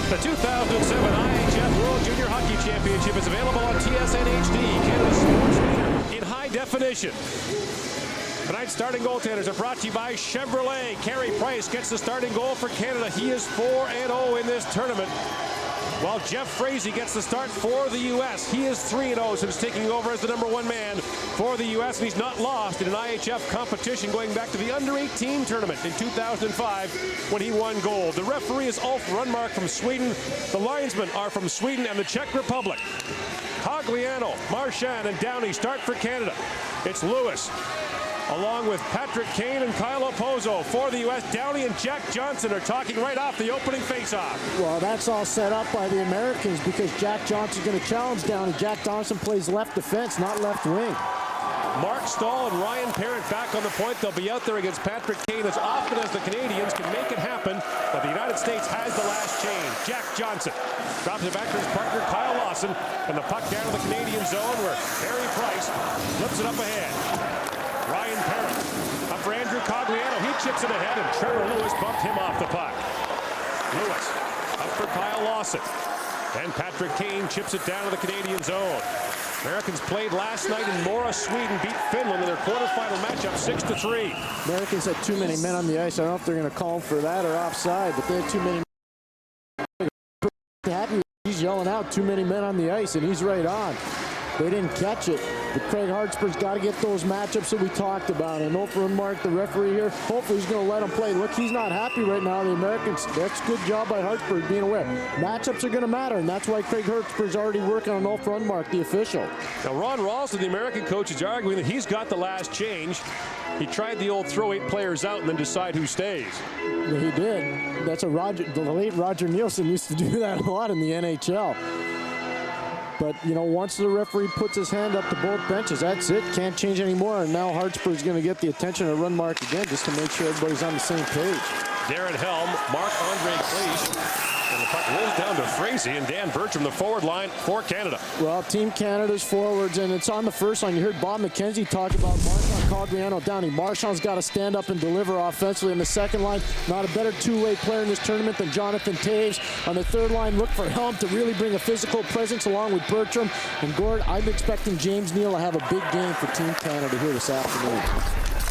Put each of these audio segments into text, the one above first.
The 2007 IHF World Junior Hockey Championship is available on TSN HD, Canada's sports leader in high definition. Tonight's starting goaltenders are brought to you by Chevrolet. Carey Price gets the starting goal for Canada. He is 4-0 in this tournament, while Jeff Frazee gets the start for the U.S. He is 3-0 since taking over as the #1 man for the U.S., and he's not lost in an IHF competition going back to the under-18 tournament in 2005 when he won gold. The referee is Ulf Rundmark from Sweden. The linesmen are from Sweden and the Czech Republic. Cogliano, Marchand, and Downey start for Canada. It's Lewis, along with Patrick Kane and Kyle Opozo for the U.S. Downey and Jack Johnson are talking right off the opening faceoff. Well, that's all set up by the Americans because Jack Johnson's going to challenge Downey. Jack Johnson plays left defense, not left wing. Mark Stahl and Ryan Parent back on the point. They'll be out there against Patrick Kane as often as the Canadians can make it happen, but the United States has the last change. Jack Johnson drops it back to his partner Kyle Lawson, and the puck down to the Canadian zone where Carey Price flips it up ahead. Ryan Parent up for Andrew Cogliano. He chips it ahead, and Trevor Lewis bumped him off the puck. Lewis up for Kyle Lawson. And Patrick Kane chips it down to the Canadian zone. Americans played last night in Mora, Sweden, beat Finland in their quarterfinal matchup 6-3. Americans had too many men on the ice. I don't know if they're going to call him for that or offside, but they had too many men. He's yelling out too many men on the ice, and he's right on. They didn't catch it, but Craig Hartsburg's got to get those matchups that we talked about. And Ulf Rundmark, the referee here, hopefully he's going to let him play. Look, he's not happy right now. The Americans, that's a good job by Hartsburg being aware. Matchups are going to matter, and that's why Craig Hartsburg's already working on Ulf Rundmark, the official. Now, Ron Ralston, the American coach, is arguing that he's got the last change. He tried the old throw 8 players out and then decide who stays. Yeah, he did. That's the late Roger Nielsen used to do that a lot in the NHL. But, you know, once the referee puts his hand up to both benches, that's it. Can't change anymore. And now Hartsburg's going to get the attention of Rundmark again just to make sure everybody's on the same page. Darren Helm, Marc-Andre Cliche. And the puck rolls down to Frazee and Dan Bertram, the forward line for Canada. Well, Team Canada's forwards, and it's on the first line. You heard Bob McKenzie talk about Marchand, Cogliano, Downey. Marchand's got to stand up and deliver offensively. In the second line, not a better two-way player in this tournament than Jonathan Toews. On the third line, look for Helm to really bring a physical presence along with Bertram. And Gord, I'm expecting James Neal to have a big game for Team Canada here this afternoon.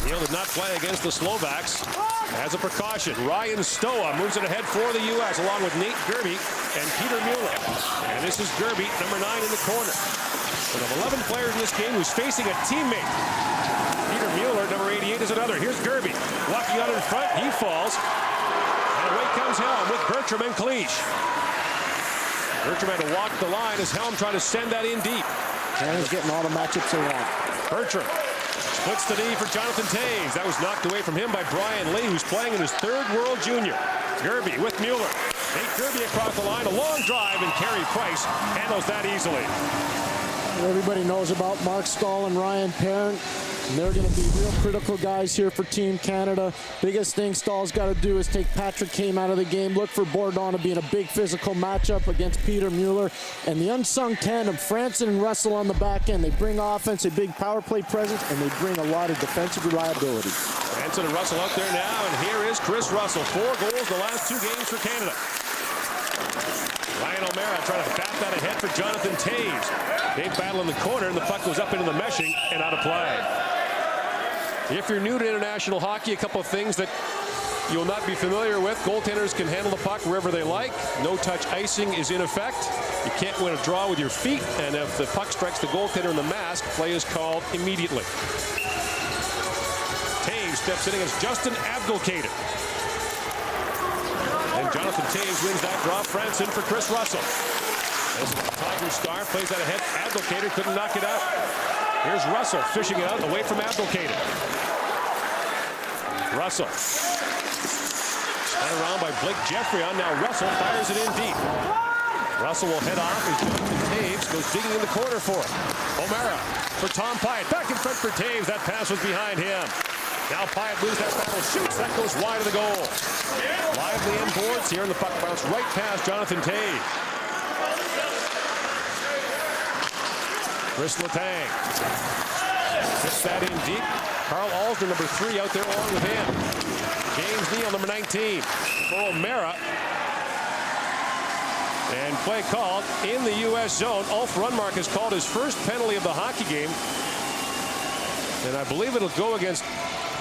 Neal did not play against the Slovaks. As a precaution, Ryan Stoa moves it ahead for the U.S. along with Nate Gerby and Peter Mueller. And this is Gerby, #9 in the corner. One of 11 players in this game who's facing a teammate. Peter Mueller, number 88, is another. Here's Gerby walking out in front. He falls. And away comes Helm with Bertram and Cliche. Bertram had to walk the line as Helm tried to send that in deep. And he's getting all the matchups he wants. Bertram splits the knee for Jonathan Toews. That was knocked away from him by Brian Lee, who's playing in his 3rd World Junior. Gerby with Mueller. Nate Gerby across the line. A long drive, and Carey Price handles that easily. Everybody knows about Mark Stahl and Ryan Parent. And they're going to be real critical guys here for Team Canada. Biggest thing Stahl's got to do is take Patrick Kane out of the game. Look for Bourdon to be in a big physical matchup against Peter Mueller. And the unsung tandem, Franson and Russell on the back end. They bring offense, a big power play presence, and they bring a lot of defensive reliability. Franson and Russell out there now, and here is Kris Russell. 4 goals the last 2 games for Canada. Ryan O'Mara trying to bat that ahead for Jonathan Toews. They battle in the corner, and the puck goes up into the meshing and out of play. If you're new to international hockey, a couple of things that you will not be familiar with. Goaltenders can handle the puck wherever they like. No-touch icing is in effect. You can't win a draw with your feet, and if the puck strikes the goaltender in the mask, play is called immediately. Toews steps in against Justin Abdelkader. And Jonathan Toews wins that draw. Franson for Kris Russell. As Tiger Star plays that ahead. Abdelkader couldn't knock it out. Here's Russell fishing it out away from Abdelkader. Russell. Spun around by Blake Jeffrey on. Now Russell fires it in deep. Russell will head off as Jonathan Toews goes digging in the corner for it. O'Mara for Tom Pyatt. Back in front for Toews. That pass was behind him. Now Pyatt moves that battle, shoots. That goes wide of the goal. Lively in boards here, and the puck bounced right past Jonathan Toews. Kris Letang. Gets that in deep. Carl Alsner, number 3, out there along with him. James Neal, number 19. For O'Mara. And play called in the U.S. zone. Ulf Rundmark has called his first penalty of the hockey game. And I believe it'll go against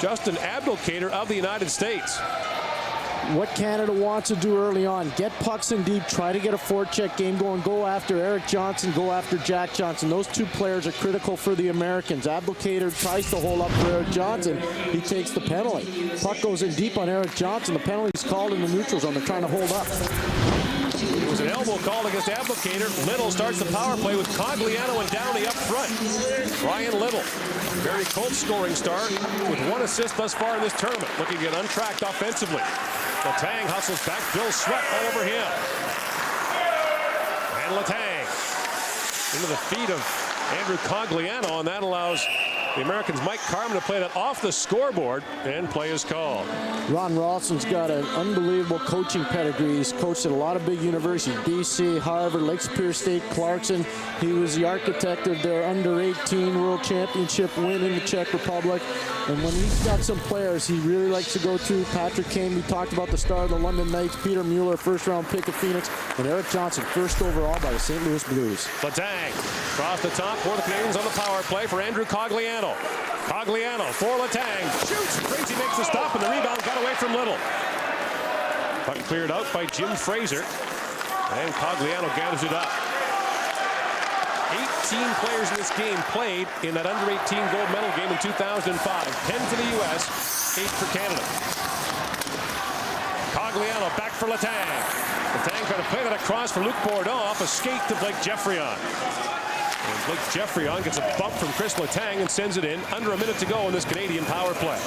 Justin Abdelkader of the United States. What Canada wants to do early on, get pucks in deep, try to get a forecheck game going, go after Eric Johnson, go after Jack Johnson. Those two players are critical for the Americans. Abdelkader tries to hold up for Eric Johnson. He takes the penalty. Puck goes in deep on Eric Johnson. The penalty's called in the neutral zone. They're trying to hold up. It was an elbow call against Abdelkader. Little starts the power play with Cogliano and Downey up front. Brian Little, very cold scoring start with 1 assist thus far in this tournament. Looking at untracked offensively. Letang hustles back. Bill Sweat all over him. And Letang into the feet of Andrew Cogliano, and that allows the Americans' Mike Carmen to play that off the scoreboard, and play is called. Ron Ralston's got an unbelievable coaching pedigree. He's coached at a lot of big universities, BC, Harvard, Lake Superior State, Clarkson. He was the architect of their under-18 World Championship win in the Czech Republic. And when he's got some players he really likes to go to, Patrick Kane, we talked about the star of the London Knights, Peter Mueller, first-round pick of Phoenix, and Eric Johnson, first overall by the St. Louis Blues. Letang across the top for the Canadians on the power play for Andrew Cogliano. Cogliano for Letang. Shoots. Crazy makes the stop, and the rebound got away from Little. Puck cleared out by Jim Fraser. And Cogliano gathers it up. 18 players in this game played in that under-18 gold medal game in 2005. 10 for the U.S., 8 for Canada. Cogliano back for Letang. Letang trying to play that across for Luc Bourdon off a skate to Blake Geoffrion. And Blake Geoffrion gets a bump from Kris Letang and sends it in. Under a minute to go in this Canadian power play.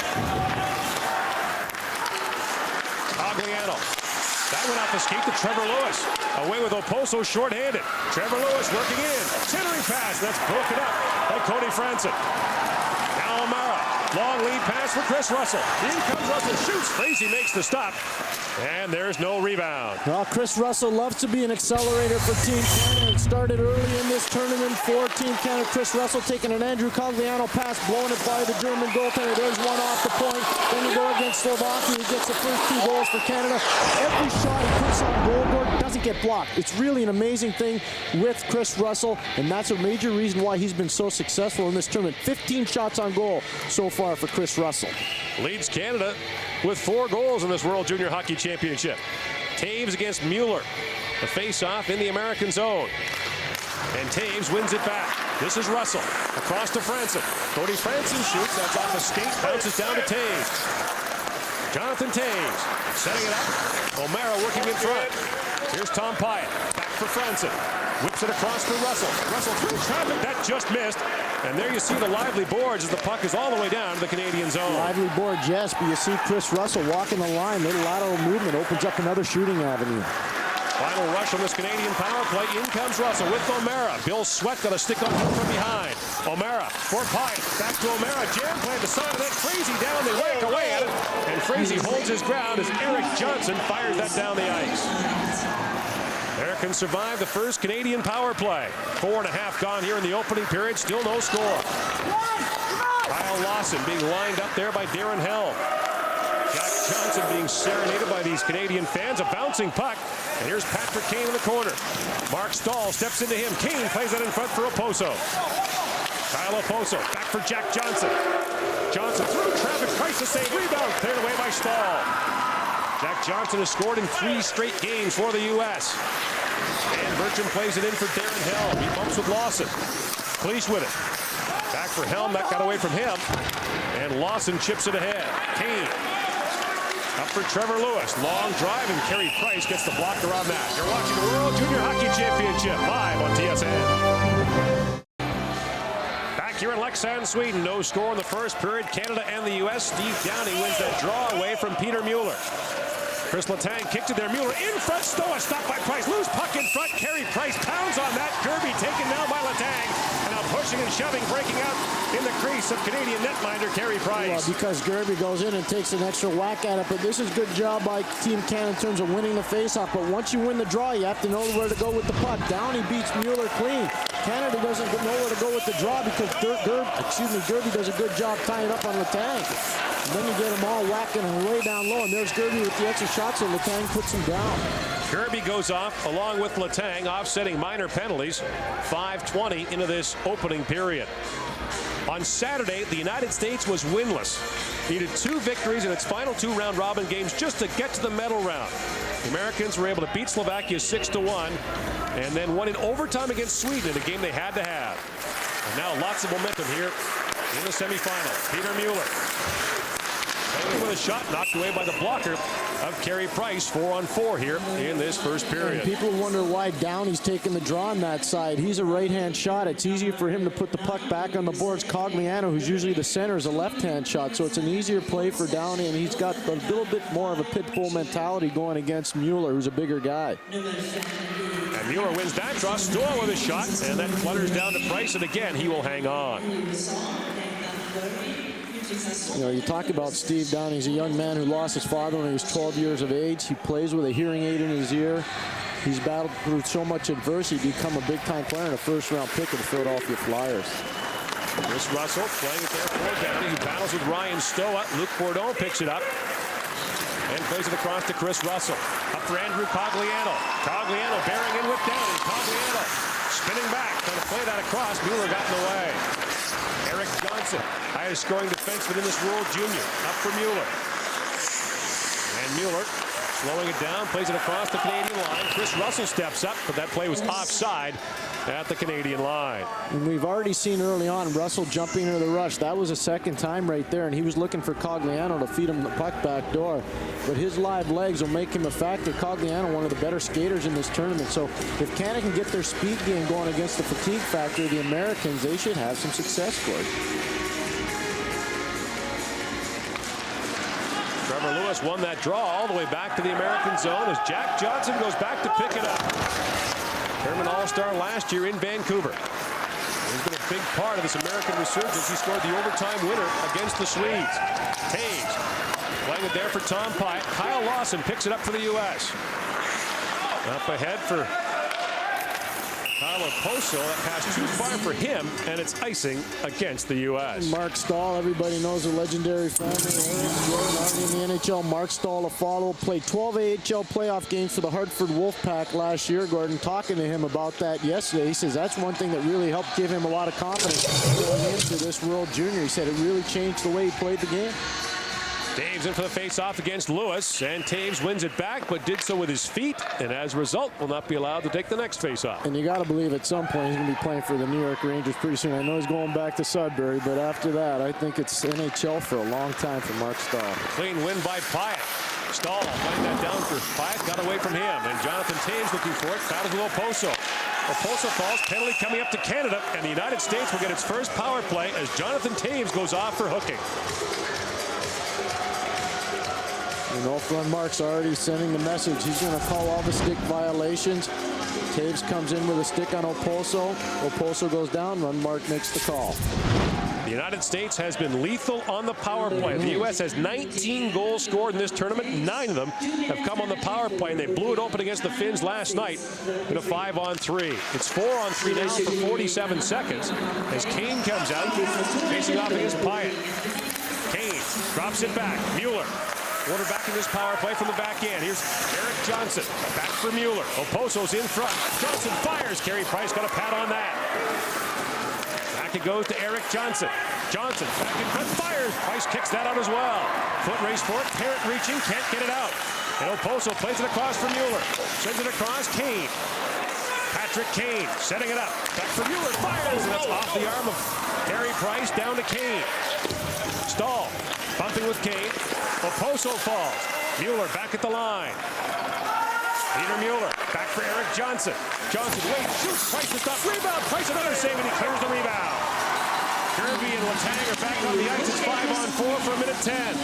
Cogliano. That went off a skate to Trevor Lewis. Away with Oposo shorthanded. Trevor Lewis working in. Centering pass. That's broken up by Cody Franson. Now O'Mara. Long lead pass for Chris Russell. In comes Russell. Shoots. Frazee makes the stop. And there's no rebound. Well, Chris Russell loves to be an accelerator for Team Canada. It started early in this tournament for Team Canada. Chris Russell taking an Andrew Cogliano pass, blowing it by the German goaltender. There's one off the point. Then you go against Slovakia. He gets the first 2 goals for Canada. Every shot he puts on goalboard doesn't get blocked. It's really an amazing thing with Chris Russell, and that's a major reason why he's been so successful in this tournament. 15 shots on goal so far for Chris Russell. Leads Canada with 4 goals in this World Junior Hockey Championship. Toews against Mueller. The face-off in the American zone. And Toews wins it back. This is Russell. Across to Franson. Cody Franson shoots. That's off a skate. Bounces down to Toews. Jonathan Toews setting it up. O'Mara working in front. Here's Tom Pyatt. Back for Franson. Whips it across for Russell. Russell through traffic. That just missed. And there you see the lively boards as the puck is all the way down to the Canadian zone. Lively board, yes, but you see Chris Russell walking the line. Little lateral movement opens up another shooting avenue. Final rush on this Canadian power play. In comes Russell with O'Mara. Bill Sweat got a stick on him from behind. O'Mara for Pyatt. Back to O'Mara. Jam play at the side of that. Frazee down. They whack away at it. And Frazee holds his ground as Eric Johnson fires that down the ice. Americans survive the first Canadian power play. 4.5 gone here in the opening period. Still no score. Kyle Lawson being lined up there by Darren Helm. Jack Johnson being serenaded by these Canadian fans. A bouncing puck. And here's Patrick Kane in the corner. Mark Stahl steps into him. Kane plays that in front for Oposo. Kyle Oposo back for Jack Johnson. Johnson through traffic. Price to save. Rebound cleared away by Stahl. Jack Johnson has scored in 3 straight games for the U.S. And Bertram plays it in for Darren Helm. He bumps with Lawson. Cleese with it. Back for Helm. That got away from him. And Lawson chips it ahead. Kane. Up for Trevor Lewis. Long drive, and Carey Price gets the blocker on that. You're watching the World Junior Hockey Championship live on TSN. Back here in Leksand, Sweden. No score in the first period. Canada and the U.S. Steve Downey wins that draw away from Peter Mueller. Kris Letang kicked it there. Mueller in front. Stoa stopped by Price. Loose puck in front. Carey Price pounds on that. Gerby taken down by Letang. And now pushing and shoving, breaking out in the crease of Canadian netminder Carey Price. Well, because Gerby goes in and takes an extra whack at it. But this is good job by Team Canada in terms of winning the faceoff. But once you win the draw, you have to know where to go with the puck. Downey beats Mueller clean. Canada doesn't know where to go with the draw because Gerby does a good job tying up on Letang. And then you get them all whacking and way down low. And there's Gerby with the extra shot, so Letang puts him down. Kirby goes off along with Letang, offsetting minor penalties. 5:20 into this opening period. On Saturday, the United States was winless. Needed 2 victories in its final 2 round-robin games just to get to the medal round. The Americans were able to beat Slovakia 6-1 and then won in overtime against Sweden in a game they had to have. And now lots of momentum here in the semifinal. Peter Mueller with a shot knocked away by the blocker of Carey Price. 4-on-4 here in this first period. And people wonder why Downey's taking the draw on that side. He's a right-hand shot. It's easier for him to put the puck back on the boards. Cogliano, who's usually the center, is a left-hand shot, so it's an easier play for Downey, and he's got a little bit more of a pit bull mentality going against Mueller, who's a bigger guy. And Mueller wins that draw. Stoll with a shot, and that flutters down to Price, and again he will hang on. You know, you talk about Steve Downey. He's a young man who lost his father when he was 12 years of age. He plays with a hearing aid in his ear. He's battled through so much adversity to become a big-time player and a first-round pick of the Philadelphia Flyers. Kris Russell playing it there for Downey, who battles with Ryan Stoa. Luc Bourdon picks it up and plays it across to Kris Russell. Up for Andrew Cogliano. Cogliano bearing in with Downey. Cogliano spinning back, trying to play that across. Mueller got in the way. Erik Johnson, highest scoring defenseman in this World Junior. Up for Mueller. And Mueller slowing it down, plays it across the Canadian line. Kris Russell steps up, but that play was offside at the Canadian line. And we've already seen early on Russell jumping into the rush. That was a second time right there, and he was looking for Cogliano to feed him the puck back door. But his live legs will make him a factor. Cogliano, one of the better skaters in this tournament. So if Canada can get their speed game going against the fatigue factor of the Americans, they should have some success for it. Trevor Lewis won that draw all the way back to the American zone as Jack Johnson goes back to pick it up. Tournament All-Star last year in Vancouver. He's been a big part of this American resurgence. He scored the overtime winner against the Swedes. Toews playing it there for Tom Pyatt. Kyle Lawson picks it up for the U.S. Up ahead for Kyle Poso. That pass too far for him, and it's icing against the U.S. Mark Stahl, everybody knows the legendary family. Already in the NHL. Mark Stahl, a follow, played 12 AHL playoff games for the Hartford Wolfpack last year. Gordon talking to him about that yesterday. He says that's one thing that really helped give him a lot of confidence going into this World Junior. He said it really changed the way he played the game. Toews in for the face-off against Lewis, and Toews wins it back, but did so with his feet, and as a result, will not be allowed to take the next face-off. And you got to believe at some point he's going to be playing for the New York Rangers pretty soon. I know he's going back to Sudbury, but after that, I think it's NHL for a long time for Mark Stahl. Clean win by Pyatt. Stahl playing that down for Pyatt, got away from him, and Jonathan Toews looking for it, battles with Oposo. Oposo falls, penalty coming up to Canada, and the United States will get its first power play as Jonathan Toews goes off for hooking. You know, front Mark's already sending the message. He's going to call all the stick violations. Toews comes in with a stick on Oposo. Oposo goes down. Mark makes the call. The United States has been lethal on the power play. The U.S. has 19 goals scored in this tournament. 9 of them have come on the power play, and they blew it open against the Finns last night in a 5-on-3. It's 4-on-3 now for 47 seconds as Kane comes out, facing off against Pyatt. Kane drops it back. Mueller. Order back in this power play from the back end. Here's Erik Johnson. Back for Mueller. Oposo's in front. Johnson fires. Carey Price got a pat on that. Back it goes to Erik Johnson. Johnson back in front. Fires. Price kicks that out as well. Foot race for it. Parrott reaching. Can't get it out. And Oposo plays it across for Mueller. Sends it across. Kane. Patrick Kane setting it up. Back for Mueller. Fires. And that's off the arm of Carey Price down to Kane. Stahl bumping with Kane. Oposo falls. Mueller back at the line. Peter Mueller back for Erik Johnson. Johnson waits, shoots. Price is stopped. Rebound. Price another save, and he clears the rebound. Kirby and Letang are back on the ice. It's 5-on-4 for a minute 10.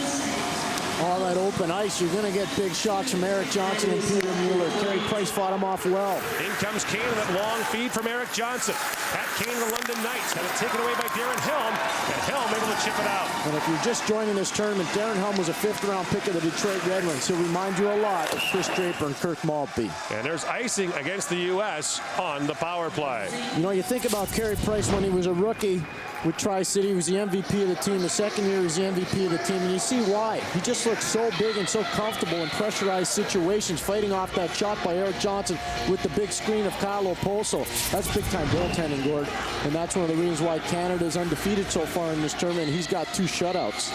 All that open ice, you're going to get big shots from Erik Johnson and Peter Mueller. Carey Price fought him off well. In comes Kane and that long feed from Erik Johnson. Pat Kane of the London Knights had it taken away by Darren Helm, and Helm able to chip it out. And if you're just joining this tournament, Darren Helm was a 5th-round pick of the Detroit Red Wings. He'll remind you a lot of Chris Draper and Kirk Maltby. And there's icing against the U.S. on the power play. You know, you think about Carey Price when he was a rookie with Tri-City. He was the MVP of the team. The second year he was the MVP of the team, and you see why. He just just looks so big and so comfortable in pressurized situations, fighting off that shot by Erik Johnson with the big screen of Kyle Oposo. That's big-time goaltending, Gord. And that's one of the reasons why Canada is undefeated so far in this tournament. He's got 2 shutouts.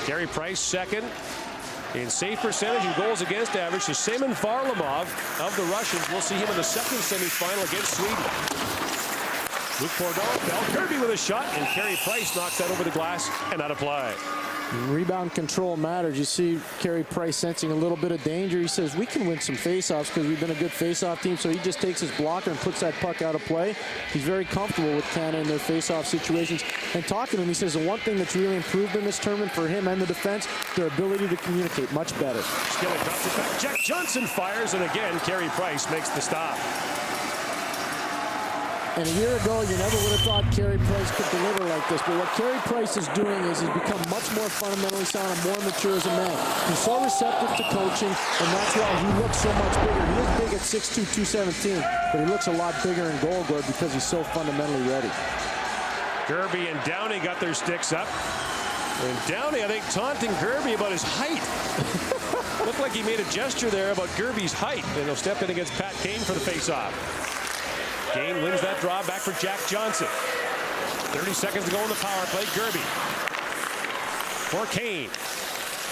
Carey Price second in save percentage and goals against average. So Semyon Varlamov of the Russians, we'll see him in the second semifinal against Sweden. Luc Bourdon, Bell Kirby with a shot, and Carey Price knocks that over the glass and out of play. Rebound control matters. You see Carey Price sensing a little bit of danger. He says, we can win some faceoffs because we've been a good faceoff team. So he just takes his blocker and puts that puck out of play. He's very comfortable with Canada in their faceoff situations. And talking to him, he says the one thing that's really improved in this tournament for him and the defense, their ability to communicate much better. Skilling drops it back. Jack Johnson fires, and again, Carey Price makes the stop. And a year ago, you never would have thought Carey Price could deliver like this. But what Carey Price is doing is he's become much more fundamentally sound and more mature as a man. He's so receptive to coaching, and that's why he looks so much bigger. He is big at 6'2", 217, but he looks a lot bigger in goal, Gord, because he's so fundamentally ready. Kirby and Downey got their sticks up. And Downey, I think, taunting Kirby about his height. Looked like he made a gesture there about Kirby's height. And he'll step in against Pat Kane for the faceoff. Kane wins that draw back for Jack Johnson. 30 seconds to go in the power play. Kirby for Kane.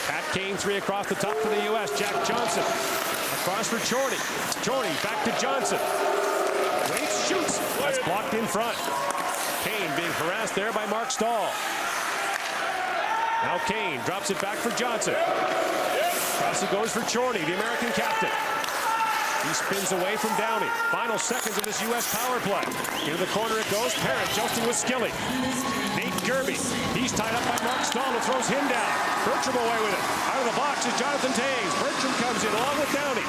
Pat Kane, 3 across the top for the U.S. Jack Johnson across for Chorney. Chorney back to Johnson. Waits, shoots. That's blocked in front. Kane being harassed there by Mark Stahl. Now Kane drops it back for Johnson. Across it goes for Chorney, the American captain. He spins away from Downey. Final seconds of this U.S. power play. Into the corner it goes. Parent jousting with Skilling. Nate Kirby. He's tied up by Mark Stahl and throws him down. Bertram away with it. Out of the box is Jonathan Toews. Bertram comes in along with Downey.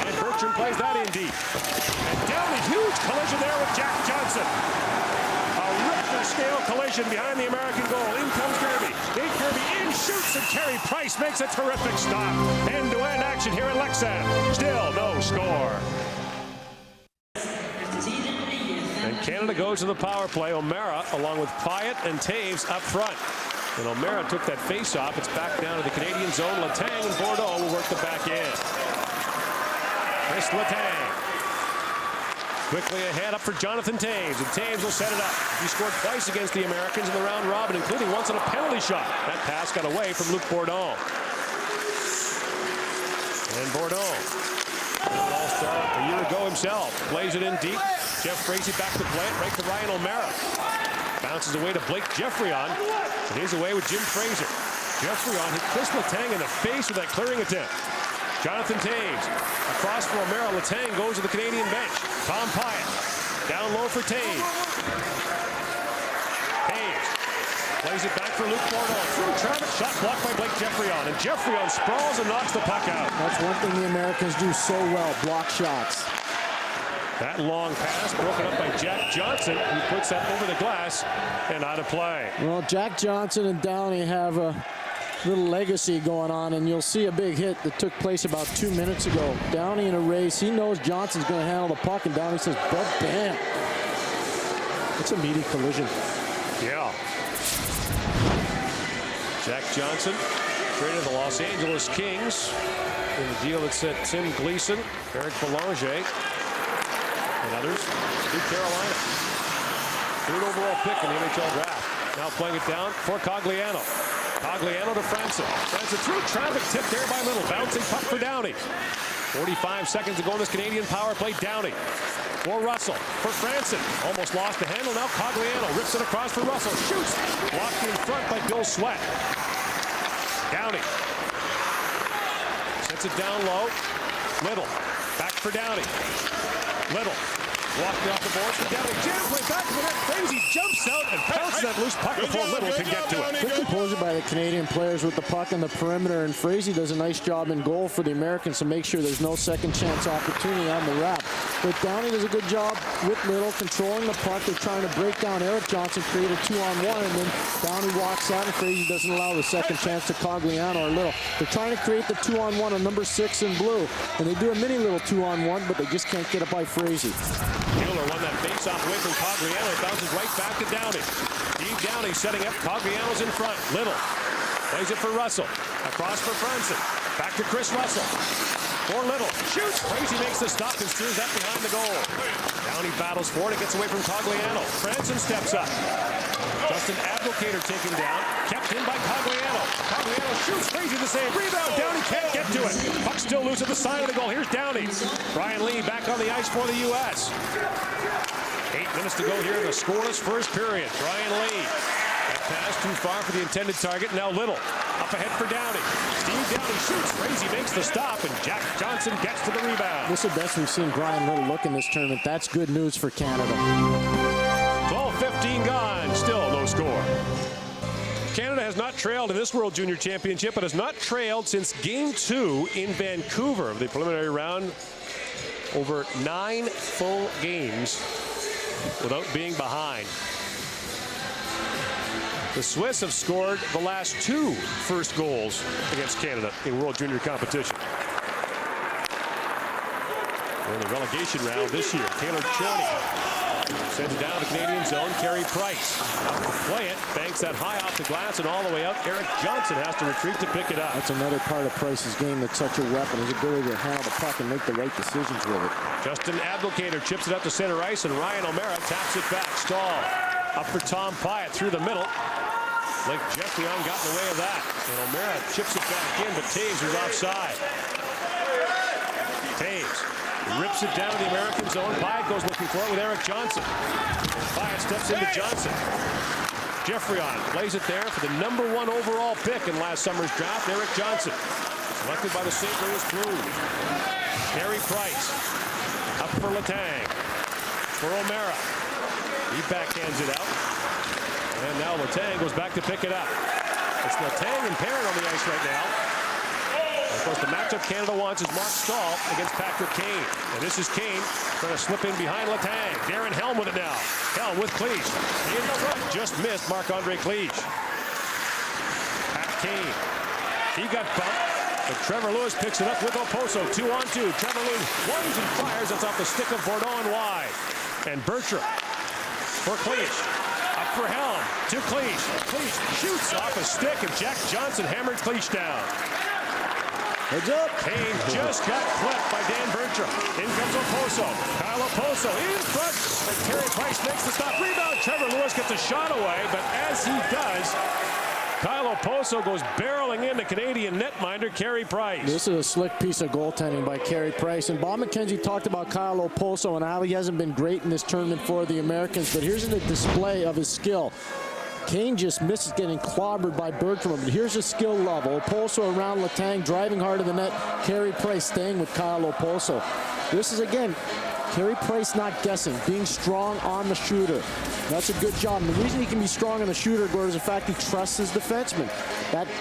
And Bertram plays that in deep. And Downey, huge collision there with Jack Johnson. A Richter-scale collision behind the American goal. In comes Kirby. Nate Kirby in, shoots, and Carey Price makes a terrific stop. End-to-end action here in Lexan. Still no score. And Canada goes to the power play. O'Mara along with Pyatt and Toews up front. And O'Mara took that face-off. It's back down to the Canadian zone. Letang and Bordeaux will work the back end. Kris Letang. Quickly ahead up for Jonathan Toews, and Toews will set it up. He scored twice against the Americans in the round robin, including once on a penalty shot. That pass got away from Luc Bourdon. And Bourdon, an all-star a year ago himself, plays it in deep. Jeff Frazee back to play it, right to Ryan O'Mara. Bounces away to Blake Geoffrion, and he's away with Jim Fraser. Geoffrion hit Kris Letang in the face with that clearing attempt. Jonathan Toews across for O'Mara. Letang goes to the Canadian bench. Tom Pyatt down low for Toews. Toews plays it back for Luc Bourdon. Through traffic, shot blocked by Blake Geoffrion. And Geoffrion sprawls and knocks the puck out. That's one thing the Americans do so well, block shots. That long pass broken up by Jack Johnson, who puts that over the glass and out of play. Well, Jack Johnson and Downey have a little legacy going on, and you'll see a big hit that took place about 2 minutes ago. Downey in a race, he knows Johnson's going to handle the puck, and Downey says, "But bam!" It's a meaty collision. Yeah. Jack Johnson traded to the Los Angeles Kings in the deal that sent Tim Gleason, Eric Belanger, and others to Carolina. 3rd overall pick in the NHL draft. Now playing it down for Cogliano. Cogliano to Franson. Franson through traffic, tipped there by Little. Bouncing puck for Downey. 45 seconds to go in this Canadian power play. Downey for Russell. For Franson. Almost lost the handle. Now Cogliano rips it across for Russell. Shoots. Blocked in front by Bill Sweat. Downey. Sets it down low. Little. Back for Downey. Little. Walking off the boards for Downey. Jam play back to the net. Crazy jumps out and pounces that loose puck before Little can get to it. Good composure by the Canadian players with the puck in the perimeter, and Frazee does a nice job in goal for the Americans to make sure there's no second chance opportunity on the wrap. But Downey does a good job with Little controlling the puck. They're trying to break down Erik Johnson, create a 2-on-1, and then Downey walks out, and Frazee doesn't allow the second chance to Cogliano or Little. They're trying to create the 2-on-1 on number 6 in blue, and they do a mini little 2-on-1, but they just can't get it by Frazee. Mueller won that face-off away from Cogliano. It bounces right back to Downey. Steve Downey setting up. Cogliano's in front. Little Plays it for Russell. Across for Franson. Back to Kris Russell. For Little. Shoots. Crazy makes the stop and steers that behind the goal. Downey battles for it. It gets away from Cogliano. Franson steps up. Justin Abdelkader taken down. Kept in by Cogliano. Cogliano shoots. Crazy to save. Rebound. Downey can't get to it. Puck still loose at the side of the goal. Here's Downey. Brian Lee back on the ice for the U.S. 8 minutes to go here in the scoreless first period. Brian Lee. That pass too far for the intended target. Now Little. Up ahead for Downey. Steve Downey shoots. Crazy makes the stop, and Jack Johnson gets to the rebound. This is the best we've seen Brian Little look in this tournament. That's good news for Canada. 12-15 gone. Still no score. Canada has not trailed in this World Junior Championship, but has not trailed since Game 2 in Vancouver of the preliminary round. Over 9 full games without being behind. The Swiss have scored the last 2 first goals against Canada in World Junior competition. In the relegation round this year, Taylor Chorney sends it down to the Canadian zone. Carey Price out to play it, banks that high off the glass and all the way up. Eric Johnson has to retreat to pick it up. That's another part of Price's game that's such a weapon, his ability to handle the puck and make the right decisions with it. Justin Abdelkader chips it up to center ice, and Ryan O'Meara taps it back. Stahl up for Tom Pyatt through the middle. Blake Jeffrion got in the way of that. And O'Meara chips it back in, but Toews was offside. Toews rips it down to the American zone. Pyatt goes looking for it with Eric Johnson. Pyatt steps into Johnson. Jeffrion plays it there for the #1 overall pick in last summer's draft, Eric Johnson. Selected by the St. Louis Blues. Carey Price up for Letang. For O'Meara. He backhands it out. And now Letang goes back to pick it up. It's Letang and Perrin on the ice right now. And of course, the matchup Canada wants is Mark Stahl against Patrick Kane. And this is Kane trying to slip in behind Letang. Darren Helm with it now. Helm with Cleach. In front. Just missed Marc-Andre Cleach. Pat Kane. He got bumped. But Trevor Lewis picks it up with Oposo. 2-on-2. Trevor Lewis runs and fires. That's off the stick of Bourdon and wide. And Bertram for Cleach. Up for Helm to Cleach. Cleach shoots off a stick, and Jack Johnson hammered Cleach down. Heads up. Kane just got clipped by Dan Bertram. In comes Oposo. Kyle Oposo in front. And Carey Price makes the stop. Rebound. Trevor Lewis gets a shot away, but as he does, Kyle Oposo goes barreling into Canadian netminder Carey Price. This is a slick piece of goaltending by Carey Price. And Bob McKenzie talked about Kyle Oposo and how he hasn't been great in this tournament for the Americans. But here's a display of his skill. Kane just misses getting clobbered by Bertram. But here's his skill level. Oposo around Letang, driving hard to the net. Carey Price staying with Kyle Oposo. This is, again, Carey Price not guessing, being strong on the shooter. That's a good job. And the reason he can be strong on the shooter, Gord, is the fact he trusts his defenseman.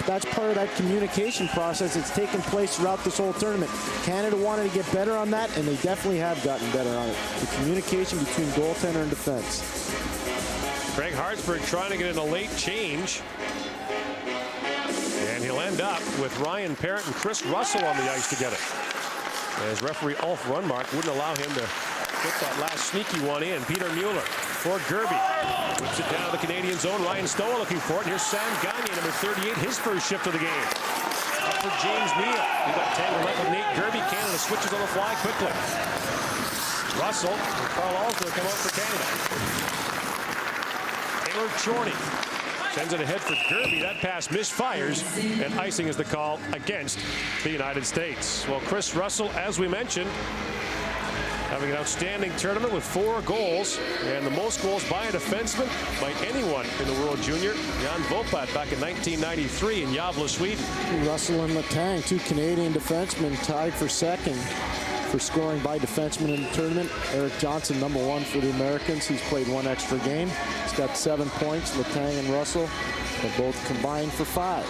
That's part of that communication process that's taken place throughout this whole tournament. Canada wanted to get better on that, and they definitely have gotten better on it. The communication between goaltender and defense. Craig Hartsburg trying to get in a late change. And he'll end up with Ryan Parent and Kris Russell on the ice to get it. As referee Ulf Rundmark wouldn't allow him to get that last sneaky one in. Peter Mueller for Gerby. Whips it down to the Canadian zone. Ryan Stoll looking for it. Here's Sam Gagné, number 38, his first shift of the game. Up for James Neal. He got tangled up with Nate Gerby. Canada switches on the fly quickly. Russell and Carl Alsner come out for Canada. Taylor Chorney sends it ahead for Gerby. That pass misfires, and icing is the call against the United States. Well, Kris Russell, as we mentioned, having an outstanding tournament with 4 goals, and the most goals by a defenseman by anyone in the World Junior. Jan Vopat back in 1993 in Gävle, Sweden. Russell and Letang, 2 Canadian defensemen, tied for second for scoring by defensemen in the tournament. Eric Johnson, #1 for the Americans. He's played 1 extra game. He's got 7 points. Letang and Russell are both combined for 5.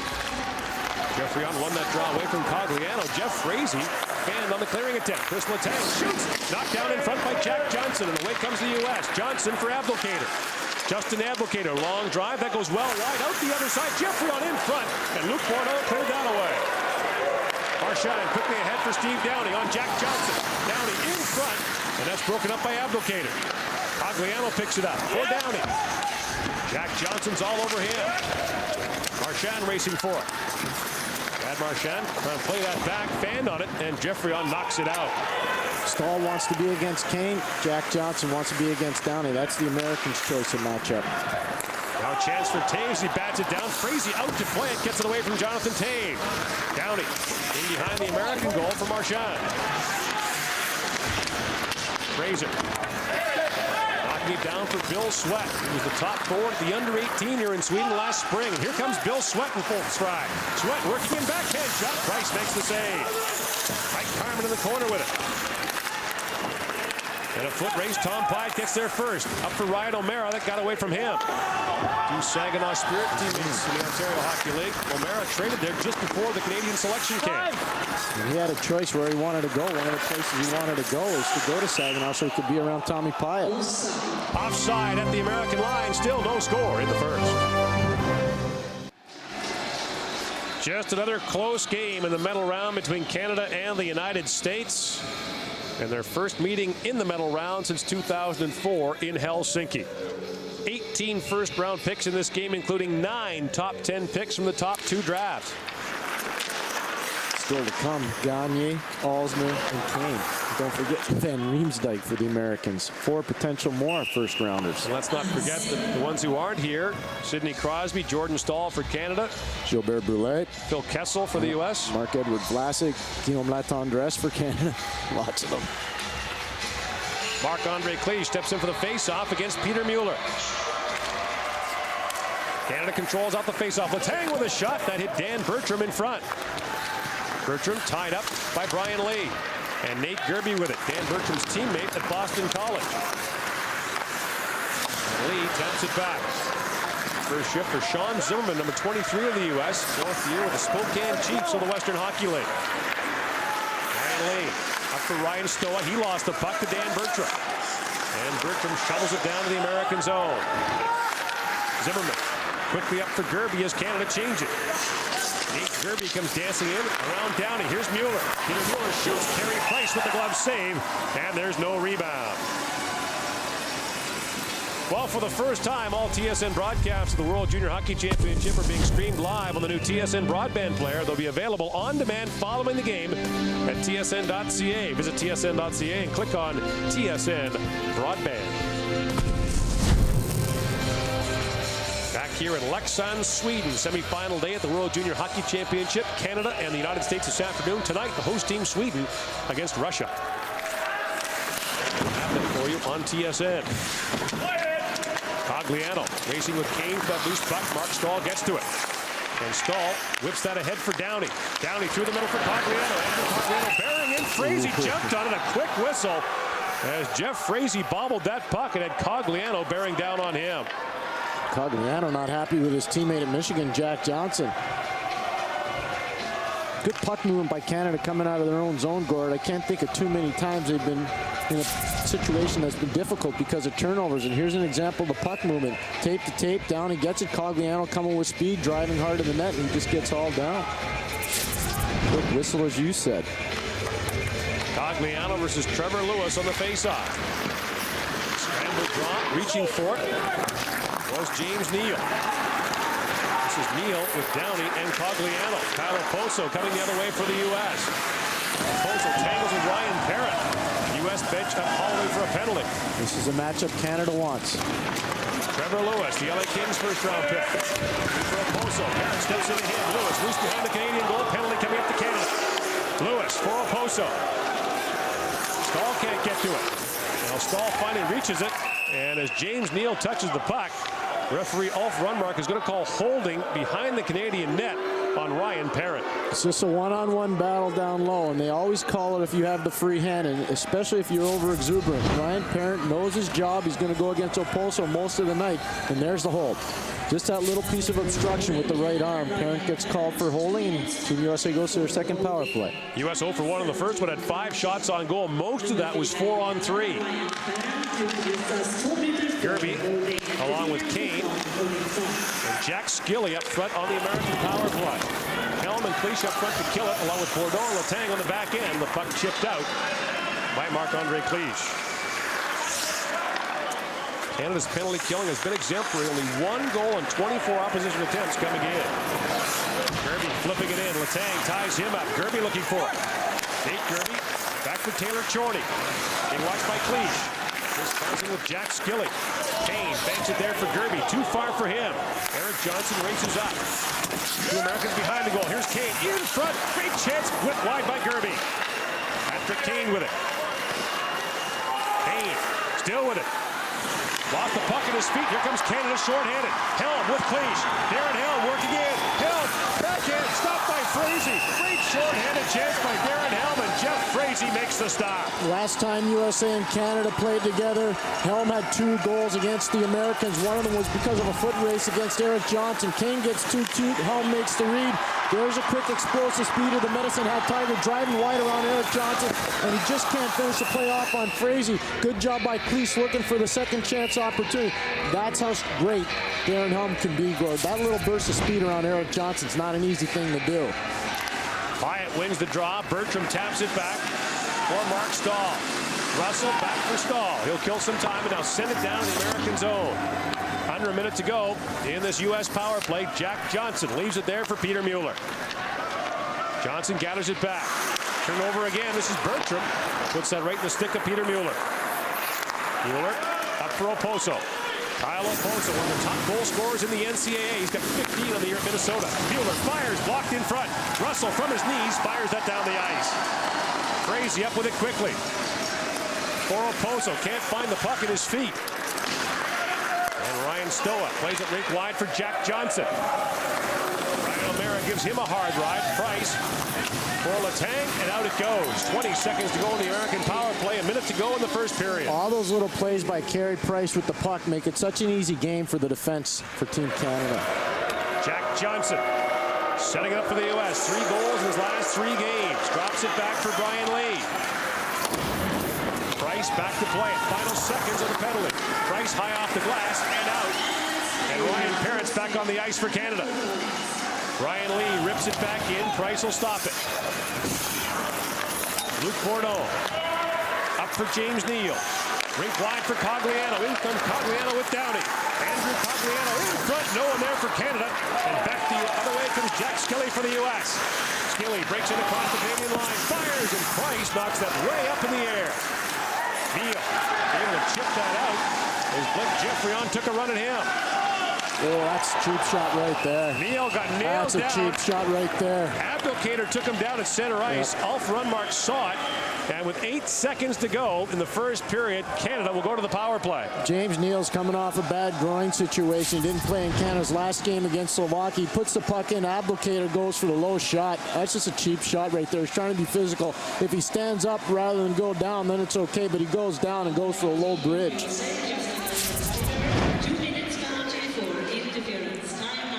Jeffrion won that draw away from Cogliano. Jeff Frazee fanned on the clearing attempt. Kris Letang shoots. Knocked down in front by Jack Johnson, and away comes the U.S. Johnson for Abdelkader. Justin Abdelkader, long drive. That goes well wide out the other side. Jeffrion in front, and Luc Bourdon cleared that away. Marchand quickly ahead for Steve Downey on Jack Johnson. Downey in front, and that's broken up by Abdelkader. Cogliano picks it up for Downey. Jack Johnson's all over him. Marchand racing for it. Brad Marchand trying to play that back, fanned on it, and Geoffrion knocks it out. Stahl wants to be against Kane. Jack Johnson wants to be against Downey. That's the Americans' choice of matchup. Now a chance for Toews. He bats it down. Frazee out to play it. Gets it away from Jonathan Toews. Downey in behind the American goal for Marchand. Fraser knocking it down for Bill Sweat. He was the top forward at the under-18 here in Sweden last spring. And here comes Bill Sweat in full stride. Sweat working in backhand shot. Price makes the save. Mike Carmen in the corner with it. And a foot race. Tom Pyatt gets there first. Up for Ryan O'Mara. That got away from him. Two Saginaw Spirit teammates in the Ontario Hockey League. O'Mara traded there just before the Canadian selection camp. And he had a choice where he wanted to go. One of the places he wanted to go is to go to Saginaw so he could be around Tommy Pyatt. Offside at the American line. Still no score in the first. Just another close game in the medal round between Canada and the United States. And their first meeting in the medal round since 2004 in Helsinki. 18 first-round picks in this game, including 9 top 10 picks from the top 2 drafts. Still to come, Gagne, Alsner, and Kane. Don't forget Van Riemsdyk for the Americans. 4 potential more first-rounders. And let's not forget the ones who aren't here. Sidney Crosby, Jordan Staal for Canada. Gilbert Brulette. Phil Kessel for the U.S. Marc-Edouard Vlasic. Guillaume Latendresse for Canada. Lots of them. Marc-Andre Cliche steps in for the face-off against Peter Mueller. Canada controls out the face-off. Letang with a shot that hit Dan Bertram in front. Bertram tied up by Brian Lee. And Nate Gerby with it. Dan Bertram's teammate at Boston College. Lee taps it back. First shift for Sean Zimmerman, number 23 of the U.S. 4th year with the Spokane Chiefs of the Western Hockey League. Brian Lee up for Ryan Stoa. He lost the puck to Dan Bertram. And Bertram shovels it down to the American zone. Zimmerman quickly up for Gerby as Canada changes. Nate Gerby comes dancing in around Downey. Here's Mueller. Peter Mueller shoots. Carey Price with the glove save. And there's no rebound. Well, for the first time, all TSN broadcasts of the World Junior Hockey Championship are being streamed live on the new TSN broadband player. They'll be available on demand following the game at tsn.ca. Visit tsn.ca and click on TSN Broadband. Back here in Leksand, Sweden, semifinal day at the World Junior Hockey Championship. Canada and the United States this afternoon. Tonight, the host team, Sweden, against Russia. Happening for you on TSN. Cogliano racing with Kane for that loose puck. Mark Stahl gets to it. And Stahl whips that ahead for Downey. Downey through the middle for Cogliano. Andrew Cogliano bearing in. Frazee jumped on it. A quick whistle as Jeff Frazee bobbled that puck and had Cogliano bearing down on him. Cogliano not happy with his teammate at Michigan, Jack Johnson. Good puck movement by Canada coming out of their own zone, Gord. I can't think of too many times they've been in a situation that's been difficult because of turnovers. And here's an example of the puck movement. Tape to tape, down he gets it. Cogliano coming with speed, driving hard to the net, and he just gets hauled down. Quick whistle, as you said. Cogliano versus Trevor Lewis on the faceoff. Scramble draw, reaching for it was James Neal. This is Neal with Downey and Cogliano. Kyle Oposo coming the other way for the U.S. Oposo tangles with Ryan Parrott. U.S. bench up Holloway for a penalty. This is a matchup Canada wants. Trevor Lewis, the LA Kings first-round pick. For Oposo, Parrott steps in him. Lewis loose behind the Canadian goal. Penalty coming up to Canada. Lewis for Oposo. Stahl can't get to it. Now Stahl finally reaches it. And as James Neal touches the puck, referee Ulf Rundmark is going to call holding behind the Canadian net on Ryan Parrott. It's just a one-on-one battle down low, and they always call it if you have the free hand, and especially if you're over-exuberant. Ryan Parrott knows his job. He's going to go against Oposo most of the night, and there's the hold. Just that little piece of obstruction with the right arm. Parrott gets called for holding, and Team USA goes to their second power play. U.S. 0 for 1 in the first one, had 5 shots on goal. Most of that was 4-on-3. Gerby, along with Kane, and Jack Skilly up front on the American power play. Helm and Cliche up front to kill it, along with Bordeaux and Letang on the back end. The puck chipped out by Marc-Andre Cliche. Canada's penalty killing has been exemplary. Only 1 goal and 24 opposition attempts coming in. Gerby flipping it in. Letang ties him up. Gerby looking for it. Nate Gerby back for Taylor Chorney. Being watched by Cleach. This crossing with Jack Skilly. Kane banks it there for Gerby. Too far for him. Erik Johnson races up. 2 Americans behind the goal. Here's Kane in front. Great chance. Whipped wide by Gerby. Patrick Kane with it. Kane still with it. Lost the puck at his feet. Here comes Canada shorthanded. Helm with Cleach. Darren Helm working in. Helm backhand. Stopped by Frazee. Great shorthanded chance by Darren Helm, and Jeff Frazee makes the stop. Last time USA and Canada played together, Helm had 2 goals against the Americans. One of them was because of a foot race against Erik Johnson. Kane gets 2-2. Helm makes the read. There's a quick explosive speed of the Medicine Hat Tiger driving wide around Erik Johnson, and he just can't finish the play off on Frazee. Good job by Cleach looking for the second chance opportunity. That's how great Darren Helm can be, Gord. That little burst of speed around Erik Johnson's not an easy thing to do. Hyatt wins the draw. Bertram taps it back for Mark Stahl. Russell back for Stahl. He'll kill some time and now send it down to the American zone. Under a minute to go in this U.S. power play. Jack Johnson leaves it there for Peter Mueller. Johnson gathers it back. Turnover again. This is Bertram. Puts that right in the stick of Peter Mueller. Mueller up for Oposo. Kyle Oposo, one of the top goal scorers in the NCAA. He's got 15 on the year at Minnesota. Mueller fires, blocked in front. Russell from his knees fires that down the ice. Frazee up with it quickly. For Oposo, can't find the puck at his feet. And Ryan Stoa plays it rink wide for Jack Johnson. Ryan O'Mara gives him a hard ride. Price for Letang, and out it goes. 20 seconds to go in the American power play. A minute to go in the first period. All those little plays by Carey Price with the puck make it such an easy game for the defense for Team Canada. Jack Johnson setting it up for the U.S. 3 goals in his last 3 games. Drops it back for Brian Lee. Price back to play it. Final seconds of the penalty. Price high off the glass and out. And Ryan Parent's back on the ice for Canada. Brian Lee rips it back in. Price will stop it. Luc Bourdon up for James Neal. Rink wide for Cogliano. In comes Cogliano with Downey. Andrew Cogliano in front. No one there for Canada. And back the other way comes Jack Skilly for the U.S. Skilly breaks it across the Canadian line. Fires, and Price knocks that way up in the air. Neal able to chip that out as Blake Geoffrion took a run at him. Oh, that's a cheap shot right there. Neal got nailed down. That's a cheap shot right there. Abdelkader took him down at center ice. Yep. Ulf Rundmark saw it. And with 8 seconds to go in the first period, Canada will go to the power play. James Neal's coming off a bad groin situation. He didn't play in Canada's last game against Slovakia. He puts the puck in. Abdelkader goes for the low shot. That's just a cheap shot right there. He's trying to be physical. If he stands up rather than go down, then it's okay. But he goes down and goes for a low bridge.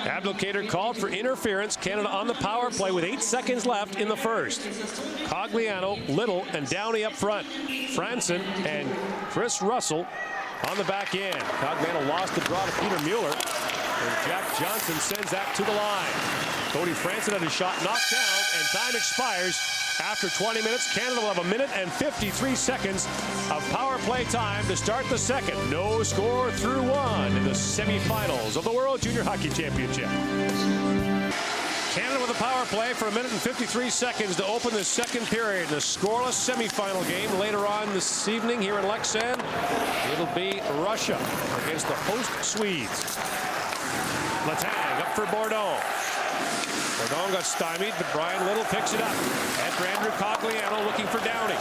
Abdelkader called for interference. Canada on the power play with 8 seconds left in the first. Cogliano, Little, and Downey up front. Franson and Chris Russell on the back end. Cogliano lost the draw to Peter Mueller. And Jack Johnson sends that to the line. Cody Franson had his shot knocked down, and time expires. After 20 minutes, Canada will have 1 minute and 53 seconds of power play time to start the second. No score through 1 in the semifinals of the World Junior Hockey Championship. Canada with a power play for 1 minute and 53 seconds to open the second period in a scoreless semifinal game later on this evening here in Leksand. It'll be Russia against the host Swedes. Letang up for Bourdon. Bourdon got stymied, but Brian Little picks it up. And for Andrew Cogliano looking for Downey.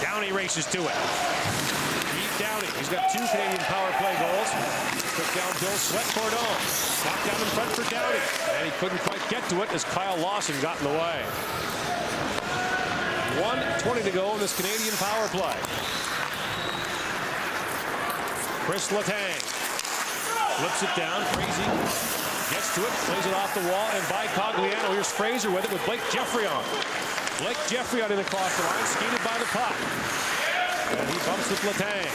Downey races to it. Pete Downey, he's got 2 Canadian power play goals. Took down Bill Sweat. Bourdon knocked down in front for Downey. And he couldn't quite get to it as Kyle Lawson got in the way. 1:20 to go in this Canadian power play. Kris Letang flips it down. Frazee gets to it, plays it off the wall, and by Cogliano. Here's Fraser with it with Blake Geoffrion. Blake Geoffrion in across the line, skated by the puck. And he bumps with Letang.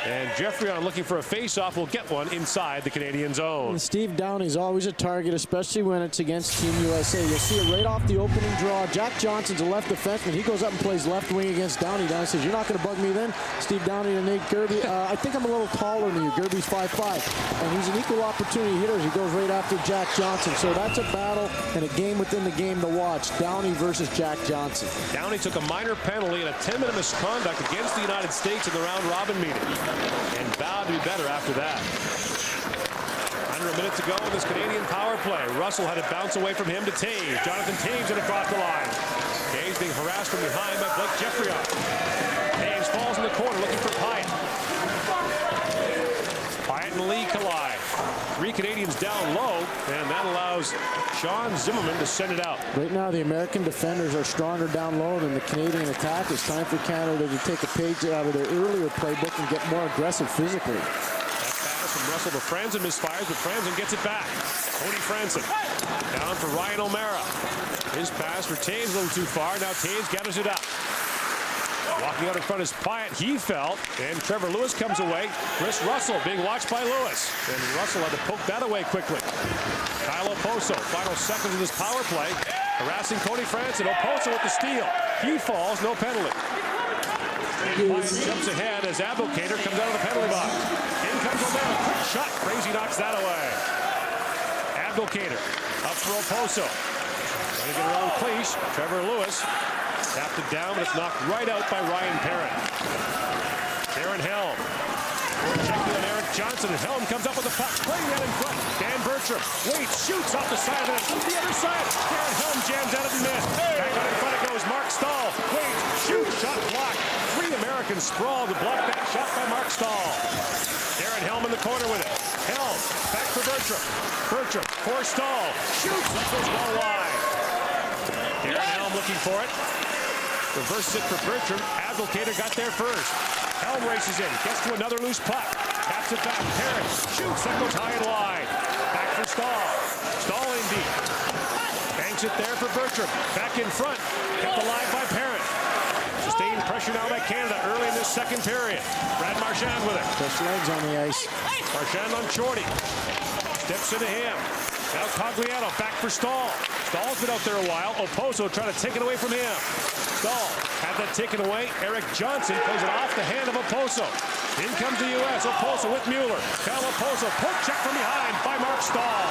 And Geoffrion looking for a face-off will get one inside the Canadian zone. And Steve Downey's always a target, especially when it's against Team USA. You'll see it right off the opening draw. Jack Johnson's a left defenseman. He goes up and plays left wing against Downey. Downey says, "You're not going to bug me then." Steve Downey and Nate Gerby. I think I'm a little taller than you. Gerby's 5'5", and he's an equal opportunity hitter. He goes right after Jack Johnson. So that's a battle and a game within the game to watch. Downey versus Jack Johnson. Downey took a minor penalty and a 10-minute misconduct against the United States in the round-robin meeting, and vowed to be better after that. Under a minute to go in this Canadian power play. Russell had it bounce away from him to Toews. Jonathan Toews and across the line. Toews being harassed from behind by Blake Geoffrion. Toews falls in the corner looking for Pyatt. Pyatt and Lee collide. 3 Canadians down low, and that allows Sean Zimmerman to send it out. Right now, the American defenders are stronger down low than the Canadian attack. It's time for Canada to take a page out of their earlier playbook and get more aggressive physically. That pass from Russell to Franzen misfires, but Franzen gets it back. Cody Franzen down for Ryan O'Mara. His pass for Toews a little too far. Now Toews gathers it up. Walking out in front is Pyatt. He fell, and Trevor Lewis comes away. Chris Russell being watched by Lewis, and Russell had to poke that away quickly. Kyle Oposo, final seconds of this power play, harassing Cody Franzen. Oposo with the steal. He falls, no penalty. And Pyatt jumps ahead as Abdelkader comes out of the penalty box. In comes O'Mara, quick shot. Crazy knocks that away. Abdelkader up for Oposo. Trying to get around Cleach. Trevor Lewis tapped it down, but it's knocked right out by Ryan Parent. Darren Helm. Checking on Eric Johnson, and Helm comes up with the puck. Playing that in front. Dan Bertram waits, shoots off the side of it. To the other side. Darren Helm jams out of the net. Back on in front it goes. Mark Stahl. Waits, shoots, shot blocked. 3 Americans sprawl to block that shot by Mark Stahl. Darren Helm in the corner with it. Helm back for Bertram. Bertram for Stahl. Shoots. That goes well wide. Darren Helm looking for it. Reverses it for Bertram. Abdelkader got there first. Helm races in. Gets to another loose puck. Taps it back. Parent shoots. That goes high and wide. Back for Stahl. Stahl in deep. Banks it there for Bertram. Back in front. Kept alive by Parent. Sustained pressure now by Canada early in this second period. Brad Marchand with it. Fresh legs on the ice. Marchand on Shorty. Steps into him. Now Cogliano back for Stahl. Stahl's been out there a while. Oposo trying to take it away from him. Stahl had that taken away. Eric Johnson plays it off the hand of Oposo. In comes the U.S. Oposo with Mueller. Kyle Oposo, poke check from behind by Mark Stahl.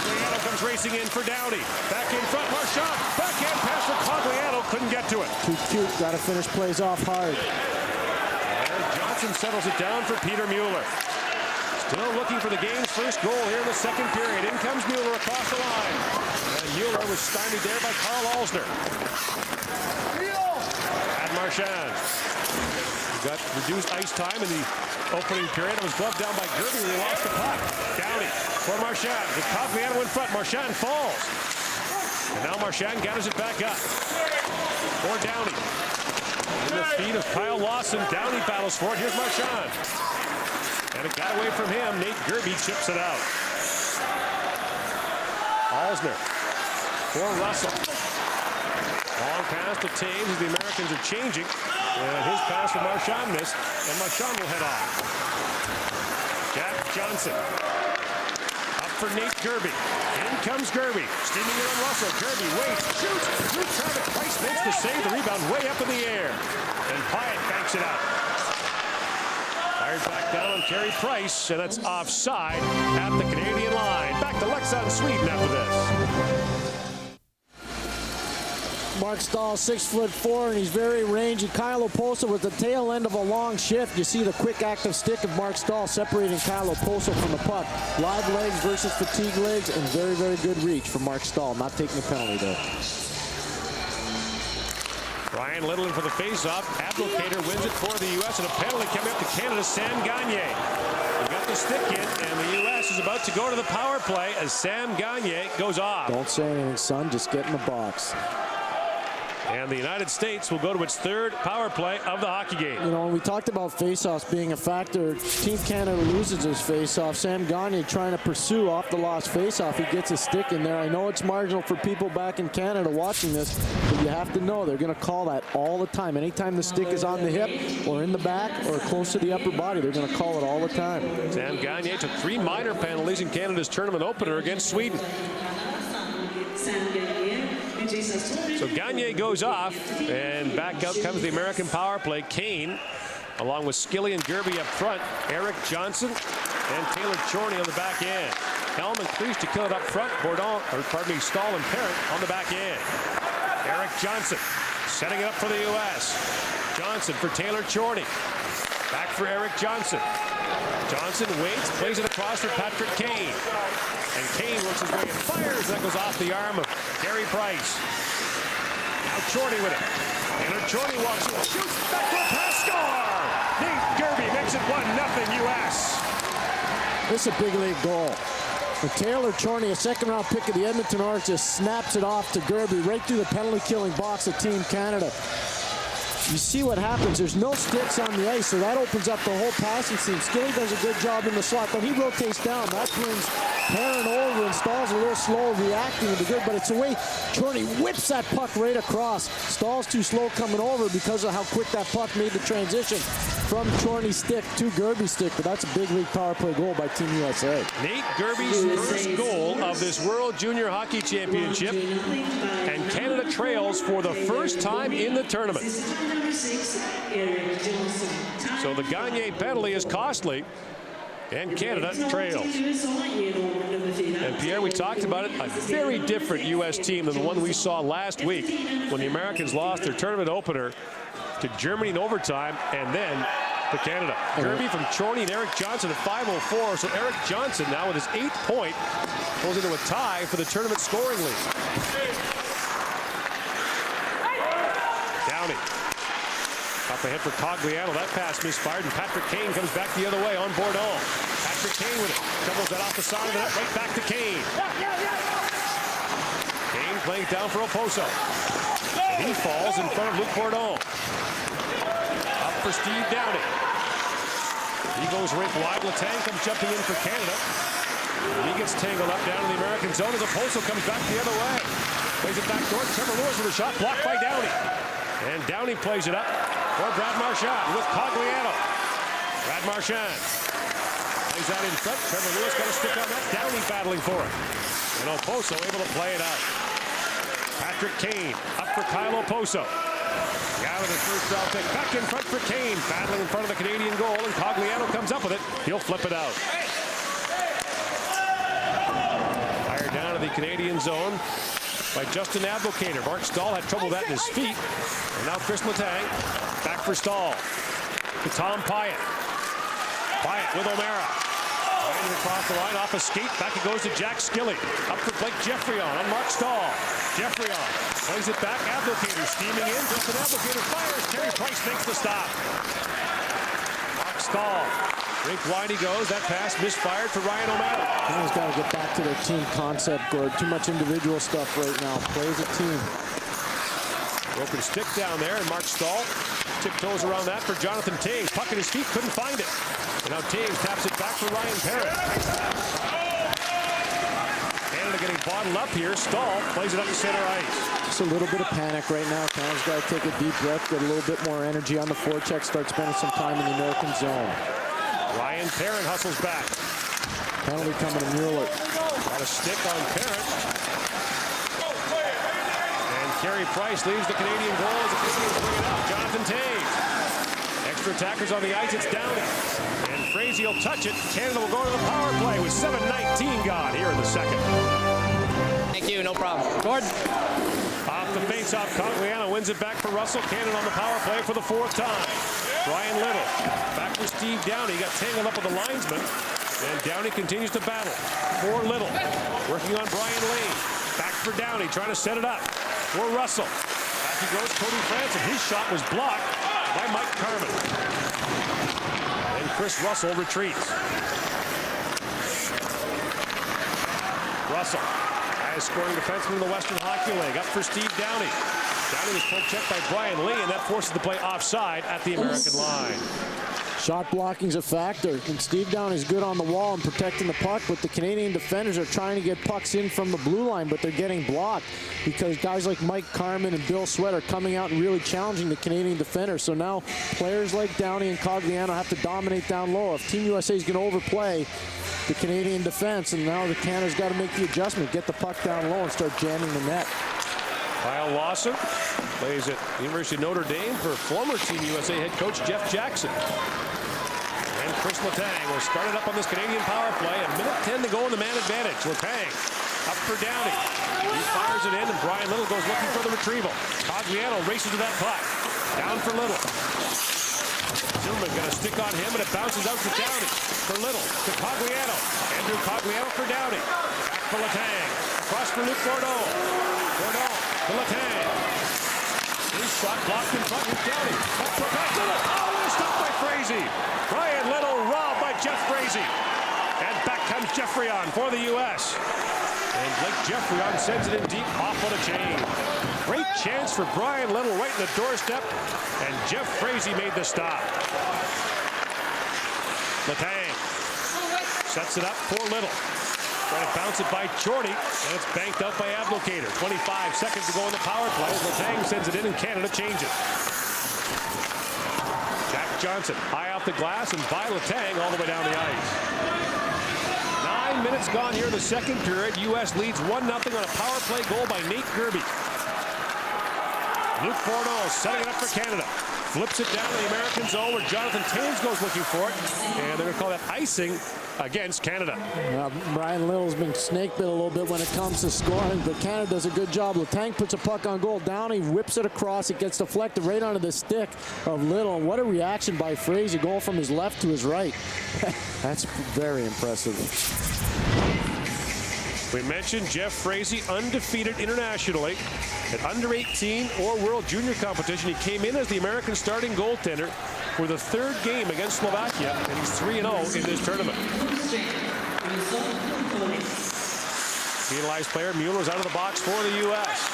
Cogliano comes racing in for Downey. Back in front, Marchand. Backhand pass for Cogliano. Couldn't get to it. Too cute. Got to finish plays off hard. Eric Johnson settles it down for Peter Mueller. Still looking for the game's first goal here in the second period. In comes Mueller across the line. And Mueller was stymied there by Carl Alsner. Brad Marchand. He got reduced ice time in the opening period. It was gloved down by Gerby when he lost the puck. Downey for Marchand. With Cogliano in front. Marchand falls. And now Marchand gathers it back up. For Downey. In the feet of Kyle Lawson. Downey battles for it. Here's Marchand. And it got away from him. Nate Gerby chips it out. Alsner for Russell. Long pass to Toews as the Americans are changing. And his pass for Marchand missed. And Marchand will head off. Jack Johnson. Up for Nate Gerby. In comes Gerby. Steaming it on Russell. Gerby waits. Shoots. Through traffic. Price makes the save. The rebound way up in the air. And Pyatt banks it out. Fired back down on Carey Price, and that's offside at the Canadian line. Back to Leksand, Sweden after this. Mark Stahl, 6'4", and he's very rangy. Kyle Oposo with the tail end of a long shift. You see the quick active stick of Mark Stahl separating Kyle Oposo from the puck. Live legs versus fatigue legs, and very, very good reach from Mark Stahl. Not taking a penalty there. Ryan Littleton for the faceoff. Abdelkader wins it for the U.S. and a penalty coming up to Canada. Sam Gagner. He got the stick in, and the U.S. is about to go to the power play as Sam Gagner goes off. Don't say anything, son. Just get in the box. And the United States will go to its third power play of the hockey game. You know, when we talked about faceoffs being a factor, Team Canada loses his faceoff. Sam Gagner trying to pursue off the lost faceoff. He gets a stick in there. I know it's marginal for people back in Canada watching this, but you have to know they're going to call that all the time. Anytime the stick is on the hip or in the back or close to the upper body, they're going to call it all the time. Sam Gagner took 3 minor penalties in Canada's tournament opener against Sweden. So Gagner goes off, and back out comes the American power play. Kane, along with Skilly and Gerby up front. Eric Johnson and Taylor Chorney on the back end. Helm and Priest to kill it up front. Stahl and Parent on the back end. Eric Johnson setting it up for the U.S. Johnson for Taylor Chorney. Back for Eric Johnson. Johnson waits, plays it across for Patrick Kane. And Kane works his way and fires. That goes off the arm of Carey Price. Now Chorney with it. Taylor Chorney walks in, shoots, back to a pass, score! Nate Gerby makes it 1-0 U.S. This is a big league goal. And Taylor Chorney, a second-round pick of the Edmonton Oilers, just snaps it off to Gerby right through the penalty-killing box of Team Canada. You see what happens. There's no sticks on the ice, so that opens up the whole passing seam. Skilly does a good job in the slot, but he rotates down. That brings Perrin over, and Stahl's a little slow reacting to the good, but it's the way Chorney whips that puck right across. Stahl's too slow coming over because of how quick that puck made the transition from Chorney's stick to Gerby's stick, but that's a big league power play goal by Team USA. Nate Gerby's first goal of this World Junior Hockey Championship, and Canada trails for the first time in the tournament. So the Gagner penalty is costly, and Canada trails. And Pierre, we talked about it, a very different U.S. team than the one we saw last week when the Americans lost their tournament opener to Germany in overtime and then to Canada. Gerby from Chorney and Eric Johnson at 5:04. So Eric Johnson now with his 8th point goes into a tie for the tournament scoring lead. Downey. Up ahead for Cogliano. That pass misfired, and Patrick Kane comes back the other way on Bordeaux. Patrick Kane with it. Doubles that off the side of the net, right back to Kane. Kane playing down for Oposo. And he falls in front of Luc Bordeaux. Up for Steve Downey. He goes right wide. Letang comes jumping in for Canada. And he gets tangled up down in the American zone as Oposo comes back the other way. Plays it back north. Trevor Lewis with a shot blocked by Downey. And Downey plays it up for Brad Marchand with Cogliano. Brad Marchand plays that in front. Trevor Lewis got a stick on that. Downey battling for it. And Oposo able to play it out. Patrick Kane up for Kyle Oposo. Out of the first round pick. Back in front for Kane. Battling in front of the Canadian goal. And Cogliano comes up with it. He'll flip it out. Fired down to the Canadian zone by Justin Advocator. Mark Stahl had trouble with that in his feet. And now Kris Letang. Back for Stahl. To Tom Pyatt. Pyatt with O'Mara. Riding across the line, off a skate. Back it goes to Jack Skilly. Up for Blake Jeffrion on Mark Stahl. Jeffrion plays it back. Advocator steaming in. Justin Advocator fires. Carey Price makes the stop. Mark Stahl. Rink wide he goes. That pass misfired for Ryan O'Mara. Canada's got to get back to their team concept, Gord. Too much individual stuff right now. Play as a team. Broken stick down there, and Mark Stahl tiptoes around that for Jonathan Toews. Puck at his feet, couldn't find it. And now Toews taps it back for Ryan Perrin. Canada getting bottled up here. Stahl plays it up to center ice. Just a little bit of panic right now. Canada's got to take a deep breath, get a little bit more energy on the forecheck, start spending some time in the American zone. Ryan Perrin hustles back. Penalty coming to Mueller. Got a stick on Perrin. And Carey Price leaves the Canadian goal as the Canadians bring it up. Jonathan Toews. Extra attackers on the ice. It's Downey. And Frazee will touch it. Canada will go to the power play with 7:19 gone here in the second. Thank you, no problem. Gordon. Off the face-off, Cogliano wins it back for Russell. Canada on the power play for the 4th time. Brian Little. Back for Steve Downey. He got tangled up with the linesman. And Downey continues to battle. For Little. Working on Brian Lane. Back for Downey. Trying to set it up. For Russell. Back he goes. Cody Franson. His shot was blocked by Mike Carman. And Chris Russell retreats. Russell. Highest scoring defenseman in the Western Hockey League. Up for Steve Downey. Downey was pulled checked by Brian Lee, and that forces the play offside at the American line. Shot blocking's a factor, and Steve Downey's good on the wall and protecting the puck, but the Canadian defenders are trying to get pucks in from the blue line, but they're getting blocked because guys like Mike Carman and Bill Sweat are coming out and really challenging the Canadian defenders. So now players like Downey and Cogliano have to dominate down low. If Team USA is going to overplay the Canadian defense, and now the Canada's got to make the adjustment, get the puck down low and start jamming the net. Kyle Lawson plays at University of Notre Dame for former Team USA head coach Jeff Jackson. And Kris Letang will start it up on this Canadian power play. A minute 10 to go in the man advantage. Letang up for Downey. He fires it in, and Brian Little goes looking for the retrieval. Cogliano races to that puck. Down for Little. Zuma going to stick on him, and it bounces out to Downey. For Little, to Cogliano. Andrew Cogliano for Downey. Back for Letang. Across for Luc Bourdon. Bourdon to Letang. His shot blocked in front of Downey. Up for Little. Oh, stopped by Frazee. Brian Little robbed by Jeff Frazee. And back comes Geoffrion for the U.S. And Blake Geoffrion sends it in deep off on a chain. Great chance for Brian Little right in the doorstep. And Jeff Frazee made the stop. Letang sets it up for Little. Trying to bounce it by Chorney, and it's banked out by Abdelkader. 25 seconds to go in the power play. Letang sends it in, and Canada changes. Jack Johnson high off the glass, and by Letang all the way down the ice. 9 minutes gone here in the second period. U.S. leads 1-0 on a power play goal by Nate Gerby. Luc Bourdon setting it up for Canada. Flips it down to the American zone where Jonathan Toews goes looking for it. And they're going to call that icing against Canada. Brian Little's been snake bit a little bit when it comes to scoring, but Canada does a good job. Letang puts a puck on goal. Downey whips it across. It gets deflected right onto the stick of Little. And what a reaction by Frazee, going from his left to his right. That's very impressive. We mentioned Jeff Frazee, undefeated internationally at under 18 or World Junior competition. He came in as the American starting goaltender for the third game against Slovakia, and he's 3-0 in this tournament. Penalized player Mueller's out of the box for the U.S.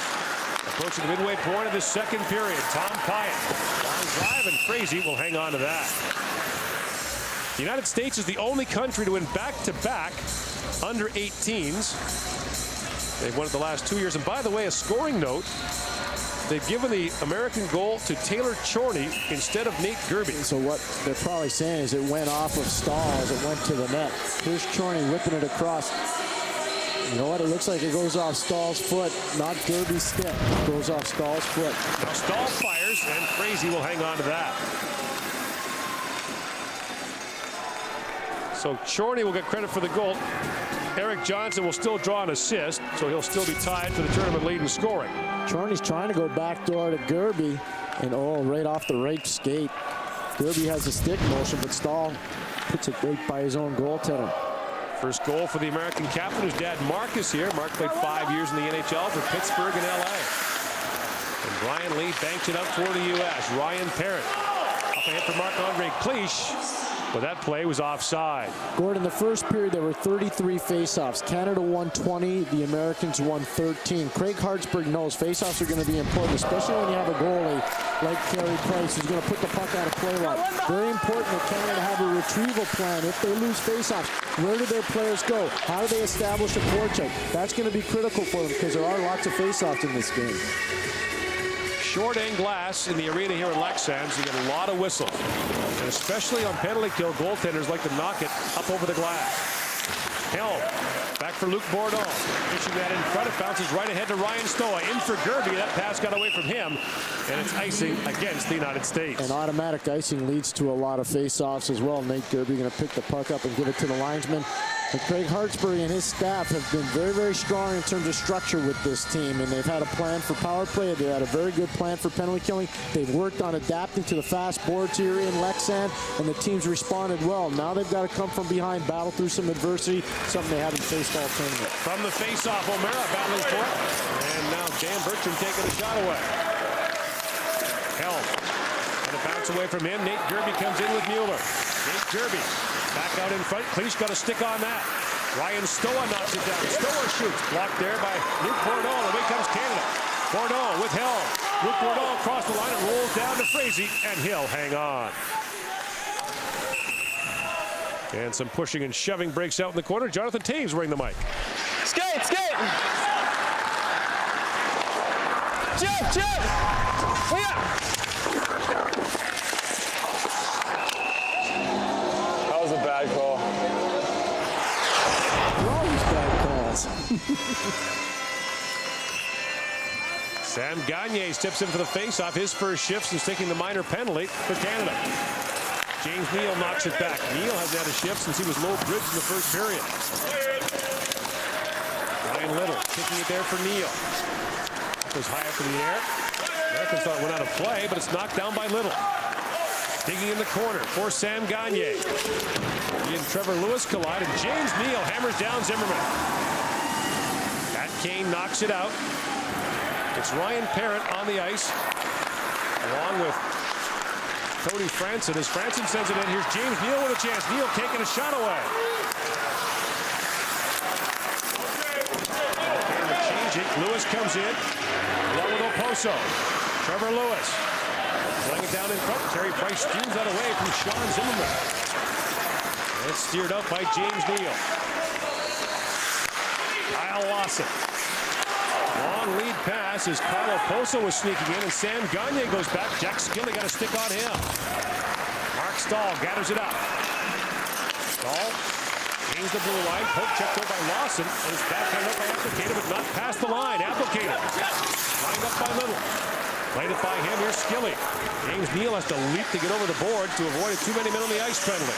Approaching the midway point of the second period. Tom Pyatt. Long drive, and Frazee will hang on to that. The United States is the only country to win back-to-back under 18s. They've won it the last 2 years. And by the way, a scoring note, they've given the American goal to Taylor Chorney instead of Nate Gerby. So what they're probably saying is it went off of Stahl as it went to the net. Here's Chorney whipping it across. You know what? It looks like it goes off Stahl's foot, not Gerby's stick. It goes off Stahl's foot. Now Stahl fires, and Frazee will hang on to that. So Chorney will get credit for the goal. Eric Johnson will still draw an assist, so he'll still be tied for the tournament lead in scoring. Chorney's trying to go backdoor to Gerby, and right off the right skate. Gerby has a stick motion, but Stahl puts it right by his own goaltender. First goal for the American captain, whose dad Mark is here. Mark played 5 years in the NHL for Pittsburgh and LA. And Brian Lee banks it up for the U.S. Ryan Parent up ahead for Marc-Andre Cliche. But that play was offside. Gordon, the first period there were 33 faceoffs. Canada won 20, the Americans won 13. Craig Hartsburg knows faceoffs are going to be important, especially when you have a goalie like Carey Price who's going to put the puck out of play well. Very important that Canada have a retrieval plan. If they lose faceoffs, where do their players go? How do they establish a forecheck? That's going to be critical for them because there are lots of faceoffs in this game. Short end glass in the arena here in Lexan, so you get a lot of whistles. And especially on penalty kill, goaltenders like to knock it up over the glass. Helm, back for Luc Bourdon. Fishing that in front, it bounces right ahead to Ryan Stoa. In for Gerby, that pass got away from him. And it's icing against the United States. And automatic icing leads to a lot of face-offs as well. Nate Gerby going to pick the puck up and give it to the linesman. And Craig Hartsburg and his staff have been very, very strong in terms of structure with this team, and they've had a plan for power play. They had a very good plan for penalty killing. They've worked on adapting to the fast boards here in Lexan, and the team's responded well. Now they've got to come from behind, battle through some adversity, something they haven't faced all tournament. From the face-off, O'Mara battling for it, and now Dan Bertram taking a shot away. Helm, and a bounce away from him. Nate Gerby comes in with Mueller. Nate Gerby back out in front. Cliche got a stick on that. Ryan Stoa knocks it down. Stoa shoots. Blocked there by Luc Bourdon. Away comes Canada. Bourdon with Hill. Luke Bourdon across the line and rolls down to Frazee, and Hill hang on. And some pushing and shoving breaks out in the corner. Jonathan Toews wearing the mic. Skate, skate! Jump, jump! Yeah! That was a bad call. Always bad calls. Sam Gagner steps in for the face-off. His first shift since taking the minor penalty for Canada. James Neal knocks it back. Neal hasn't had a shift since he was low bridge in the first period. Ryan Little kicking it there for Neal. Goes high up in the air. Americans thought it went out of play, but it's knocked down by Little. Digging in the corner for Sam Gagner. He and Trevor Lewis collide, and James Neal hammers down Zimmerman. Pat Kane knocks it out. It's Ryan Parent on the ice, along with Cody Franson. As Franson sends it in, here's James Neal with a chance. Neal taking a shot away. Lewis comes in, along with Oposo. Trevor Lewis playing it down in front. Carey Price steals that away from Sean Zimmerman. And it's steered up by James Neal. Kyle Lawson. Long lead pass as Kyle Oposo was sneaking in, and Sam Gagner goes back. Jack Skilly got a stick on him. Mark Stahl gathers it up. Stahl gains the blue line. Poke checked over by Lawson, and it's backhanded up by Applicator, but not past the line. Applicator lined up by Little. Played it by him. Here's Skilly. James Neal has to leap to get over the board to avoid a too many men on the ice penalty.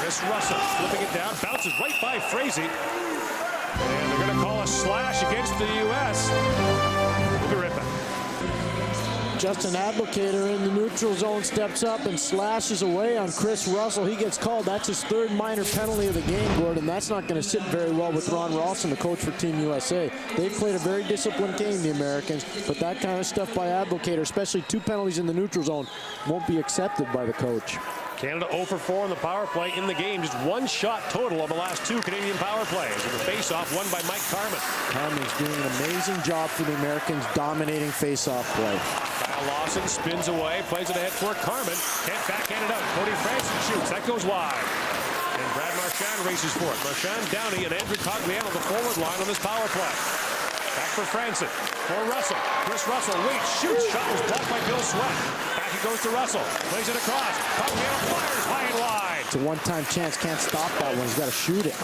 Kris Russell flipping it down, bounces right by Frazee. And they're going to call a slash against the U.S. We'll be right back. Justin Applicator in the neutral zone steps up and slashes away on Kris Russell. He gets called. That's his third minor penalty of the game, Gordon. That's not going to sit very well with Ron Rawson, the coach for Team USA. They've played a very disciplined game, the Americans, but that kind of stuff by Applicator, especially 2 penalties in the neutral zone, won't be accepted by the coach. Canada 0 for 4 on the power play in the game. Just 1 shot total on the last 2 Canadian power plays. And the face-off won by Mike Carman. Carman's doing an amazing job for the Americans, dominating face-off play. Kyle Lawson spins away, plays it ahead for Carman. Can't backhand it out. Cody Franson shoots. That goes wide. And Brad Marchand races for it. Marchand, Downey, and Andrew Cogliano the forward line on this power play. Back for Franson. For Russell. Kris Russell waits, shoots. Shot was blocked by Bill Sweat. Back it goes to Russell. Plays it across. Cogliano fires high and wide. It's a one-time chance. Can't stop that one. He's got to shoot it.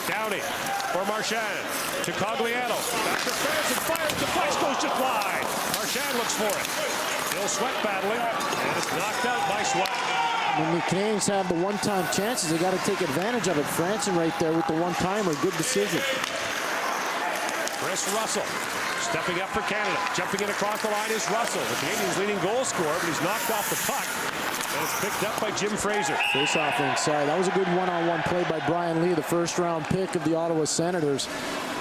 Downey for Marchand. To Cogliano. Back to Franson. Fires. The flash goes just wide. Marchand looks for it. Bill Sweat battling. And it's knocked out by Sweat. When the Canadians have the one-time chances, they got to take advantage of it. Franson right there with the one-timer. Good decision. Kris Russell stepping up for Canada. Jumping in across the line is Russell. The Canadians leading goal scorer, but he's knocked off the puck. And it's picked up by Jim Fraser. Face off inside. That was a good one-on-one play by Brian Lee, the first-round pick of the Ottawa Senators.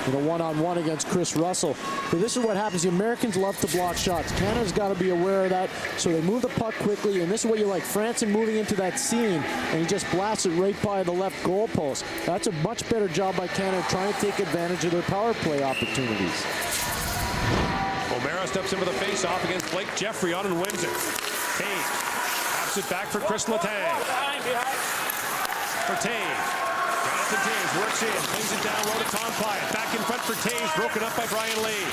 In a one-on-one against Kris Russell. But this is what happens. The Americans love to block shots. Canada's got to be aware of that. So they move the puck quickly, and this is what you like. Franson moving into that seam, and he just blasts it right by the left goalpost. That's a much better job by Canada trying to take advantage of their power play opportunities. O'Mara steps in for the face-off against Blake Jeffrey on and wins it. Kane taps it back for Kris Letang. For Toews. Jonathan Toews works in, plays it down low to Tom Pyatt. Back in front for Toews, broken up by Brian Lee.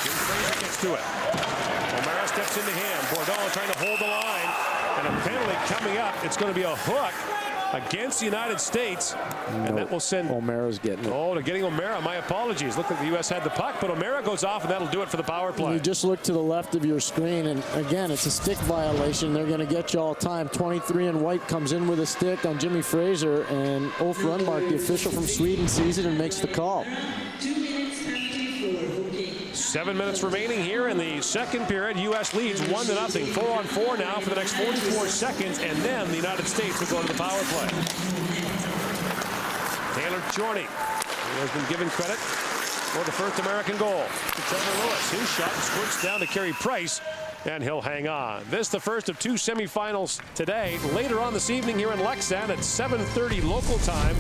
Jim Fraser gets to it. O'Mara steps into him. Bourdon trying to hold the line. And a penalty coming up. It's going to be a hook against the United States. And that will send O'Mara's getting it. Oh, they're getting O'Mara. My apologies. Looked like the U.S. had the puck, but O'Mara goes off, and that'll do it for the power play. You just look to the left of your screen, and again, it's a stick violation. They're going to get you all the time. 23 in white comes in with a stick on Jimmy Fraser, and Ulf Rundmark, the official from Sweden, sees it and makes the call. 7 minutes remaining here in the second period. U.S. leads 1-0. 4-on-4 now for the next 44 seconds, and then the United States will go to the power play. Taylor Chorney has been given credit for the first American goal. To Trevor Lewis. His shot squirts down to Carey Price, and he'll hang on. This the first of 2 semifinals today. Later on this evening here in Lexington at 7:30 local time,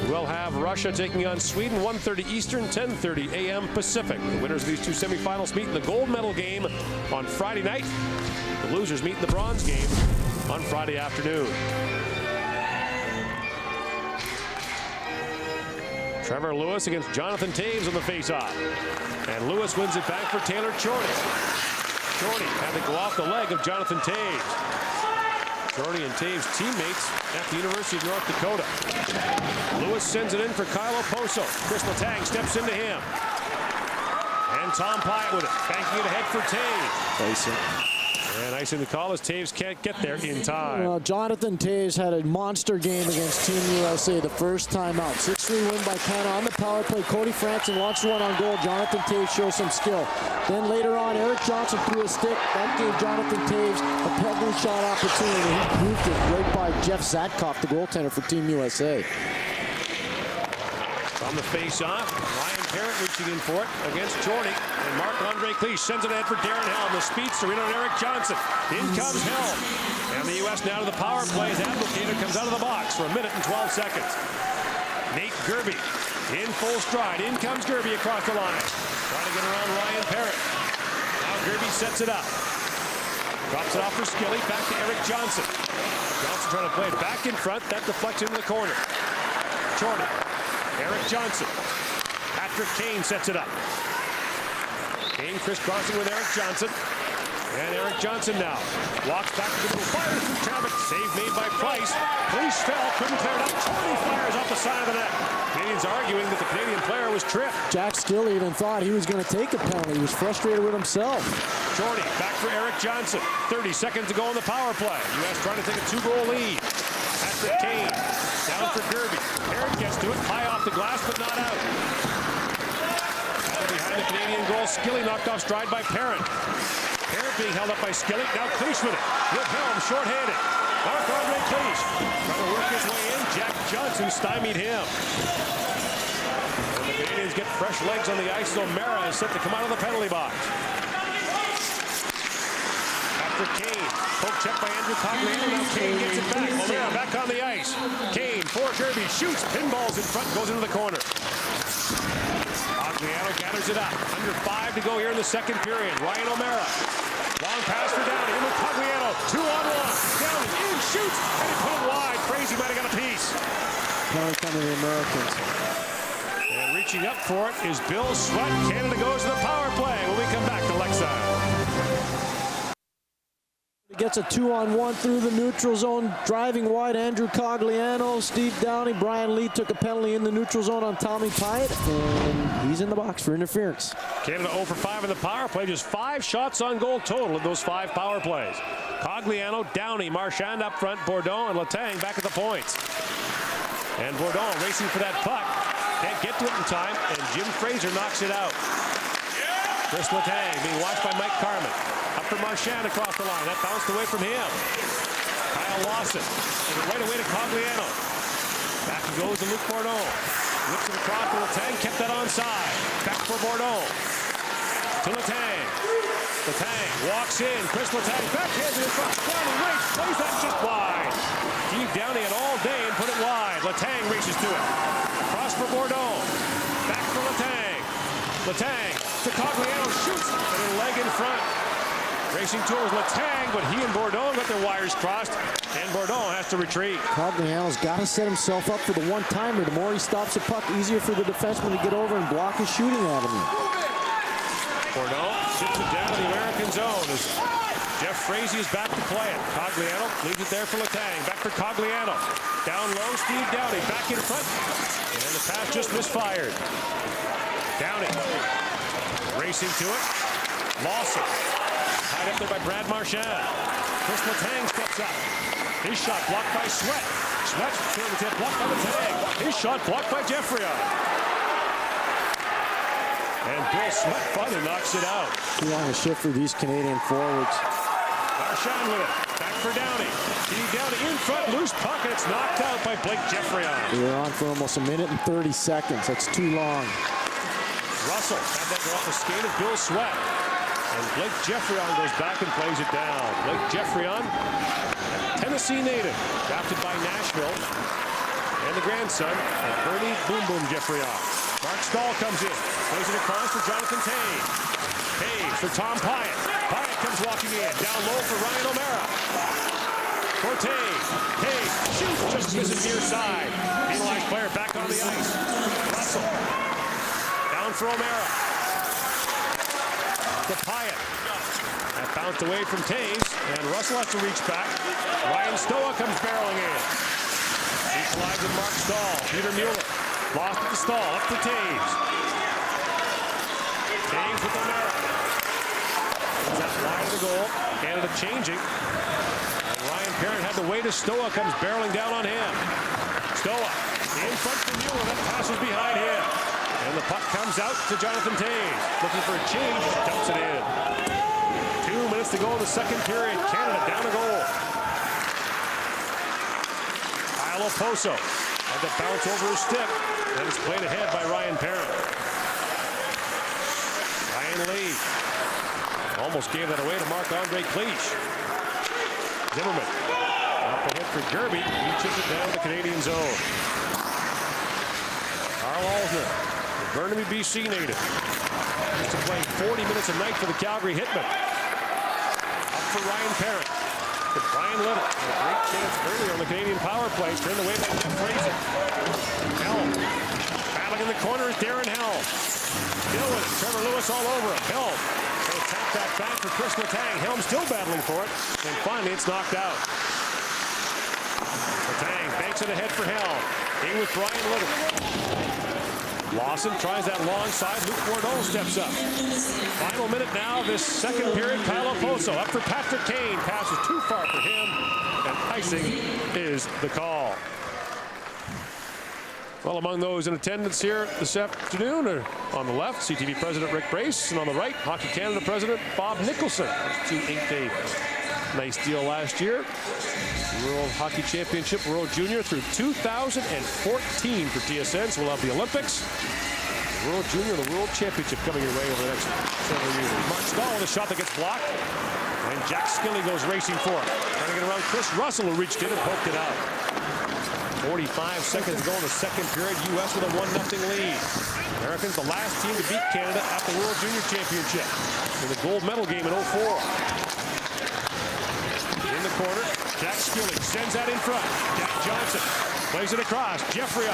We'll have Russia taking on Sweden, 1:30 Eastern, 10:30 a.m. Pacific. The winners of these two semifinals meet in the gold medal game on Friday night. The losers meet in the bronze game on Friday afternoon. Trevor Lewis against Jonathan Toews on the face-off. And Lewis wins it back for Taylor Chorney. Chorney had to go off the leg of Jonathan Toews. Chorney and Toews teammates at the University of North Dakota. Lewis sends it in for Kyle Oposo. Kris Letang steps into him. And Tom Pyatt with it. Banking it ahead for Toews. And icing the call as Toews can't get there in time. Well, Jonathan Toews had a monster game against Team USA the first time out. 6-3 win by Canada on the power play. Cody Franson launches one on goal. Jonathan Toews shows some skill. Then later on, Erik Johnson threw a stick. That gave Jonathan Toews a penalty shot opportunity. He proved it right by Jeff Zatkoff, the goaltender for Team USA. On the face-off, Ryan Parent reaching in for it against Chorney. And Marc-Andre Cliche sends it ahead for Darren Helm. The speedster in on Erik Johnson. In comes Helm. And the U.S. now to the power play as Abdelkader comes out of the box for 1 minute and 12 seconds. Nate Gerby in full stride. In comes Gerby across the line. Trying to get around Ryan Parent. Now Gerby sets it up. Drops it off for Skilly. Back to Erik Johnson. Johnson trying to play it back in front. That deflects into the corner. Chorney. Erik Johnson. Patrick Kane sets it up. Kane crisscrossing with Erik Johnson. And Erik Johnson now walks back to the middle. Fires through traffic. Save made by Price. Price fell. Couldn't clear it up. Chorney fires off the side of the net. Canadians arguing that the Canadian player was tripped. Jack Skilly even thought he was going to take a penalty. He was frustrated with himself. Chorney back for Erik Johnson. 30 seconds to go in the power play. U.S. trying to take a 2-goal lead. Patrick Kane down for Gerby. Parent gets to it. High off the glass, but not out. Behind the Canadian goal, Skilly knocked off stride by Parent. Parent being held up by Skilly. Now Cliche with it. With Helm, short-handed. Marc-Andre Cliche trying to work his way in. Jack Johnson stymied him. And the Canadians get fresh legs on the ice, so Mara is set to come out of the penalty box. After Kane, poke check by Andrew Cogliano. Now Kane gets it back. O'Mara back on the ice. Kane for Gerby, shoots, pinballs in front, goes into the corner. Cogliano gathers it up. Under 5 to go here in the second period. Ryan O'Mara. Long pass for Downey. In with Cogliano. 2-on-1. Downey in, shoots, and he put it wide. Crazy might have got a piece. Penalty coming to the Americans. And reaching up for it is Bill Sweat. Canada goes to the power play when we come back to Lexa. Gets a 2-on-1 through the neutral zone, driving wide. Andrew Cogliano, Steve Downey, Brian Lee took a penalty in the neutral zone on Tommy Pyatt, and he's in the box for interference. Canada 0 for 5 in the power play, just 5 shots on goal total of those 5 power plays. Cogliano, Downey, Marchand up front, Bourdon and Letang back at the points. And Bourdon racing for that puck, can't get to it in time, and Jim Fraser knocks it out. Kris Letang being watched by Mike Carman. Up for Marchand across the line. That bounced away from him. Kyle Lawson. Right away to Cogliano. Back he goes to Luc Bourdon. Whips it across to Letang. Kept that onside. Back for Bourdon. To Letang. Letang walks in. Kris Letang backhands it in front. Downey waits. Plays that just wide. Steve Downey had all day and put it wide. Letang races to it. Cross for Bourdon. Back for Letang. Letang to Cogliano. Shoots. And a leg in front. Racing towards Letang, but he and Bourdon got their wires crossed, and Bourdon has to retreat. Cogliano's got to set himself up for the one-timer. The more he stops the puck, easier for the defenseman to get over and block his shooting avenue. Bourdon sits it down in the American zone as Jeff Frazee is back to play it. Cogliano leaves it there for Letang. Back for Cogliano. Down low, Steve Downey back in front, and the pass just misfired. Downey racing to it. Lawson. Tied up there by Brad Marchand. Kris Letang steps up. His shot blocked by Sweat. Sweat turned the tip, blocked by Letang. His shot blocked by Geoffrion. And Bill Sweat finally knocks it out. Too long a shift for these Canadian forwards. Marchand with it. Back for Downey. Steve Downey in front, loose puck, and it's knocked out by Blake Geoffrion. We were on for almost 1 minute and 30 seconds. That's too long. Russell had that go off the skate of Bill Sweat. And Blake Geoffrion goes back and plays it down. Blake Geoffrion, Tennessee native, drafted by Nashville. and the grandson of Bernie Boom Boom Geoffrion. Mark Stahl comes in, plays it across for Jonathan Toews. Toews for Tom Pyatt. Pyatt comes walking in, down low for Ryan O'Mara. For Toews. Toews shoots, just misses near side. Penalized player back on the ice. Russell. Down for O'Mara. To Pyatt. That bounced away from Toews, and Russell has to reach back. Ryan Stoa comes barreling in. Equalizing Mark Stahl. Peter Mueller. Lost at the stall. Up to Toews. Toews with O'Mara. That's wide of the goal. Canada changing. And Ryan Parent had to wait as Stoa comes barreling down on him. Stoa in front for Mueller. That passes behind him. And the puck comes out to Jonathan Toews. Looking for a change. Dumps it in. 2 minutes to go in the second period. Canada down a goal. Kyle Oposo had to bounce over his stick. And it's played ahead by Ryan Parent. Ryan Lee almost gave that away to Marc-Andre Cliche. Zimmerman up ahead for Gerby. He chips it down the Canadian zone. Carl Alsner, Burnaby, BC native. Used to play 40 minutes a night for the Calgary Hitmen. Up for Ryan Parent. To Brian Little. A great chance earlier on the Canadian power play. Turned away by Fraser. Helm. Battling in the corner is Darren Helm. Still with Trevor Lewis all over him. Helm. They tap that back for Kris Letang. Helm still battling for it. And finally it's knocked out. Letang banks it ahead for Helm. In with Brian Little. Lawson tries that long side. Luc Bourdon steps up. Final minute now of this second period. Kyle Oposo up for Patrick Kane. Passes too far for him. And icing is the call. Well, among those in attendance here this afternoon are on the left, CTV President Rick Brace, and on the right, Hockey Canada President Bob Nicholson. Those two inked a nice deal last year. World Hockey Championship, World Junior through 2014 for TSN. So we'll have the Olympics, the World Junior, and the World Championship coming your way over the next several years. Mark Stahl with a shot that gets blocked. And Jack Skilly goes racing for it. Trying to get around Chris Russell, who reached in and poked it out. 45 seconds to go in the second period. U.S. with a 1-0 lead. Americans the last team to beat Canada at the World Junior Championship in the gold medal game in 04. In the corner, Jack Skilly sends that in front. Jack Johnson plays it across. Geoffrion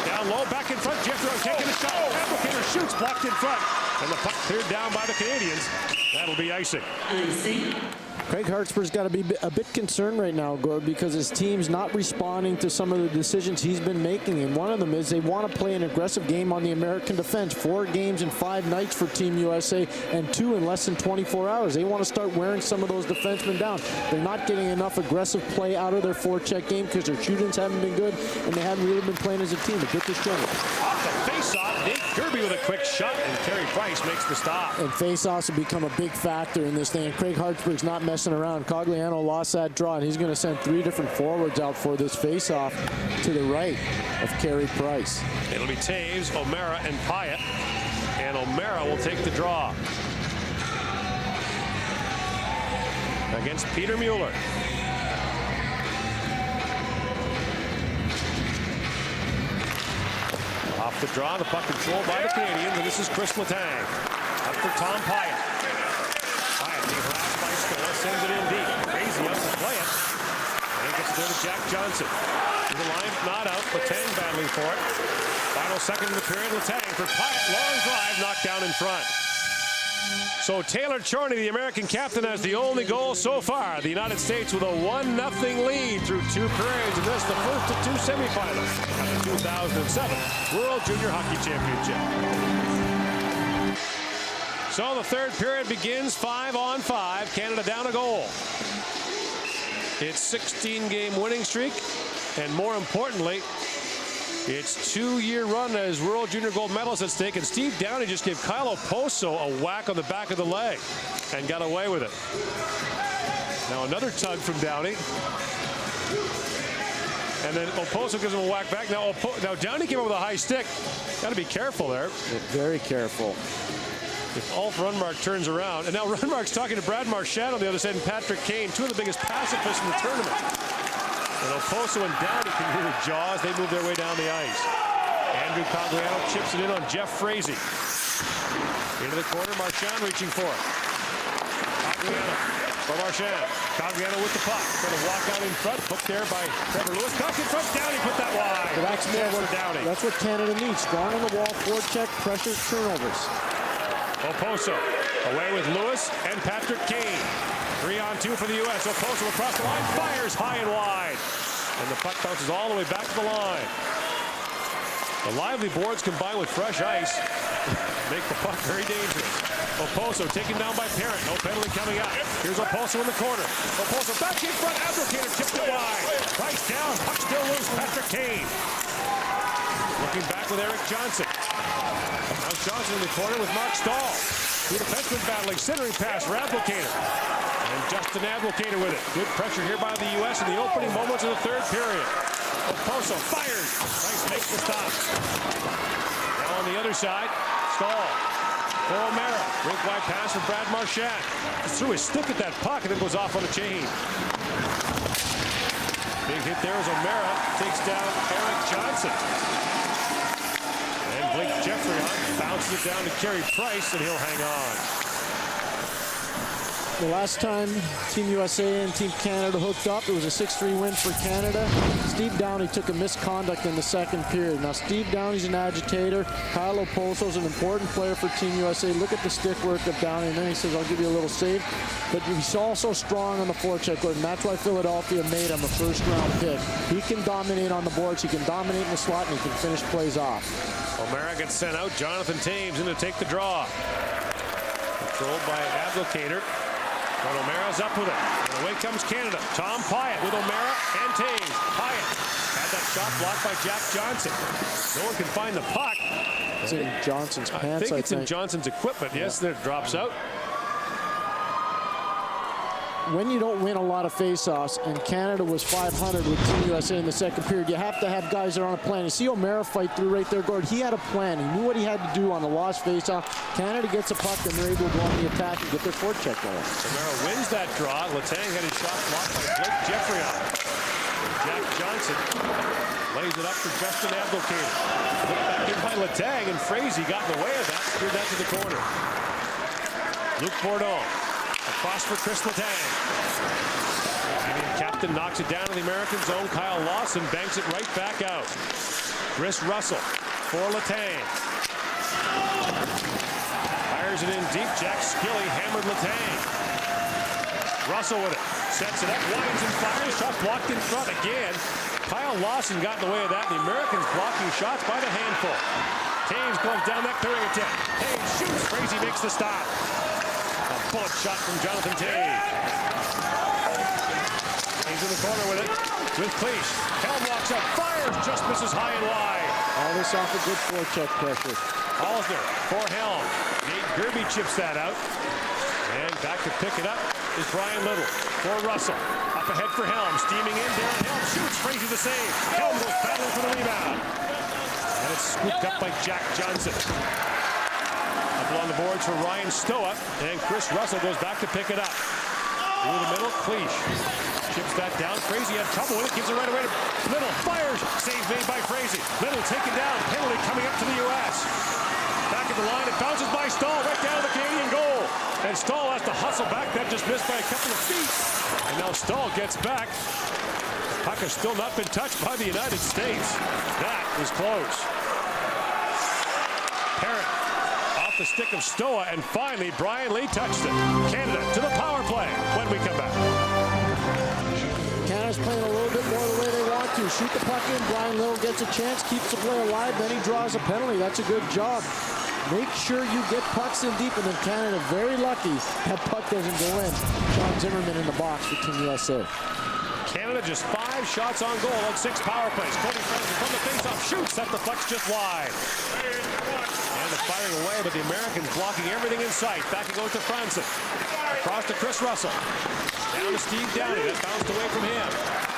down low, back in front. Geoffrion can't get a shot. Applicator shoots, blocked in front. And the puck cleared down by the Canadians. That'll be icing. Craig Hartsburg's got to be a bit concerned right now, Gord, because his team's not responding to some of the decisions he's been making. And one of them is they want to play an aggressive game on the American defense. 4 games in 5 nights for Team USA and 2 in less than 24 hours. They want to start wearing some of those defensemen down. They're not getting enough aggressive play out of their forecheck game because their shootings haven't been good and they haven't really been playing as a team. But get this change. Off the face-off, Nate Kirby with a quick shot, and Carey Price makes the stop. And face-offs have become a big factor in this thing. And Craig Hartsburg's not messing around. Cogliano lost that draw, and he's going to send 3 different forwards out for this face-off to the right of Carey Price. It'll be Toews, O'Mara, and Pyatt. And O'Mara will take the draw against Peter Mueller. Off the draw, the puck controlled by the Canadians, and this is Kris Letang. Up for Tom Pyatt. Pyatt being harassed by Scoreless, sends it in deep. Crazy up to play it. And gets it there to Jack Johnson. To the line, not out. Letang battling for it. Final second in the period, Letang for Pyatt. Long drive, knocked down in front. So Taylor Chorney, the American captain, has the only goal so far. The United States with a 1-0 lead through 2 periods, and this is the first of 2 semifinals at the 2007 World Junior Hockey Championship. So the third period begins 5-on-5. Canada down a goal. It's 16-game winning streak, and more importantly, it's 2-year run as World Junior gold medalist at stake, and Steve Downey just gave Kyle Oposo a whack on the back of the leg and got away with it. Now another tug from Downey. And then Oposo gives him a whack back. Now Downey came up with a high stick. Got to be careful there. Very careful. If Ulf Rundmark turns around, and now Rundmark's talking to Brad Marchand on the other side and Patrick Kane, 2 of the biggest pacifists in the tournament. And Oposo and Downey can hear the jaws. They move their way down the ice. Andrew Cogliano chips it in on Jeff Frazee. Into the corner, Marchand reaching for it. Cogliano for Marchand. Cogliano with the puck. Going to walk out in front. Hooked there by Trevor Lewis. Back in front. Downey put that wide. So that's more what Downey. That's what Canada needs. Strong on the wall, forecheck, pressure, turnovers. Oposo away with Lewis and Patrick Kane. 3-on-2 for the U.S. Oposo across the line, fires high and wide. And the puck bounces all the way back to the line. The lively boards combined with fresh ice make the puck very dangerous. Oposo taken down by Parent. No penalty coming out. Here's Oposo in the corner. Oposo back in front. Abdelkader tipped it wide. Price down. Puck still loose. Patrick Kane. Looking back with Eric Johnson. Now Johnson in the corner with Mark Stahl. Two defensemen battling. Centering pass for Abdelkader. And Justin Abdelkader with it. Good pressure here by the U.S. in the opening moments of the third period. Oposo fires. Price makes the stop. Now on the other side, Stahl for O'Mara. Rink wide pass for Brad Marchand. Just threw his stick at that puck and it goes off on a chain. Big hit there as O'Mara takes down Eric Johnson. And Blake Jeffrey bounces it down to Carey Price and he'll hang on. The last time Team USA and Team Canada hooked up, it was a 6-3 win for Canada. Steve Downey took a misconduct in the second period. Now, Steve Downey's an agitator. Kyle Oposo's an important player for Team USA. Look at the stick work of Downey, and then he says, I'll give you a little save. But he's also strong on the forecheck, and that's why Philadelphia made him a first-round pick. He can dominate on the boards, he can dominate in the slot, and he can finish plays off. O'Mara gets sent out. Jonathan Toews in to take the draw. Controlled by Abdelkader. But O'Mara's up with it. And away comes Canada. Tom Pyatt with O'Mara and Toews. Pyatt had that shot blocked by Jack Johnson. No one can find the puck. It's in Johnson's pants, I think it's in Johnson's equipment. Yes, there it drops out. When you don't win a lot of faceoffs, and Canada was 500 with Team USA in the second period, you have to have guys that are on a plan. You see O'Mara fight through right there, Gord. He had a plan. He knew what he had to do on the lost faceoff. Canada gets a puck, and they're able to go on the attack and get their forecheck going. O'Mara wins that draw. Letang had his shot blocked by Blake Jeffrey. Jack Johnson lays it up for Justin Abdelkader. Put back in by Letang, and Frazee got in the way of that. Steered that to the corner. Luc Bourdon. Across for Kris Letang. Canadian captain knocks it down to the American zone. Kyle Lawson banks it right back out. Kris Russell for Letang. Fires it in deep. Jack Skilly hammered Letang. Russell with it. Sets it up. Winds and fires. Shot blocked in front again. Kyle Lawson got in the way of that. The Americans blocking shots by the handful. Toews goes down that clearing attempt. Toews shoots. Frazee makes the stop. A bullet shot from Jonathan Toews. He's in the corner with it. With Cleach. Helm walks up. Fires. Just misses high and wide. All this off a good forecheck pressure. Halsner for Helm. Nate Gerby chips that out. And back to pick it up is Brian Little for Russell. Up ahead for Helm. Steaming in. Darren Helm shoots. Frazee the save. Helm goes battling for the rebound. And it's scooped up by Jack Johnson. On the boards for Ryan Stoa, and Kris Russell goes back to pick it up. Through the middle, Cleach chips that down. Frazee had trouble with it, gives it right away to Little. Fires, save made by Frazee. Little taken down, penalty coming up to the U.S. Back at the line, it bounces by Stahl right down to the Canadian goal. And Stahl has to hustle back. That just missed by a couple of feet. And now Stahl gets back. The puck has still not been touched by the United States. That is close. Parent. The stick of Stoa, and finally Brian Lee touched it. Canada to the power play when we come back. Canada's playing a little bit more the way they want to. Shoot the puck in. Brian Little gets a chance, keeps the play alive, then he draws a penalty. That's a good job. Make sure you get pucks in deep, and then Canada very lucky that puck doesn't go in. Sean Zimmerman in the box for Team USA. Canada just 5 shots on goal on 6 power plays. Cody Francis from the faceoff shoots. That deflects just wide. And the firing away, but the Americans blocking everything in sight. Back it goes to Francis. Across to Kris Russell. Down to Steve Downey. That bounced away from him.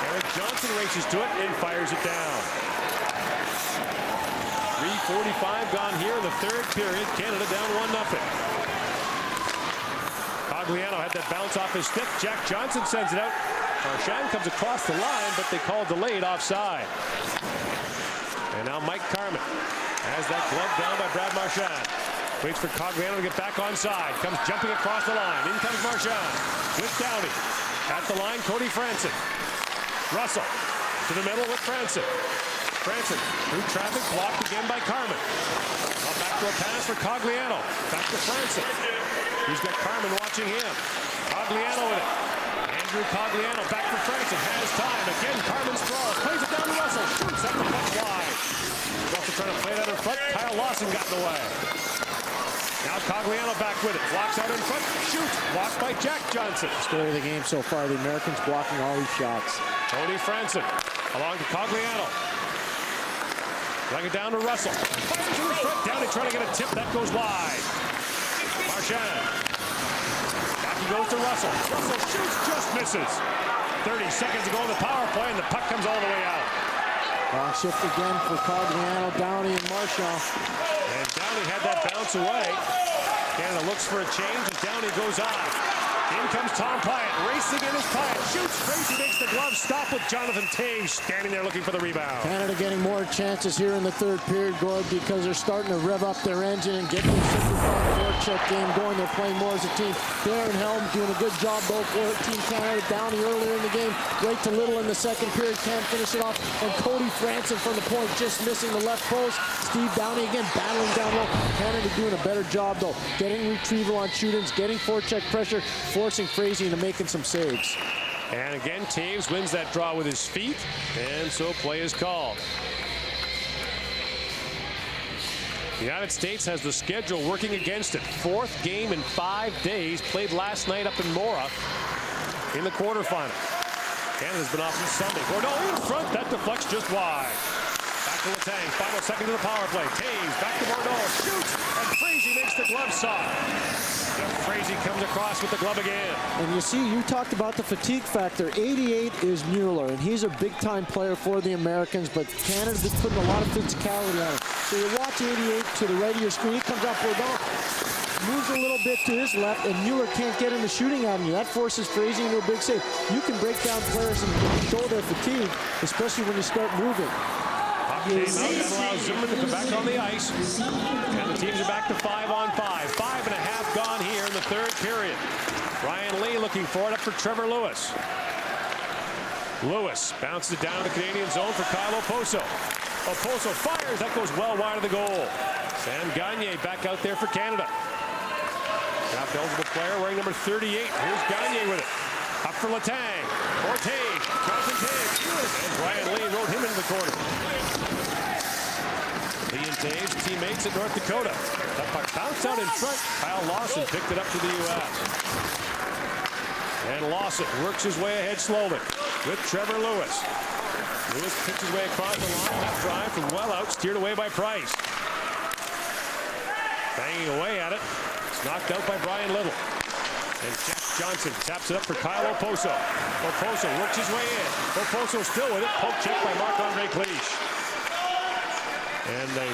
Eric Johnson races to it and fires it down. 3:45 gone here in the third period. Canada down 1-0. Cogliano had that bounce off his stick. Jack Johnson sends it out. Marchand comes across the line, but they call delayed offside. And now Mike Carmen has that glove down by Brad Marchand. Waits for Cogliano to get back onside. Comes jumping across the line. In comes Marchand with Downey. At the line, Cody Franson. Russell to the middle with Franson. Franson through traffic, blocked again by Carmen. Now back to a pass for Cogliano. Back to Franson. He's got Carmen watching him. Cogliano with it. Andrew Cogliano back for Franson. Has time. Again, Carmen's throw. Plays it down to Russell. Shoots up the puck wide. Russell trying to play that in front. Kyle Lawson got in the way. Now Cogliano back with it. Blocks out in front. Shoots. Blocked by Jack Johnson. Story of the game so far. The Americans blocking all these shots. Tony Franson along to Cogliano. Drag it down to Russell. Fires in the front. Downey trying to get a tip. That goes wide. Marchand. Back he goes to Russell. Russell shoots. Just misses. 30 seconds to go in the power play, and the puck comes all the way out. Long shift again for Cogliano, Downey, and Marchand. And Downey had that bounce away. Canada looks for a change, and Downey goes on. In comes Tom Pyatt, racing in his Pyatt, shoots, crazy, makes the glove stop with Jonathan Toews standing there looking for the rebound. Canada getting more chances here in the third period, Gord, because they're starting to rev up their engine and get the simplified forecheck game going. They're playing more as a team. Darren Helm doing a good job though for Team Canada. Downey earlier in the game, right to Little in the second period, can't finish it off. And Cody Franson from the point, just missing the left post. Steve Downey again battling down low. Canada doing a better job though, getting retrieval on shootings, getting forecheck pressure, forcing Frazee into making some saves. And again, Toews wins that draw with his feet, and so play is called. The United States has the schedule working against it. Fourth game in 5 days, played last night up in Mora in the quarterfinal. Canada's been off since Sunday. Bordeaux in front, that deflects just wide. Back to Letang, final second to the power play. Toews back to Bordeaux, shoots, and Frazee makes the glove soft. Frazee comes across with the glove again. And you see, you talked about the fatigue factor. 88 is Mueller, and he's a big-time player for the Americans, but Canada's been putting a lot of physicality on him. So you watch 88 to the right of your screen. He comes off Bordeaux, moves a little bit to his left, and Mueller can't get in the shooting avenue. That forces Frazee into a big save. You can break down players and show their fatigue, especially when you start moving. Came out and allows Zimmerman to come back on the ice. And the teams are back to 5-on-5. 5.5 gone here in the third period. Ryan Lee looking for it up for Trevor Lewis. Lewis bounces it down to the Canadian zone for Kyle Oposo. Oposo fires. That goes well wide of the goal. Sam Gagner back out there for Canada. Draft eligible player wearing number 38. Here's Gagner with it. Up for Letang. For Toews. Jonathan Toews. And Ryan Lee rode him into the corner. Lee and Toews, teammates at North Dakota. That puck bounced out in front. Kyle Lawson picked it up to the U.S. And Lawson works his way ahead slowly with Trevor Lewis. Lewis picks his way across the line. That drive from well out, steered away by Price. Banging away at it. It's knocked out by Brian Little. And Jack Johnson taps it up for Kyle Oposo. Oposo works his way in. Oposo still with it. Poke check by Marc-Andre Cliche. And the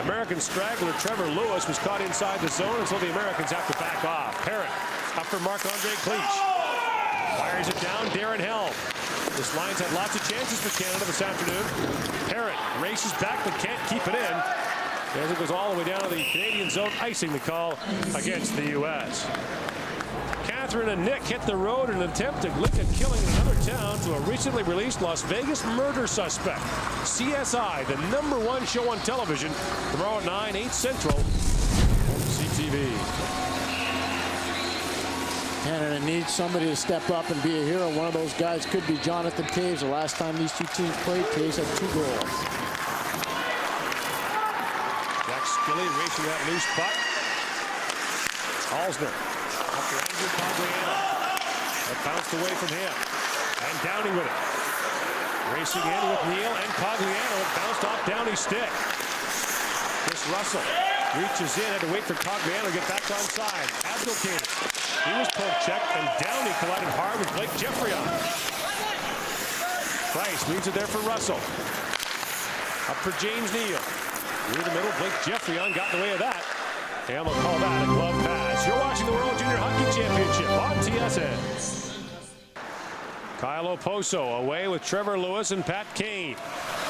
American straggler Trevor Lewis was caught inside the zone, and so the Americans have to back off. Parrott up for Marc-Andre Cliche. Fires it down, Darren Helm. This line's had lots of chances for Canada this afternoon. Parrott races back but can't keep it in. As it goes all the way down to the Canadian zone, icing the call against the U.S. Catherine and Nick hit the road in an attempt to lick a killing in another town to a recently released Las Vegas murder suspect. CSI, the #1 show on television, tomorrow at 9, 8 Central, CTV. Canada needs somebody to step up and be a hero. One of those guys could be Jonathan Toews. The last time these two teams played, Toews had 2 goals. Skilly racing that loose puck. Alsner up to Andrew Cogliano. That bounced away from him. And Downey with it. Racing in with Neal and Cogliano. It bounced off Downey's stick. Kris Russell reaches in, had to wait for Cogliano to get back onside. Abdelkader. He was poke checked, and Downey collided hard with Blake Geoffrion. Price leaves it there for Russell. Up for James Neal. Through the middle, Blake Geoffrion got in the way of that. And we'll call that a glove pass. You're watching the World Junior Hockey Championship on TSN. Kyle Oposo away with Trevor Lewis and Pat Kane.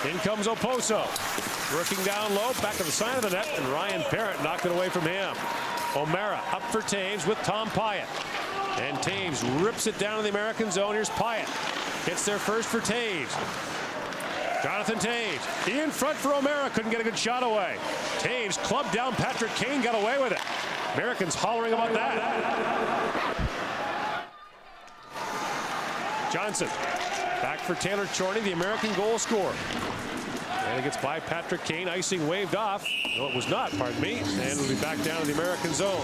In comes Oposo. Working down low, back of the side of the net, and Ryan Parent knocked it away from him. O'Mara up for Toews with Tom Pyatt. And Toews rips it down in the American zone. Here's Pyatt. Hits there first for Toews. Jonathan Toews in front for O'Mara. Couldn't get a good shot away. Toews clubbed down Patrick Kane, got away with it. Americans hollering about that. Johnson back for Taylor Chorney, the American goal scorer. And it gets by Patrick Kane. Icing waved off. No, it was not, pardon me. And we'll be back down in the American zone.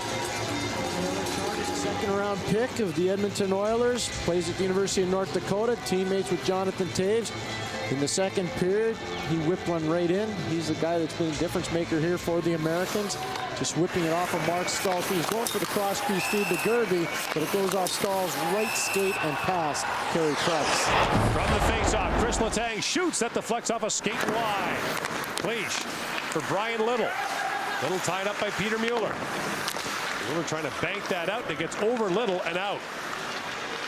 Second round pick of the Edmonton Oilers. Plays at the University of North Dakota. Teammates with Jonathan Toews. In the second period, he whipped one right in. He's the guy that's been a difference maker here for the Americans. Just whipping it off of Mark Stahl. He's going for the cross crease feed to Gerby, but it goes off Stahl's right skate and past Carey Price. From the face-off, Kris Letang shoots. That deflects off a skate wide. Cleach for Brian Little. Little tied up by Peter Mueller. Mueller trying to bank that out. It gets over Little and out.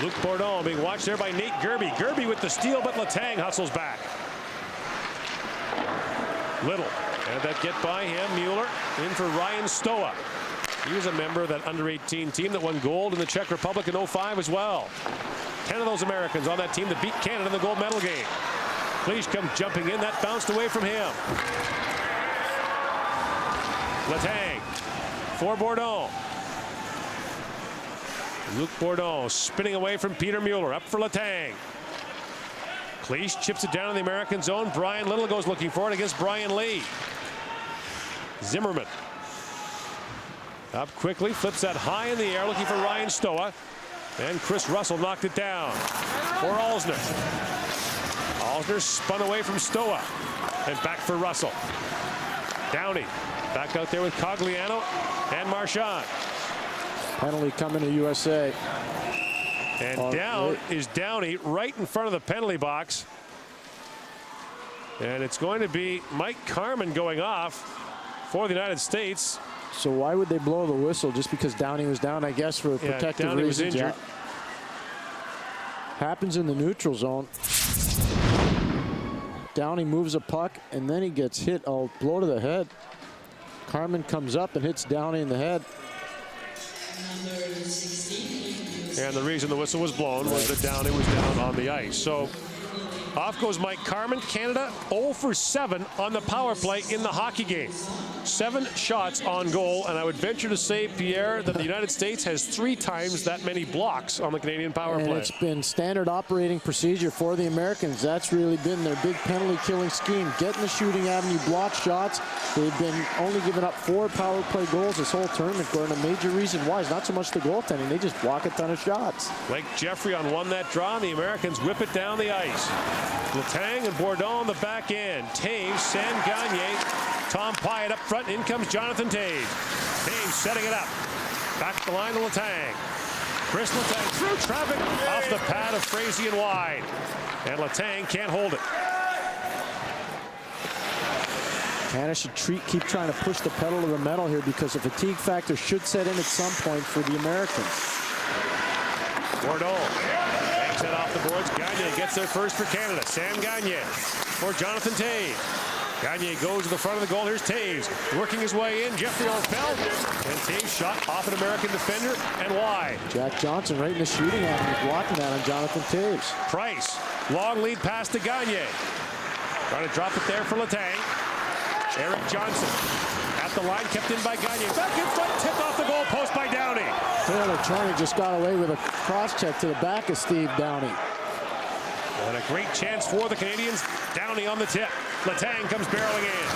Luc Bourdon being watched there by Nate Gerby. Gerby with the steal, but Letang hustles back. Little. And that get by him. Mueller in for Ryan Stoa. He was a member of that under-18 team that won gold in the Czech Republic in '05 as well. 10 of those Americans on that team that beat Canada in the gold medal game. Cleach comes jumping in. That bounced away from him. Letang for Bourdon. Luc Bourdon spinning away from Peter Mueller. Up for Letang. Cleach chips it down in the American zone. Brian Little goes looking for it against Brian Lee. Zimmerman up quickly, flips that high in the air, looking for Ryan Stoa. And Chris Russell knocked it down for Alzner. Alzner spun away from Stoa and back for Russell. Downey back out there with Cogliano and Marchand. Penalty coming to USA. And down is Downey right in front of the penalty box. And it's going to be Mike Carman going off for the United States. So why would they blow the whistle? Just because Downey was down, I guess, for protective Downey reasons. was injured. Happens in the neutral zone. Downey moves a puck, and then he gets hit. A blow to the head. Carman comes up and hits Downey in the head. And the reason the whistle was blown was that Downey was down on the ice. So off goes Mike Carman. Canada 0 for 7 on the power play in the hockey game. 7 shots on goal, and I would venture to say, Pierre, that the United States has 3 times that many blocks on the Canadian power play. And it's been standard operating procedure for the Americans. That's really been their big penalty killing scheme. Get in the shooting avenue, block shots. They've been only giving up 4 power play goals this whole tournament, Gordon. A major reason why is not so much the goaltending. They just block a ton of shots. Blake Jeffrey on one that draw, and the Americans whip it down the ice. Letang and Bourdon on the back end. Toews, Sam Gagner, Tom Pyatt up front. In comes Jonathan Toews. Toews setting it up. Back the line to Letang. Kris Letang through traffic off the pad of Frazee and wide. And Letang can't hold it. Canada should keep trying to push the pedal to the metal here, because the fatigue factor should set in at some point for the Americans. Bourdon takes it off the boards. Gagner gets there first for Canada. Sam Gagner for Jonathan Toews. Gagner goes to the front of the goal. Here's Toews working his way in. Jeffrey on fell. And Toews shot off an American defender and wide. Jack Johnson right in the shooting avenue, blocking that on Jonathan Toews. Price, long lead pass to Gagner. Trying to drop it there for Letang. Eric Johnson at the line, kept in by Gagner. Back in front, tipped off the goal post by Downey. Taylor Chorney just got away with a cross check to the back of Steve Downey. And a great chance for the Canadians. Downey on the tip. Letang comes barreling in.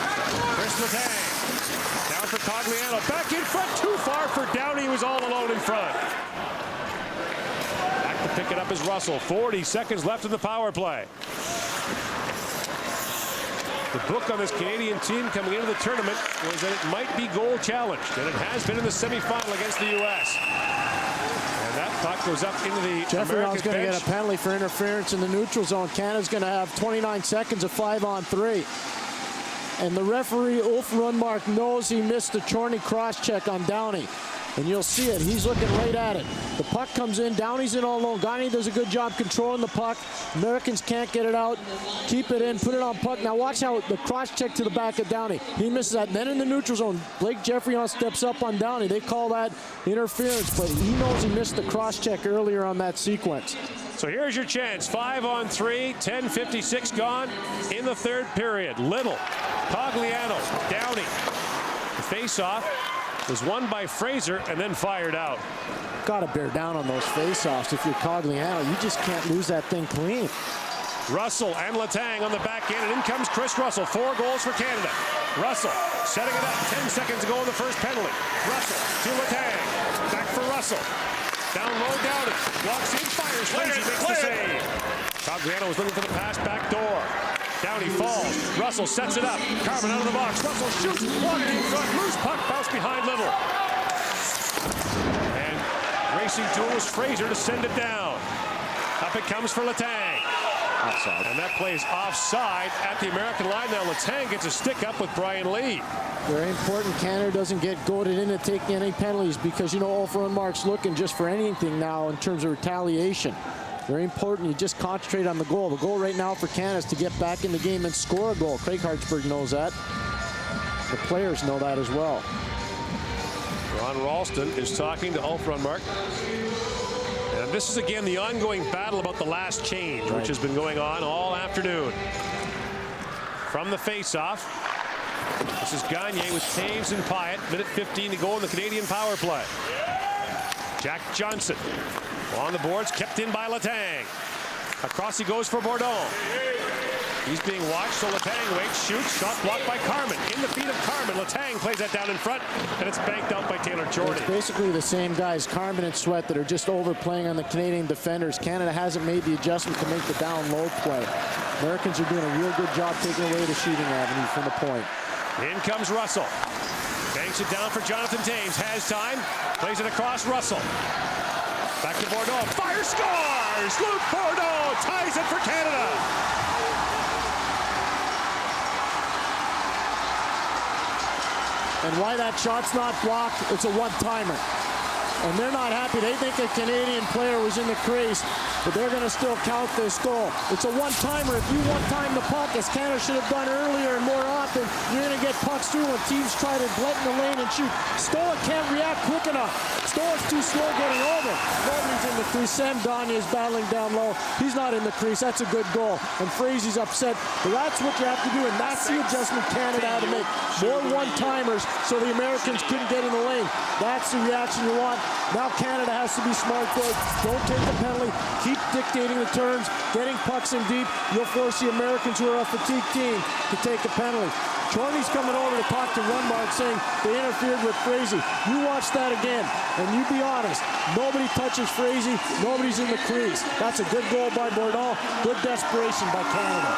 Kris Letang down for Cogliano. Back in front, too far for Downey. He was all alone in front. Back to pick it up is Russell. 40 seconds left in the power play. The book on this Canadian team coming into the tournament was that it might be goal challenged, and it has been in the semifinal against the U.S. And that puck goes up into the Jeffrey American going to bench. get a penalty for interference in the neutral zone. Canada's going to have 29 seconds of 5-on-3. And the referee, Ulf Rundmark, knows he missed the Chorney cross check on Downey. And you'll see it. He's looking right at it. The puck comes in. Downey's in all alone. Gagne does a good job controlling the puck. Americans can't get it out. Keep it in. Put it on puck. Now watch how the cross check to the back of Downey. He misses that. Then in the neutral zone, Blake Jeffrey steps up on Downey. They call that interference, but he knows he missed the cross check earlier on that sequence. So here's your chance. 5-on-3, 10:56 gone in the third period. Little, Cogliano, Downey. The face-off was won by Fraser and then fired out. Got to bear down on those face-offs if you're Cogliano. You just can't lose that thing clean. Russell and Letang on the back end, and in comes Kris Russell. 4 goals for Canada. Russell setting it up. 10 seconds to go in the first penalty. Russell to Letang. Back for Russell. Down low, Downey. Walks in, fires. Fraser makes the save. Cogliano was looking for the pass back door. Downey falls. Russell sets it up. Carmen out of the box. Russell shoots. Walking in front. Loose puck. Bounce behind Little. And racing to it was Fraser to send it down. Up it comes for Letang. Offside. And that plays offside at the American line. Now Letang gets a stick up with Brian Lee. Very important Canada doesn't get goaded into taking any penalties because, you know, Ulf Rundmark's looking just for anything now in terms of retaliation. Very important you just concentrate on the goal. The goal right now for Canada is to get back in the game and score a goal. Craig Hartsburg knows that. The players know that as well. Ron Ralston is talking to Ulf Rundmark. And this is again the ongoing battle about the last change, which has been going on all afternoon. From the face-off, this is Gagne with Toews and Pyatt. Minute 15 to go in the Canadian power play. Jack Johnson on the boards, kept in by Letang. Across he goes for Bourdon. He's being watched, so Letang waits, shoots, shot blocked by Carmen. In the feet of Carmen, Letang plays that down in front, and it's banked out by Taylor Jordan. It's basically the same guys, Carmen and Sweat, that are just overplaying on the Canadian defenders. Canada hasn't made the adjustment to make the down low play. Americans are doing a real good job taking away the shooting avenue from the point. In comes Russell. Banks it down for Jonathan Toews. Has time. Plays it across Russell. Back to Bourdon. Fire, scores! Luc Bourdon ties it for Canada. And why that shot's not blocked, it's a one-timer. And they're not happy. They think a Canadian player was in the crease, but they're going to still count this goal. It's a one-timer. If you one-time the puck, as Canada should have done earlier and more often, you're going to get pucks through when teams try to let in the lane and shoot. Stoa can't react quick enough. Stoa's too slow getting over. Nobody's in the crease. Sam Gagne is battling down low. He's not in the crease. That's a good goal. And Frazier's upset. But that's what you have to do, and that's the adjustment Canada had to make. More one-timers so the Americans couldn't get in the lane. That's the reaction you want. Now Canada has to be smart, though. Don't take the penalty. Keep dictating the turns, getting pucks in deep. You'll force the Americans, who are a fatigued team, to take a penalty. Chorney's coming over to talk to Rundmark, saying they interfered with Frazee. You watch that again, and you be honest. Nobody touches Frazee. Nobody's in the crease. That's a good goal by Bourdon. Good desperation by Canada.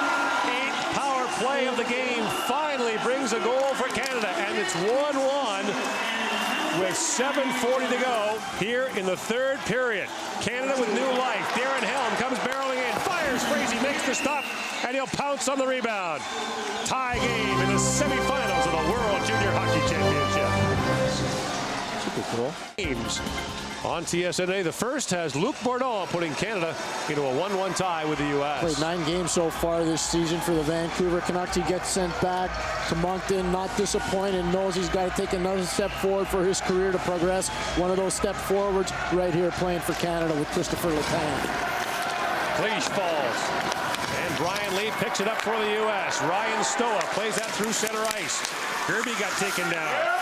8th power play of the game finally brings a goal for Canada, and it's 1-1 with 7:40 to go here in the third period. Canada with new life. Darren Helm comes barreling in, fires. Frazee makes the stop, and he'll pounce on the rebound. Tie game in the semifinals of the World Junior Hockey Championship. Super cool. Games on TSNA. The first has Luc Bourdon putting Canada into a 1-1 tie with the U.S. Played 9 games so far this season for the Vancouver Canucks. He gets sent back to Moncton, not disappointed, knows he's got to take another step forward for his career to progress. One of those step forwards right here playing for Canada with Christopher Letang. Cleach falls. And Brian Lee picks it up for the U.S. Ryan Stoa plays that through center ice. Kirby got taken down.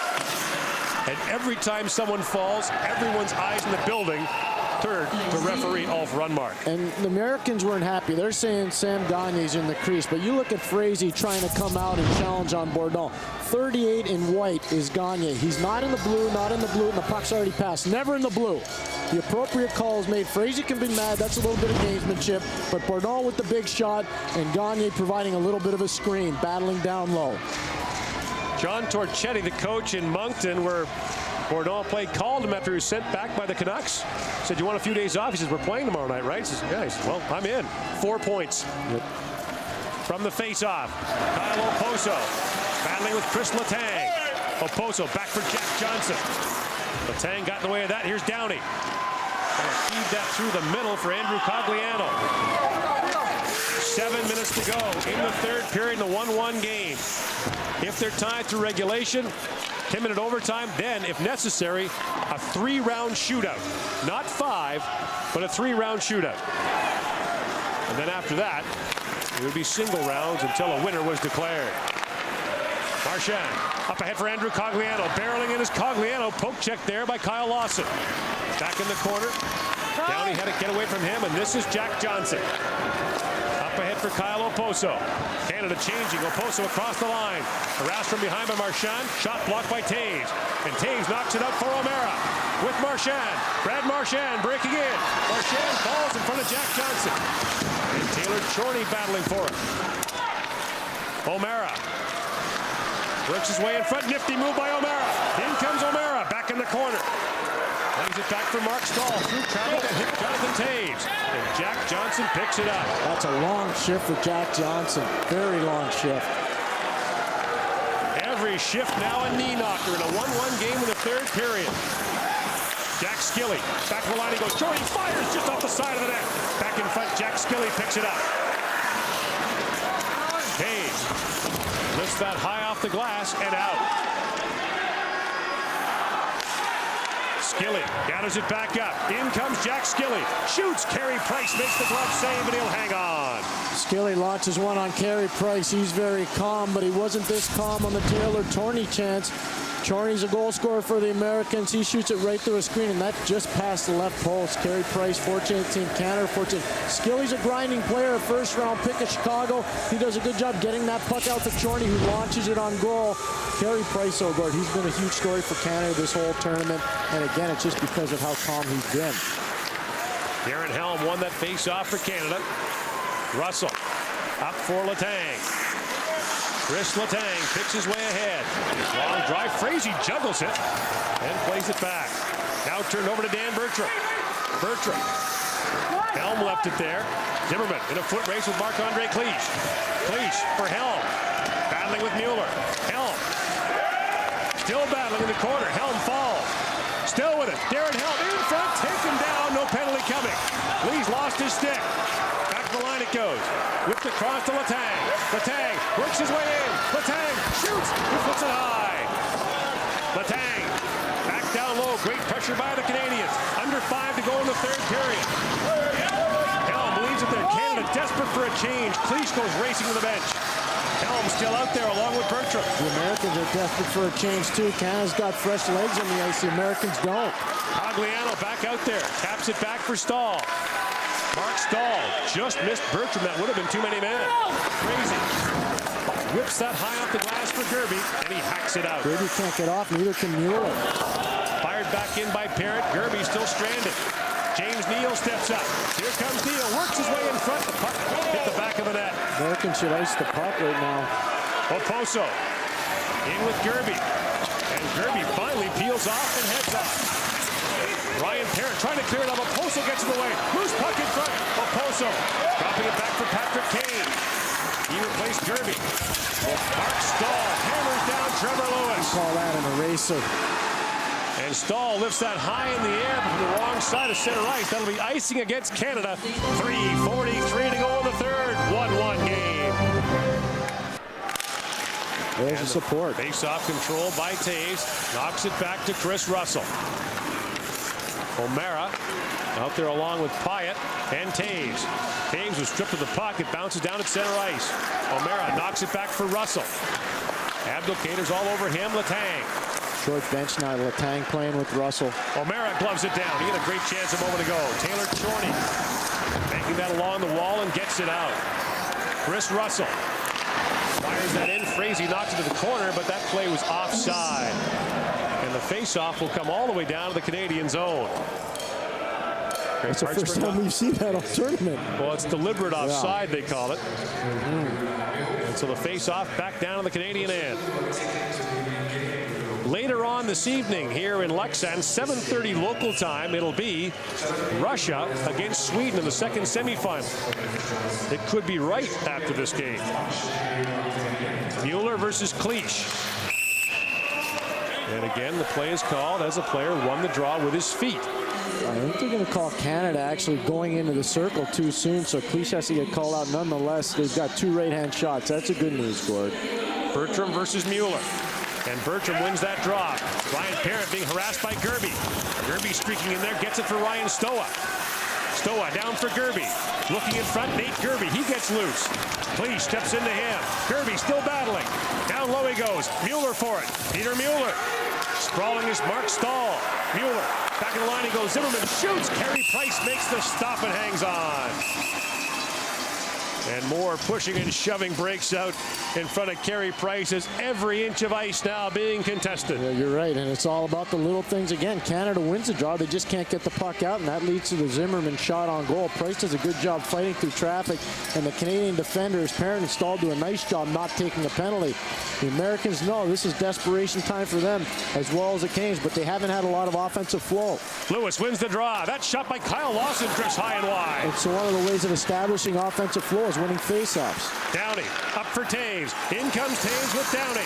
And every time someone falls, everyone's eyes in the building turn to referee Ulf Rundmark. And the Americans weren't happy. They're saying Sam Gagne's in the crease. But you look at Frazee trying to come out and challenge on Bourdon. 38 in white is Gagne. He's not in the blue, and the puck's already passed. Never in the blue. The appropriate call is made. Frazee can be mad. That's a little bit of gamesmanship. But Bourdon with the big shot, and Gagne providing a little bit of a screen, battling down low. John Torchetti, the coach in Moncton, where Bourdon played, called him after he was sent back by the Canucks. Said, "You want a few days off?" He says, "We're playing tomorrow night, right?" He says, "Yeah." He says, "Well, I'm in." 4 points. Yep. From the face-off, Kyle Oposo battling with Kris Letang. Oposo back for Jack Johnson. Letang got in the way of that. Here's Downey. Feed that through the middle for Andrew Cogliano. 7 minutes to go in the third period in a 1-1 game. If they're tied through regulation, 10-minute overtime, then, if necessary, a 3-round shootout. Not 5, but a 3-round shootout. And then after that, it would be single rounds until a winner was declared. Marchand up ahead for Andrew Cogliano. Barreling in is Cogliano. Poke check there by Kyle Lawson. Back in the corner. Downey had to get away from him, and this is Jack Johnson. Up ahead for Kyle Oposo. Canada changing. Oposo across the line. Harassed from behind by Marchand. Shot blocked by Toews. And Toews knocks it up for O'Mara. With Marchand. Brad Marchand breaking in. Marchand falls in front of Jack Johnson. And Taylor Chorney battling for it. O'Mara works his way in front. Nifty move by O'Mara. In comes O'Mara. Back in the corner. Lays it back for Mark Stahl. Through traffic and hit Jonathan Toews. And Jack Johnson picks it up. That's a long shift for Jack Johnson. Very long shift. Every shift now a knee knocker in a 1-1 game in the third period. Jack Skilly. Back to the line he goes. Jordy fires just off the side of the net. Back in front. Jack Skilly picks it up. Toews lifts that high off the glass and out. Skilly gathers it back up. In comes Jack Skilly. Shoots. Carey Price makes the glove save, and he'll hang on. Skilly launches one on Carey Price. He's very calm, but he wasn't this calm on the Taylor Chorney chance. Chorney's a goal scorer for the Americans. He shoots it right through a screen, and that just passed the left post. Carey Price, fortunate team. Canada, fortunate. Skilly's a grinding player, a first-round pick of Chicago. He does a good job getting that puck out to Chorney, who launches it on goal. Carey Price, oh God, he's been a huge story for Canada this whole tournament. And again, it's just because of how calm he's been. Darren Helm won that face-off for Canada. Russell up for Letang. Kris Letang picks his way ahead. Long drive. Frazee juggles it and plays it back. Now turned over to Dan Bertram. Bertram. Helm left it there. Zimmerman in a foot race with Marc-Andre Cliche. Cliche for Helm. Battling with Mueller. Helm. Still battling in the corner. Helm falls. Still with it. Darren Helm in front. Taken down. No penalty coming. Lee's lost his stick. Back to the line it goes. Whipped across to Letang. Letang works his way in. Letang shoots. He puts it high. Letang back down low. Great pressure by the Canadians. Under 5 to go in the third period. Helm leaves it there. Canada desperate for a change. Cliche goes racing to the bench. Helm still out there along with Bertram. The Americans are desperate for a change too. Canada's got fresh legs on the ice. The Americans don't. Cogliano back out there. Taps it back for Stahl. Mark Stahl just missed Bertram. That would have been too many men. Crazy. Whips that high off the glass for Gerby, and he hacks it out. Gerby can't get off, neither can Mueller. Fired back in by Parrott. Gerby still stranded. James Neal steps up. Here comes Neal. Works his way in front. The puck hit the back of the net. Americans should ice the puck right now. Oposo in with Gerby. And Gerby finally peels off and heads off. Ryan Parrott trying to clear it up. Oposo gets in the way. Loose puck in front. Oposo dropping it back for Patrick Kane. He replaced Gerby. Mark Stahl hammers down Trevor Lewis. Call that an eraser. And Stahl lifts that high in the air from the wrong side of center ice. That'll be icing against Canada. 3:43 to go in the third. 1-1 game. There's the support. Face-off control by Toews. Knocks it back to Chris Russell. O'Mara out there along with Pyatt and Toews. Toews was stripped of the puck. It bounces down at center ice. O'Mara knocks it back for Russell. Abdelkader's all over him. Letang. Short bench now. Letang playing with Russell. O'Mara gloves it down. He had a great chance a moment ago. Taylor Chorney banking that along the wall and gets it out. Chris Russell fires that in. Frazee knocks it to the corner, but that play was offside. And the face-off will come all the way down to the Canadian zone. It's the first time we've seen that all tournament. Well, it's deliberate offside, they call it. And so the face-off back down to the Canadian end. Later on this evening here in Leksand, 7:30 local time, it'll be Russia against Sweden in the second semifinal. It could be right after this game. Mueller versus Cliche. And again, the play is called as a player won the draw with his feet. I think they're going to call Canada actually going into the circle too soon, so Cleese has to get called out nonetheless. They've got 2 right-hand shots. That's a good news, Gord. Bertram versus Mueller. And Bertram wins that draw. Ryan Parent being harassed by Gerby. Gerby streaking in there, gets it for Ryan Stoa. Stoa down for Gerby. Looking in front, Nate Gerby. He gets loose. Cleese steps into him. Gerby still battling. Down low he goes. Mueller for it. Peter Mueller. Sprawling is Mark Stahl. Mueller. Back in the line he goes. Zimmerman shoots. Carey Price makes the stop and hangs on. And more pushing and shoving breaks out in front of Carey Price as every inch of ice now being contested. Yeah, you're right, and it's all about the little things. Again, Canada wins the draw. They just can't get the puck out, and that leads to the Zimmerman shot on goal. Price does a good job fighting through traffic, and the Canadian defenders, Parent and Stahl, do a nice job not taking a penalty. The Americans know this is desperation time for them as well as the Canes, but they haven't had a lot of offensive flow. Lewis wins the draw. That shot by Kyle Lawson drifts high and wide. It's one of the ways of establishing offensive flow is winning faceoffs. Downey up for Toews. In comes Toews with Downey.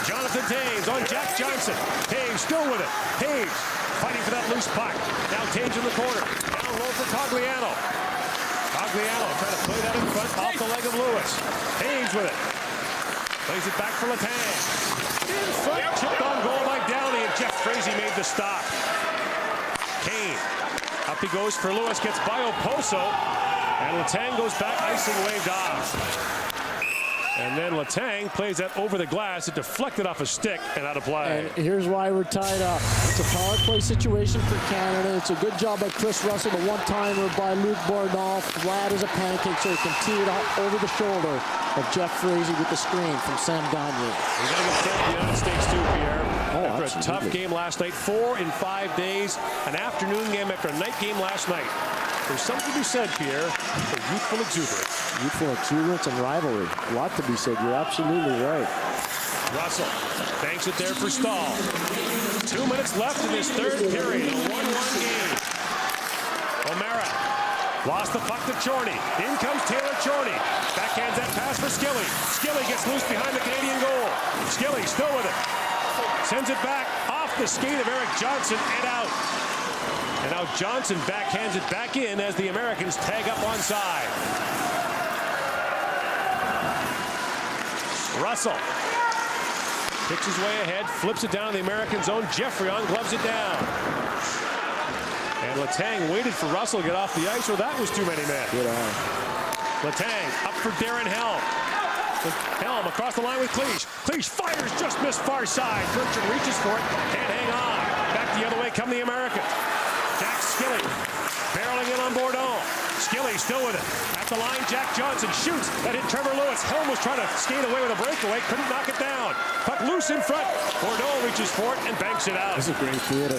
Jonathan Toews on Jack Johnson. Toews still with it. Toews fighting for that loose puck. Now Toews in the corner. Down low for Cogliano. Cogliano trying to play that in front off the leg of Lewis. Toews with it. Plays it back for Letang. In front, chipped on goal by Downey, and Jeff Frazee made the stop. Kane. Up he goes for Lewis, gets by Oposo. And Letang goes back, icing waved off. And then Letang plays that over the glass. It deflected off a stick and out of play. And here's why we're tied up. It's a power play situation for Canada. It's a good job by Chris Russell, the one-timer by Luc Bourdon. Flat as a pancake, so he can tee it up over the shoulder of Jeff Frazee with the screen from Sam Gagner. We're going to get set the United States too, Pierre. After Absolutely. a tough game last night, 4 in 5 days, an afternoon game after a night game last night. There's something to be said, Pierre, for youthful exuberance. Youthful exuberance and rivalry. A lot to be said. You're absolutely right. Russell banks it there for Stahl. 2 minutes left in this third period. A 1-1 game. O'Mara lost the puck to Chorney. In comes Taylor Chorney. Backhands that pass for Skilly. Skilly gets loose behind the Canadian goal. Skilly still with it. Sends it back off the skate of Eric Johnson and out. And now Johnson backhands it back in as the Americans tag up onside. Russell kicks his way ahead, flips it down to the American zone. Jeffrey on gloves it down. And Letang waited for Russell to get off the ice, or that was too many men. Good eye. Letang up for Darren Helm. Helm across the line with Cleese. Cleese fires, just missed far side. Bertram reaches for it, can't hang on. Back the other way come the Americans. Jack Skilly barreling in on Bourdon. Skilly still with it. At the line, Jack Johnson shoots. That hit Trevor Lewis. Helm was trying to skate away with a breakaway. Couldn't knock it down. Puck loose in front. Bourdon reaches for it and banks it out. This is great theater.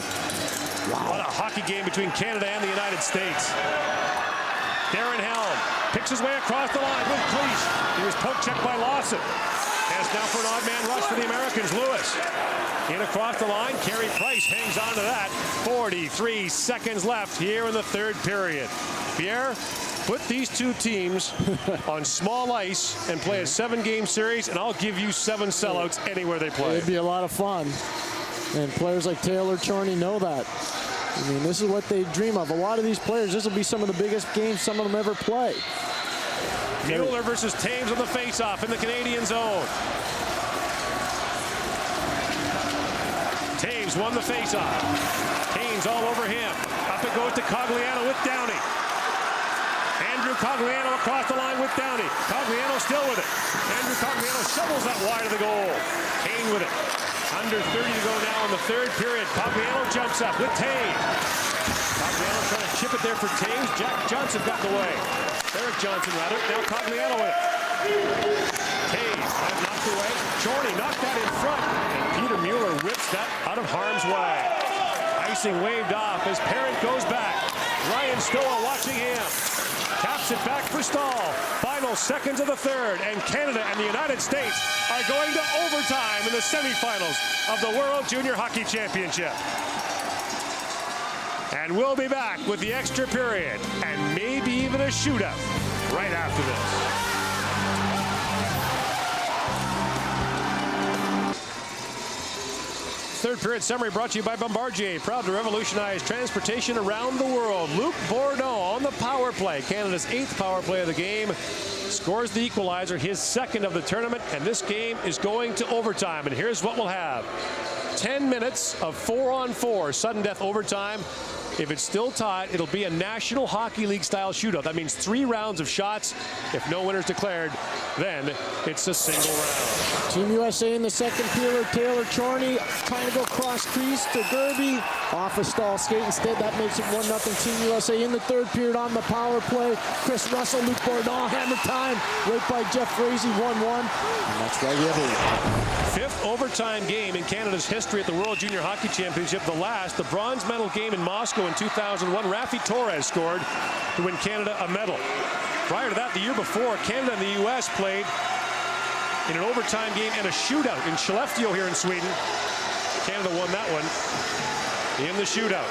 Wow. What a hockey game between Canada and the United States. Darren Helm picks his way across the line with Cleese. He was poke checked by Lawson. As now for an odd man rush for the Americans. Lewis in across the line. Carey Price hangs on to that. 43 seconds left here in the third period. Pierre, put these two teams on small ice and play a 7-game series, and I'll give you 7 sellouts anywhere they play. It'd be a lot of fun. And players like Taylor Chorney know that. I mean, this is what they dream of. A lot of these players, this will be some of the biggest games some of them ever play. Mueller versus Toews on the faceoff in the Canadian zone. Toews won the faceoff. Kane's all over him. Up it goes to Cogliano with Downey. Andrew Cogliano across the line with Downey. Cogliano still with it. Andrew Cogliano shovels that wide of the goal. Kane with it. Under 30 to go now in the third period. Cogliano jumps up with Toews. Cogliano trying to chip it there for Toews. Jack Johnson got in the way. Eric Johnson rather. Now Cogliano with it. Toews knocked away. Chorney knocked that in front. And Peter Mueller whips that out of harm's way. Icing waved off as Parent goes back. Ryan Stoa watching him. Taps it back for Stahl. Final seconds of the third, and Canada and the United States are going to overtime in the semifinals of the World Junior Hockey Championship. And we'll be back with the extra period and maybe even a shootout right after this. Third period summary brought to you by Bombardier, proud to revolutionize transportation around the world. Luc Bourdon on the power play, Canada's 8th power play of the game, scores the equalizer, his 2nd of the tournament, and this game is going to overtime. And here's what we'll have: 10 minutes of 4-on-4 sudden death overtime. If it's still tied, it'll be a National Hockey League style shootout. That means 3 rounds of shots. If no winner's declared, then it's a single round. Team USA in the second period. Taylor Chorney trying to go cross crease to Gerby. Off a stall skate instead. That makes it 1-0 Team USA. In the third period on the power play, Chris Russell, Luc Bourdon, hammer time. Right by Jeff Frazee, 1-1. And that's why we have a 5th overtime game in Canada's history at the World Junior Hockey Championship. The last, the bronze medal game in Moscow in 2001. Rafi Torres scored to win Canada a medal. Prior to that, the year before, Canada and the U.S. played in an overtime game and a shootout in Skellefteå here in Sweden. Canada won that one in the shootout.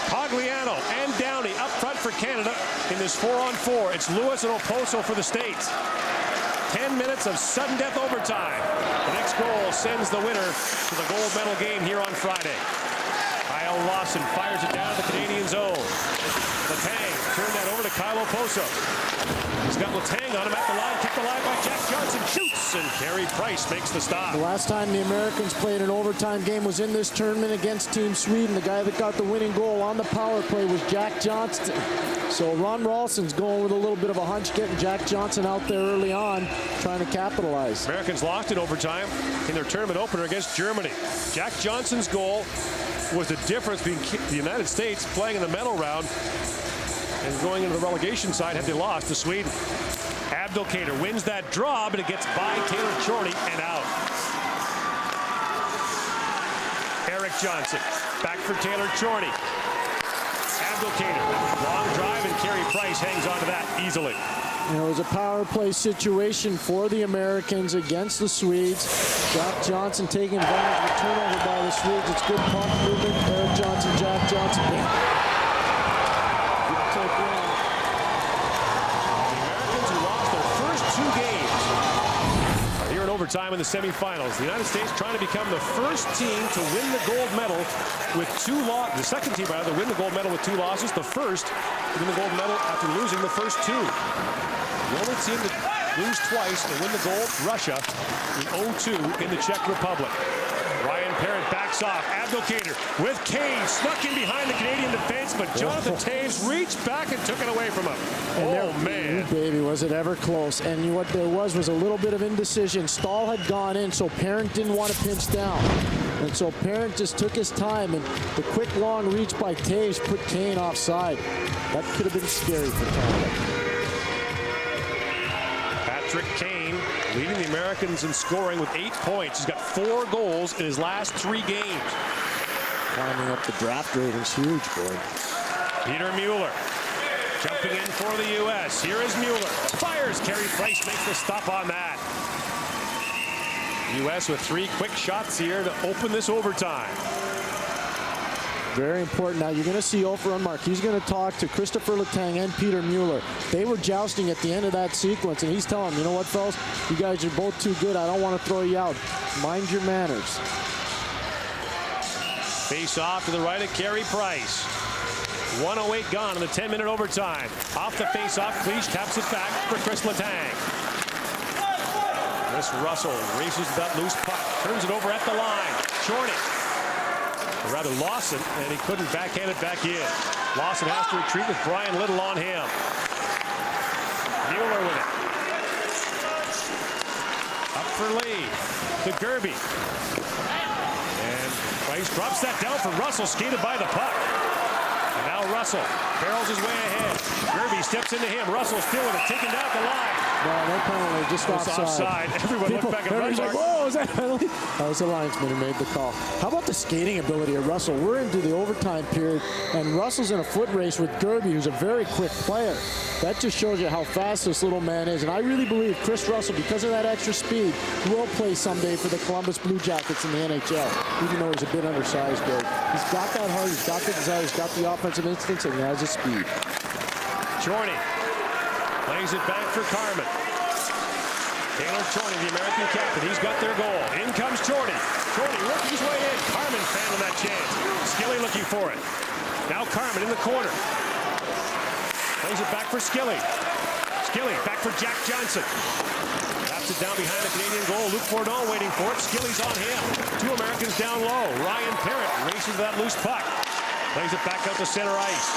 Cogliano and Downey up front for Canada in this 4-on-4. It's Lewis and Oposo for the States. 10 minutes of sudden death overtime. The next goal sends the winner to the gold medal game here on Friday. Kyle Lawson fires it down to the Canadian zone. Letang turned that over to Kyle Oposo. He's got Letang on him at the line, kicked alive by Jack Johnson, shoots, and Carey Price makes the stop. The last time the Americans played an overtime game was in this tournament against Team Sweden. The guy that got the winning goal on the power play was Jack Johnson. So Ron Ralston's going with a little bit of a hunch, getting Jack Johnson out there early on, trying to capitalize. Americans lost in overtime in their tournament opener against Germany. Jack Johnson's goal was the difference between the United States playing in the medal round and going into the relegation side had they lost to Sweden. Abdelkader wins that draw, but it gets by Taylor Chorney and out. Eric Johnson back for Taylor Chorney. Abdelkader, long drive, and Carey Price hangs on to that easily. You know, it was a power play situation for the Americans against the Swedes. Jack Johnson taking advantage of a turnover by the Swedes. It's good pump movement. Eric Johnson, Jack Johnson. The Americans, who lost their first 2 games, are here in overtime in the semifinals. The United States trying to become the first team to win the gold medal with 2 losses. The second team, rather, win the gold medal with 2 losses. The first to win the gold medal after losing the first 2. The only team to lose twice and win the gold, Russia, in 0-2 in the Czech Republic. Ryan Parent backs off. Abdelkader with Kane snuck in behind the Canadian defense, but Jonathan Toews reached back and took it away from him. Oh, man. Baby, was it ever close. And what there was a little bit of indecision. Stahl had gone in, so Parent didn't want to pinch down. And so Parent just took his time, and the quick long reach by Toews put Kane offside. That could have been scary for Canada. Patrick Kane leading the Americans in scoring with 8 points. He's got 4 goals in his last 3 games. Climbing up the draft rating's huge, boy. Peter Mueller jumping in for the U.S. Here is Mueller. Fires. Carey Price makes the stop on that. U.S. with 3 quick shots here to open this overtime. Very important. Now you're going to see Ofer Unmark. He's going to talk to Christopher Letang and Peter Mueller. They were jousting at the end of that sequence, and he's telling them, you know what, fellas? You guys are both too good. I don't want to throw you out. Mind your manners. Face off to the right of Carey Price. 1:08 gone in the 10-minute overtime. Off the face-off, Cleach taps it back for Kris Letang. Kris Russell races that loose puck, turns it over at the line. Chorney. Or rather Lawson, and he couldn't backhand it back in. Lawson has to retreat with Brian Little on him. Mueller with it. Up for Lee. To Gerby. And Price drops that down for Russell, skated by the puck. And now Russell barrels his way ahead. Gerby steps into him. Russell still with it, taken down the line. No penalty, just offside. Everyone looked back at Russell. Like, whoa, was that a penalty? That was the linesman who made the call. How about the skating ability of Russell? We're into the overtime period, and Russell's in a foot race with Gerby, who's a very quick player. That just shows you how fast this little man is. And I really believe Kris Russell, because of that extra speed, will play someday for the Columbus Blue Jackets in the NHL, even though he's a bit undersized, Greg. He's got that heart, he's got the desire, he's got the offensive instincts, and he has the speed. Chorney plays it back for Carmen. Taylor Chorney, the American captain, he's got their goal. In comes Chorney. Chorney working his way in. Carmen fanned that chance. Skilly looking for it. Now Carmen in the corner. Plays it back for Skilly. Skilly back for Jack Johnson. Taps it down behind the Canadian goal. Luc Bourdon waiting for it. Skilly's on him. Two Americans down low. Ryan Parent races to that loose puck. Plays it back out to center ice.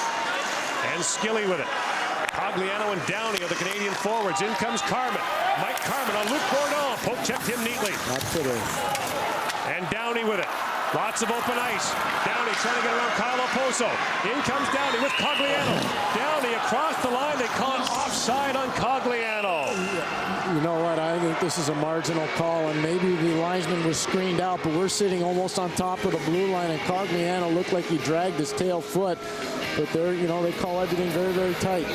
And Skilly with it. Cogliano and Downey are the Canadian forwards. In comes Carmen. Mike Carmen on Luc Bourdon. Poke checked him neatly. Not today. And Downey with it. Lots of open ice. Downey trying to get around Kyle Oposo. In comes Downey with Cogliano. Downey across the line. They call it offside on Cogliano. You know what? I think this is a marginal call, and maybe the linesman was screened out, but we're sitting almost on top of the blue line, and Cogliano looked like he dragged his tail foot. But they're, you know, they call everything very, very tight.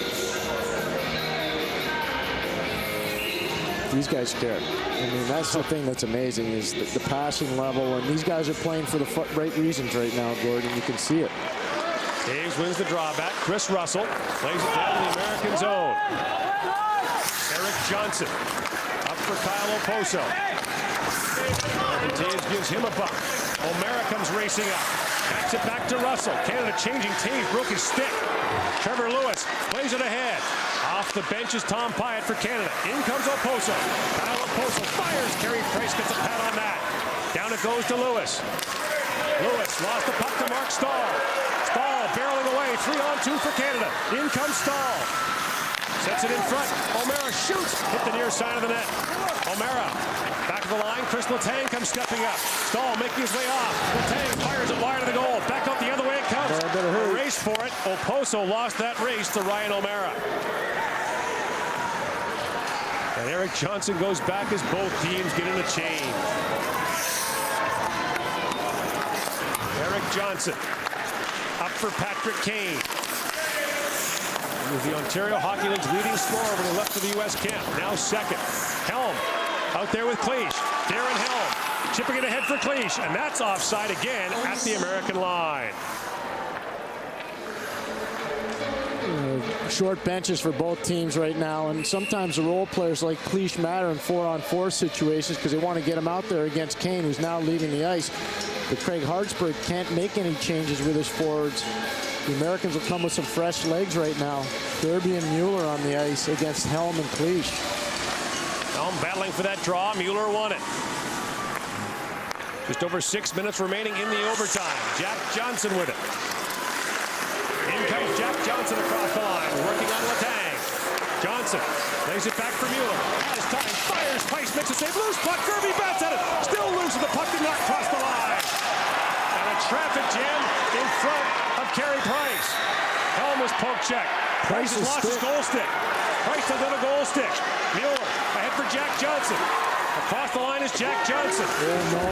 These guys care. I mean, that's the thing that's amazing is the passion level, and these guys are playing for the right reasons right now, Gordon. You can see it. Daves wins the drawback. Chris Russell plays it down in the American zone. Eric Johnson up for Kyle Oposo. And Taves gives him a buck. O'Mara comes racing up. Backs it back to Russell. Canada changing. Taves broke his stick. Trevor Lewis plays it ahead. Off the bench is Tom Pyatt for Canada. In comes Oposo. Kyle Oposo fires. Carey Price gets a pat on that. Down it goes to Lewis. Lewis lost the puck to Mark Stahl. Stahl barreling away. 3-on-2 for Canada. In comes Stahl. Sets it in front. O'Mara shoots. Hit the near side of the net. O'Mara back of the line. Kris Letang comes stepping up. Stahl making his way off. Letang fires it wide of the goal. Back up the other way it comes. A race for it. Oposo lost that race to Ryan O'Mara. And Eric Johnson goes back as both teams get in a change. Eric Johnson up for Patrick Kane. He was the Ontario Hockey League's leading scorer when he left for the U.S. camp. Now second. Helm out there with Cleach. Darren Helm chipping it ahead for Cleach. And that's offside again at the American line. Short benches for both teams right now, and sometimes the role players like Cleach matter in 4-on-4 situations because they want to get him out there against Kane, who's now leaving the ice. But Craig Hartsburg can't make any changes with his forwards. The Americans will come with some fresh legs right now. Derby and Mueller on the ice against Helm and Cleach. Helm battling for that draw. Mueller won it. Just over 6 minutes remaining in the overtime. Jack Johnson with it. In comes Jack Johnson across the line, working on Letang. Johnson lays it back for Mueller. Has time, fires, Price makes a save, loose puck, Kirby bats at it. Still loose, and the puck did not cross the line. And a traffic jam in front of Carey Price. Helm was poke check. Price has lost his goal stick. Price doesn't have a goal stick. Mueller ahead for Jack Johnson. Across the line is Jack Johnson. Oh no,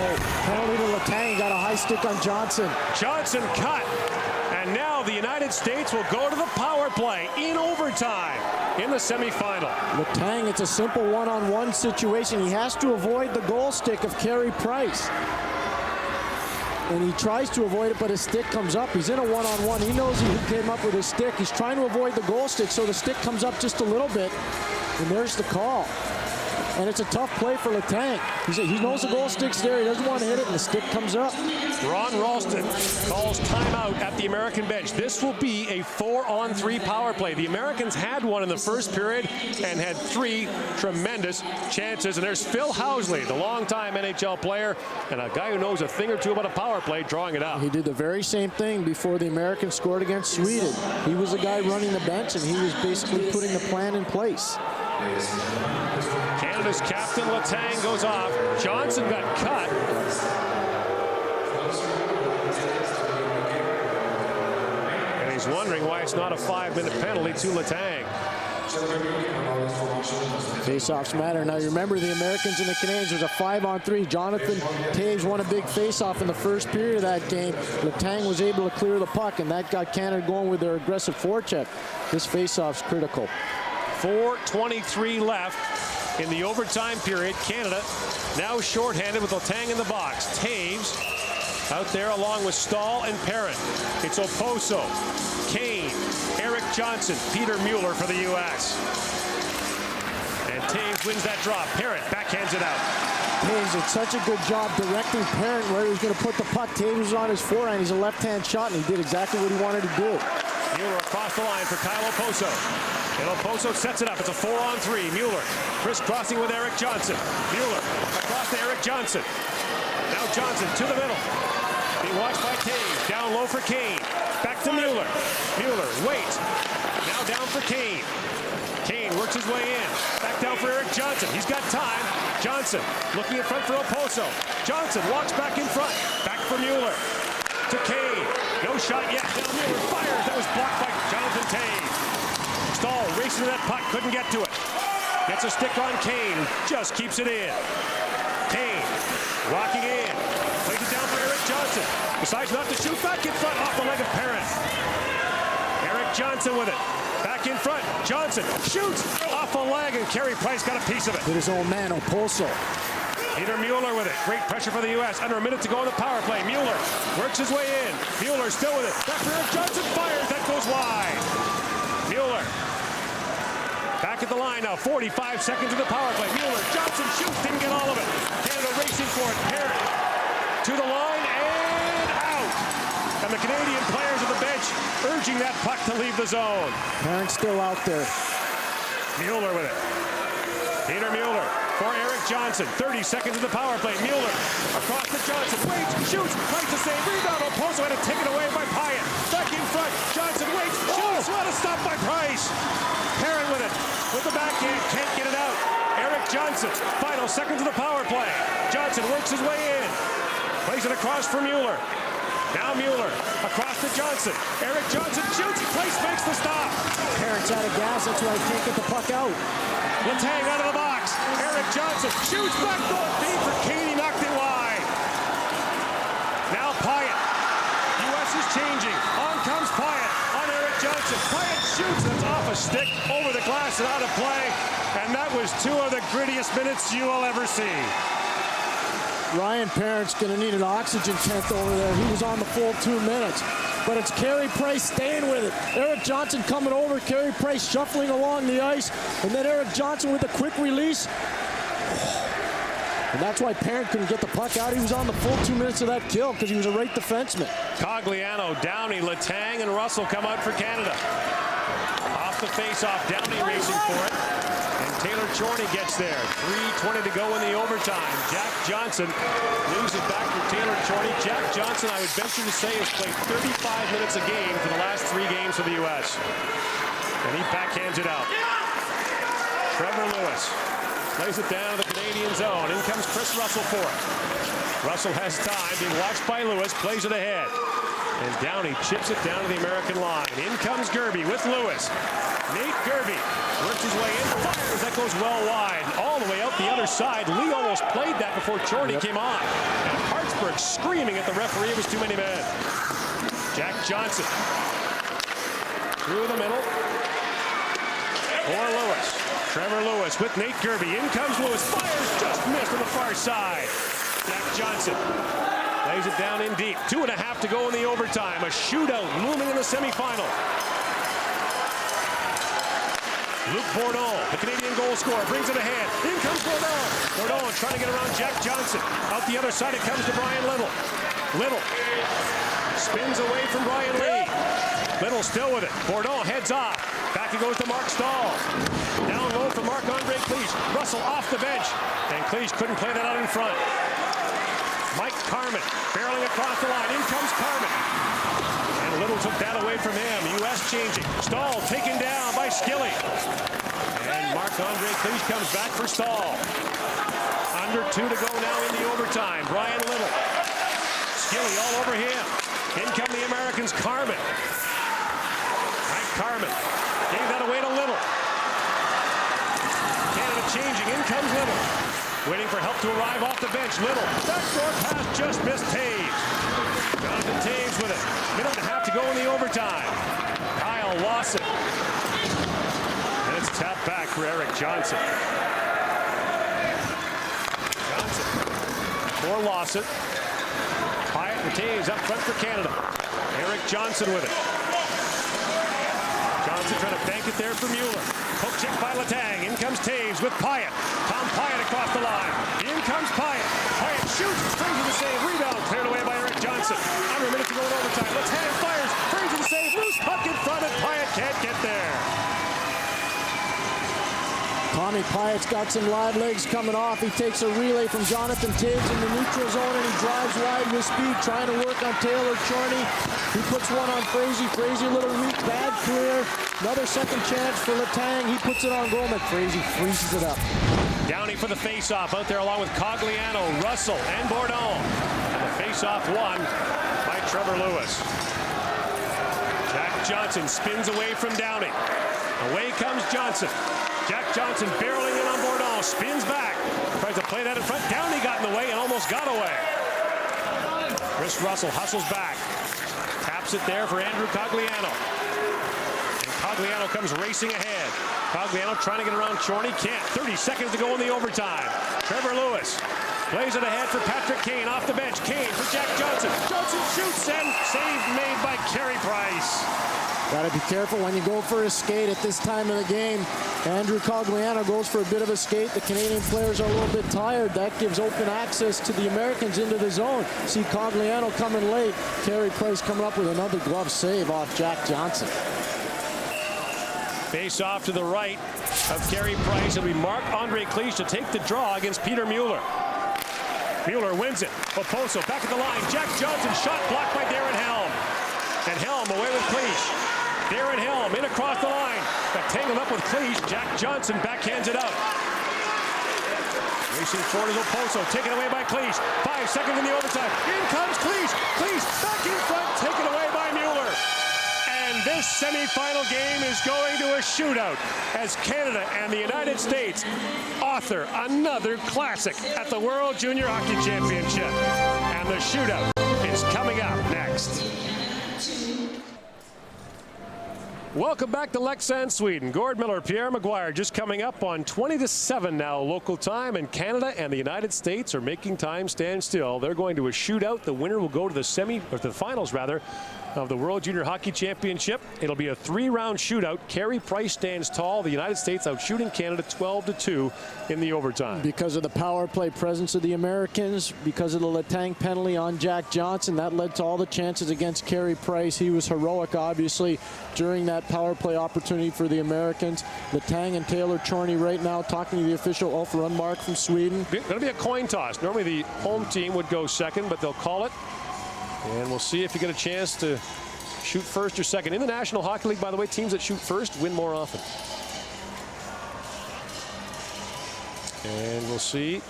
penalty to Letang, got a high stick on Johnson. Johnson cut. And now the United States will go to the power play in overtime in the semifinal. Letang, it's a simple one-on-one situation. He has to avoid the goal stick of Carey Price. And he tries to avoid it, but his stick comes up. He's in a one-on-one. He knows he came up with his stick. He's trying to avoid the goal stick, so the stick comes up just a little bit. And there's the call. And it's a tough play for Letang. He knows the goal stick's there. He doesn't want to hit it, and the stick comes up. Ron Ralston calls timeout at the American bench. This will be a 4-on-3 power play. The Americans had one in the first period and had 3 tremendous chances. And there's Phil Housley, the longtime NHL player, and a guy who knows a thing or two about a power play, drawing it out. He did the very same thing before the Americans scored against Sweden. He was the guy running the bench, and he was basically putting the plan in place. Canada's captain Letang goes off. Johnson got cut. And he's wondering why it's not a 5-minute penalty to Letang. Faceoffs matter. Now, you remember the Americans and the Canadians, was a 5-on-3. Jonathan Toews won a big faceoff in the first period of that game. Letang was able to clear the puck, and that got Canada going with their aggressive forecheck. This faceoff's critical. 4:23 left in the overtime period. Canada now shorthanded with Letang in the box. Taves out there along with Stahl and Parent. It's Oposo, Kane, Eric Johnson, Peter Mueller for the U.S. And Toews wins that drop. Parent backhands it out. Toews did such a good job directing Parent where he was going to put the puck. Toews was on his forehand. He's a left-hand shot, and he did exactly what he wanted to do. Mueller across the line for Kyle Oposo. And Oposo sets it up. It's a 4-on-3. Mueller crisscrossing with Erik Johnson. Mueller across to Erik Johnson. Now Johnson to the middle. Being watched by Toews. Down low for Kane. Back to Mueller. Mueller waits. Now down for Kane. Kane works his way in. Back down for Erik Johnson. He's got time. Johnson looking in front for Oposo. Johnson walks back in front. Back for Mueller. To Kane. No shot yet. Now Mueller fires. That was blocked by Jonathan Toews. Stahl racing to that puck. Couldn't get to it. Gets a stick on Kane. Just keeps it in. Kane walking in. Plays it down for Erik Johnson. Decides not to shoot. Back in front off the leg of Parent. Erik Johnson with it. Back in front. Johnson shoots off a leg, and Carey Price got a piece of it. With his own man, Oposo. Peter Mueller with it. Great pressure for the U.S. Under a minute to go in the power play. Mueller works his way in. Mueller still with it. Back for Erik Johnson. Fires. That goes wide. Mueller back at the line now. 45 seconds of the power play. Mueller. Johnson shoots. Didn't get all of it. Canada racing for it. Parent to the line and out. And the Canadian players at the bench urging that puck to leave the zone. Parent still out there. Mueller with it. Peter Mueller for Erik Johnson. 30 seconds of the power play. Mueller across to Johnson. Waits, shoots, tries to save. Rebound. Oposo had it taken away by Pyatt. Back in front. Johnson waits, shoots. What a stop by Price. Parent with it. With the backhand. Can't get it out. Erik Johnson. Final seconds of the power play. Johnson works his way in. Plays it across for Mueller. Now Mueller across to Johnson. Erik Johnson shoots. Price makes the stop. Parent's out of gas. That's why he can't get the puck out. Letang out of the box. Erik Johnson shoots back goal deep for Kane. He knocked it wide. Now Pyatt. U.S. is changing. On comes Pyatt on Erik Johnson. Pyatt shoots. That's off a stick over the glass and out of play. And that was 2 of the grittiest minutes you will ever see. Ryan Parent's going to need an oxygen tent over there. He was on the full 2 minutes. But it's Carey Price staying with it. Erik Johnson coming over. Carey Price shuffling along the ice. And then Erik Johnson with a quick release. And that's why Parent couldn't get the puck out. He was on the full 2 minutes of that kill because he was a right defenseman. Cogliano, Downey, Letang, and Russell come out for Canada. Off the face-off, Downey racing for it. And Taylor Chorney gets there. 3:20 to go in the overtime. Jack Johnson moves it back for Taylor Chorney. Jack Johnson, I would venture to say, has played 35 minutes a game for the last 3 games for the U.S. And he backhands it out. Trevor Lewis plays it down to the Canadian zone. In comes Kris Russell for it. Russell has time, being watched by Lewis, plays it ahead. And Downey chips it down to the American line. In comes Gerby with Lewis. Nate Gerby works his way in, fires. That goes well wide. All the way out the other side. Lee almost played that before Chorney came on. And Hartsburg screaming at the referee. It was too many men. Jack Johnson through the middle for Lewis. Trevor Lewis with Nate Gerby. In comes Lewis. Fires, just missed on the far side. Jack Johnson lays it down in deep. 2.5 to go in the overtime. A shootout looming in the semifinal. Luc Bourdon, the Canadian goal scorer, brings it ahead. In comes Bourdon. Bourdon trying to get around Jack Johnson. Out the other side it comes to Brian Little. Little spins away from Brian Lee. Little still with it. Bourdon heads off. Back it goes to Mark Stahl. Down low for Marc-Andre Cliche. Russell off the bench. And Cliche couldn't play that out in front. Mike Carmen barreling across the line. In comes Carmen. And Little took that away from him. U.S. changing. Stahl taken down by Skilly. And Marc-Andre Cliche comes back for Stahl. Under 2 to go now in the overtime. Brian Little. Skilly all over him. In come the Americans. Carmen. Mike Carmen gave that away to Little. Canada changing. In comes Little. Waiting for help to arrive off the bench. Little. Backdoor pass just missed Toews. Jonathan Toews with it. 1.5 to go in the overtime. Kyle Lawson. And it's tapped back for Erik Johnson. Johnson for Lawson. Pyatt and Toews up front for Canada. Erik Johnson with it. Johnson Johnson trying to bank it there for Mueller. Poke check by Letang. In comes Toews with Pyatt. Tom Pyatt across the line. In comes Pyatt. Pyatt shoots. Fraser the save. Rebound. Cleared away by Eric Johnson. Under a minute to go in overtime. Letang fires. Fraser the save. Loose puck in front and Pyatt can't get there. Tommy Pyatt's got some live legs coming off. He takes a relay from Jonathan Toews in the neutral zone, and he drives wide with speed, trying to work on Taylor Chorney. He puts one on Frazee. Frazee a little weak, bad clear. Another second chance for Letang. He puts it on goal, and Frazee freezes it up. Downey for the face-off out there along with Cogliano, Russell, and Bourdon. And the face-off won by Trevor Lewis. Jack Johnson spins away from Downey. Away comes Johnson. Jack Johnson barreling in on Bourdon, spins back, tries to play that in front. Downey got in the way and almost got away. Kris Russell hustles back, taps it there for Andrew Cogliano. And Cogliano comes racing ahead. Cogliano trying to get around Chorney, can't. 30 seconds to go in the overtime. Trevor Lewis plays it ahead for Patrick Kane off the bench. Kane for Jack Johnson. Johnson shoots and save made by Carey Price. Got to be careful when you go for a skate at this time of the game. Andrew Cogliano goes for a bit of a skate. The Canadian players are a little bit tired. That gives open access to the Americans into the zone. See Cogliano coming late. Carey Price coming up with another glove save off Jack Johnson. Face off to the right of Carey Price. It'll be Marc-Andre Cliche to take the draw against Peter Mueller. Mueller wins it. Oposo back at the line. Jack Johnson shot blocked by Darren Helm. And Helm away with Cliche. Darren Helm in across the line. Got tangled up with Cliche. Jack Johnson backhands it out. Racing forward is Oposo. Taken away by Cliche. 5 seconds in the overtime. In comes Cliche. Cliche back in front. Taken away by Mueller. And this semifinal game is going to a shootout as Canada and the United States author another classic at the World Junior Hockey Championship. And the shootout is coming up next. Welcome back to Leksand, Sweden. Gord Miller, Pierre Maguire just coming up on 20-7 now local time, and Canada and the United States are making time stand still. They're going to a shootout. The winner will go to the finals rather of the World Junior Hockey Championship. It'll be a 3-round shootout. Carey Price stands tall. The United States out shooting Canada 12-2 in the overtime. Because of the power play presence of the Americans, because of the Letang penalty on Jack Johnson, that led to all the chances against Carey Price. He was heroic, obviously, during that power play opportunity for the Americans. Letang and Taylor Chorney right now talking to the official Ulf Rundmark from Sweden. It's going to be a coin toss. Normally the home team would go second, but they'll call it. And we'll see if you get a chance to shoot first or second. In the National Hockey League, by the way, teams that shoot first win more often. And we'll see.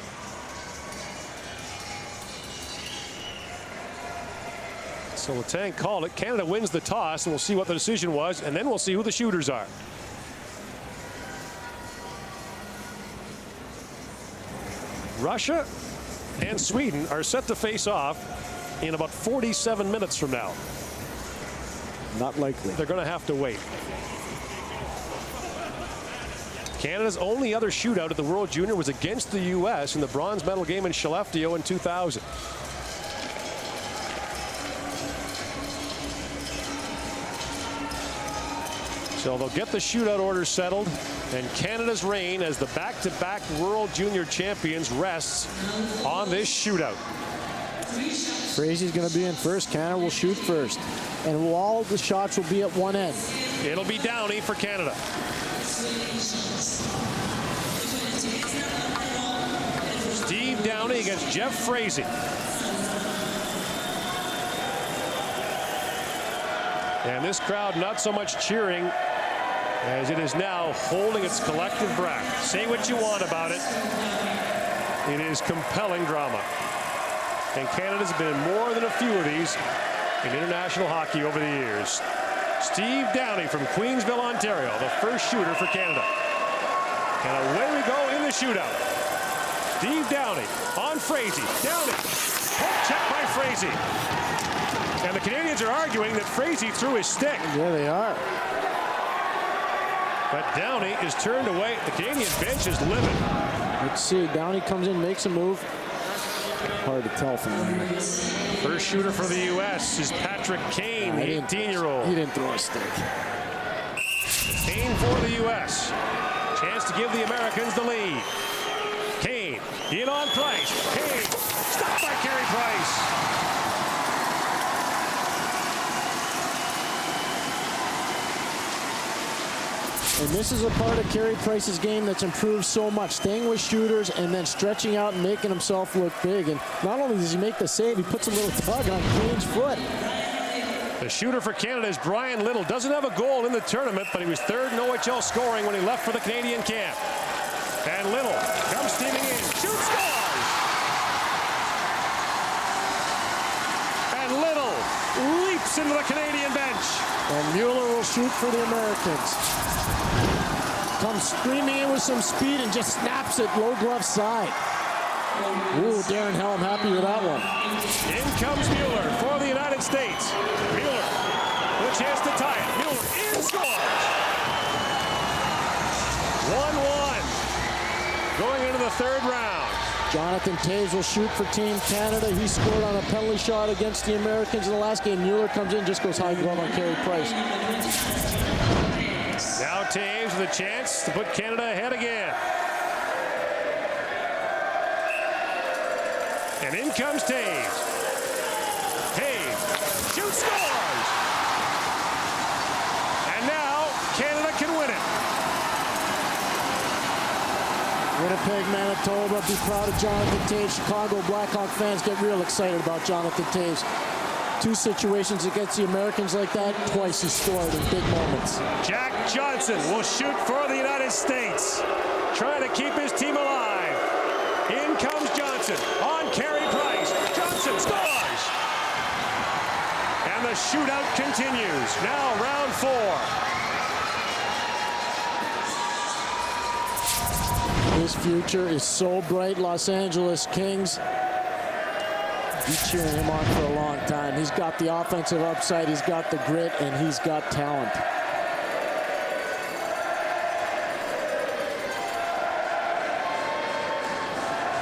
So Letang called it. Canada wins the toss, and we'll see what the decision was, and then we'll see who the shooters are. Russia and Sweden are set to face off in about 47 minutes from now. Not likely. They're going to have to wait. Canada's only other shootout at the World Junior was against the U.S. in the bronze medal game in Skellefteå in 2000. So they'll get the shootout order settled, and Canada's reign as the back-to-back World Junior champions rests on this shootout. Frazee's going to be in first. Canada will shoot first. And all the shots will be at one end. It'll be Downey for Canada. Steve Downey against Jeff Frazee. And this crowd not so much cheering as it is now holding its collective breath. Say what you want about it. It is compelling drama. And Canada's been in more than a few of these in international hockey over the years. Steve Downey from Queensville, Ontario, the first shooter for Canada. And away we go in the shootout. Steve Downey on Frazee. Downey. Poke check by Frazee. And the Canadians are arguing that Frazee threw his stick. Yeah, they are. But Downey is turned away. The Canadian bench is livid. Let's see. Downey comes in, makes a move. Hard to tell from there. First shooter for the U.S. is Patrick Kane, the 18-year-old. He didn't throw a stick. Kane for the U.S. Chance to give the Americans the lead. Kane in on Price. Kane stopped by Carey Price. And this is a part of Carey Price's game that's improved so much, staying with shooters and then stretching out and making himself look big. And not only does he make the save, he puts a little tug on Kane's foot. The shooter for Canada is Brian Little. Doesn't have a goal in the tournament, but he was third in OHL scoring when he left for the Canadian camp. And Little comes steaming in, shoots, scores! And Little leaps into the Canadian bench. And Mueller will shoot for the Americans. Comes screaming in with some speed and just snaps it low glove side. Ooh, Darren Helm happy with that one. In comes Mueller for the United States. Mueller with a chance to tie it. Mueller in, scores! 1-1 going into the third round. Jonathan Toews will shoot for Team Canada. He scored on a penalty shot against the Americans in the last game. Mueller comes in, just goes high glove on Carey Price. Now Toews with a chance to put Canada ahead again. And in comes Toews. Toews shoots, scores! And now Canada can win it. Winnipeg, Manitoba, be proud of Jonathan Toews. Chicago Blackhawk fans get real excited about Jonathan Toews. Two situations against the Americans like that, twice he scored in big moments. Jack Johnson will shoot for the United States, trying to keep his team alive. In comes Johnson on Carey Price. Johnson scores! And the shootout continues. Now round 4. His future is so bright. Los Angeles Kings, be cheering him on for a long time. He's got the offensive upside, he's got the grit, and he's got talent.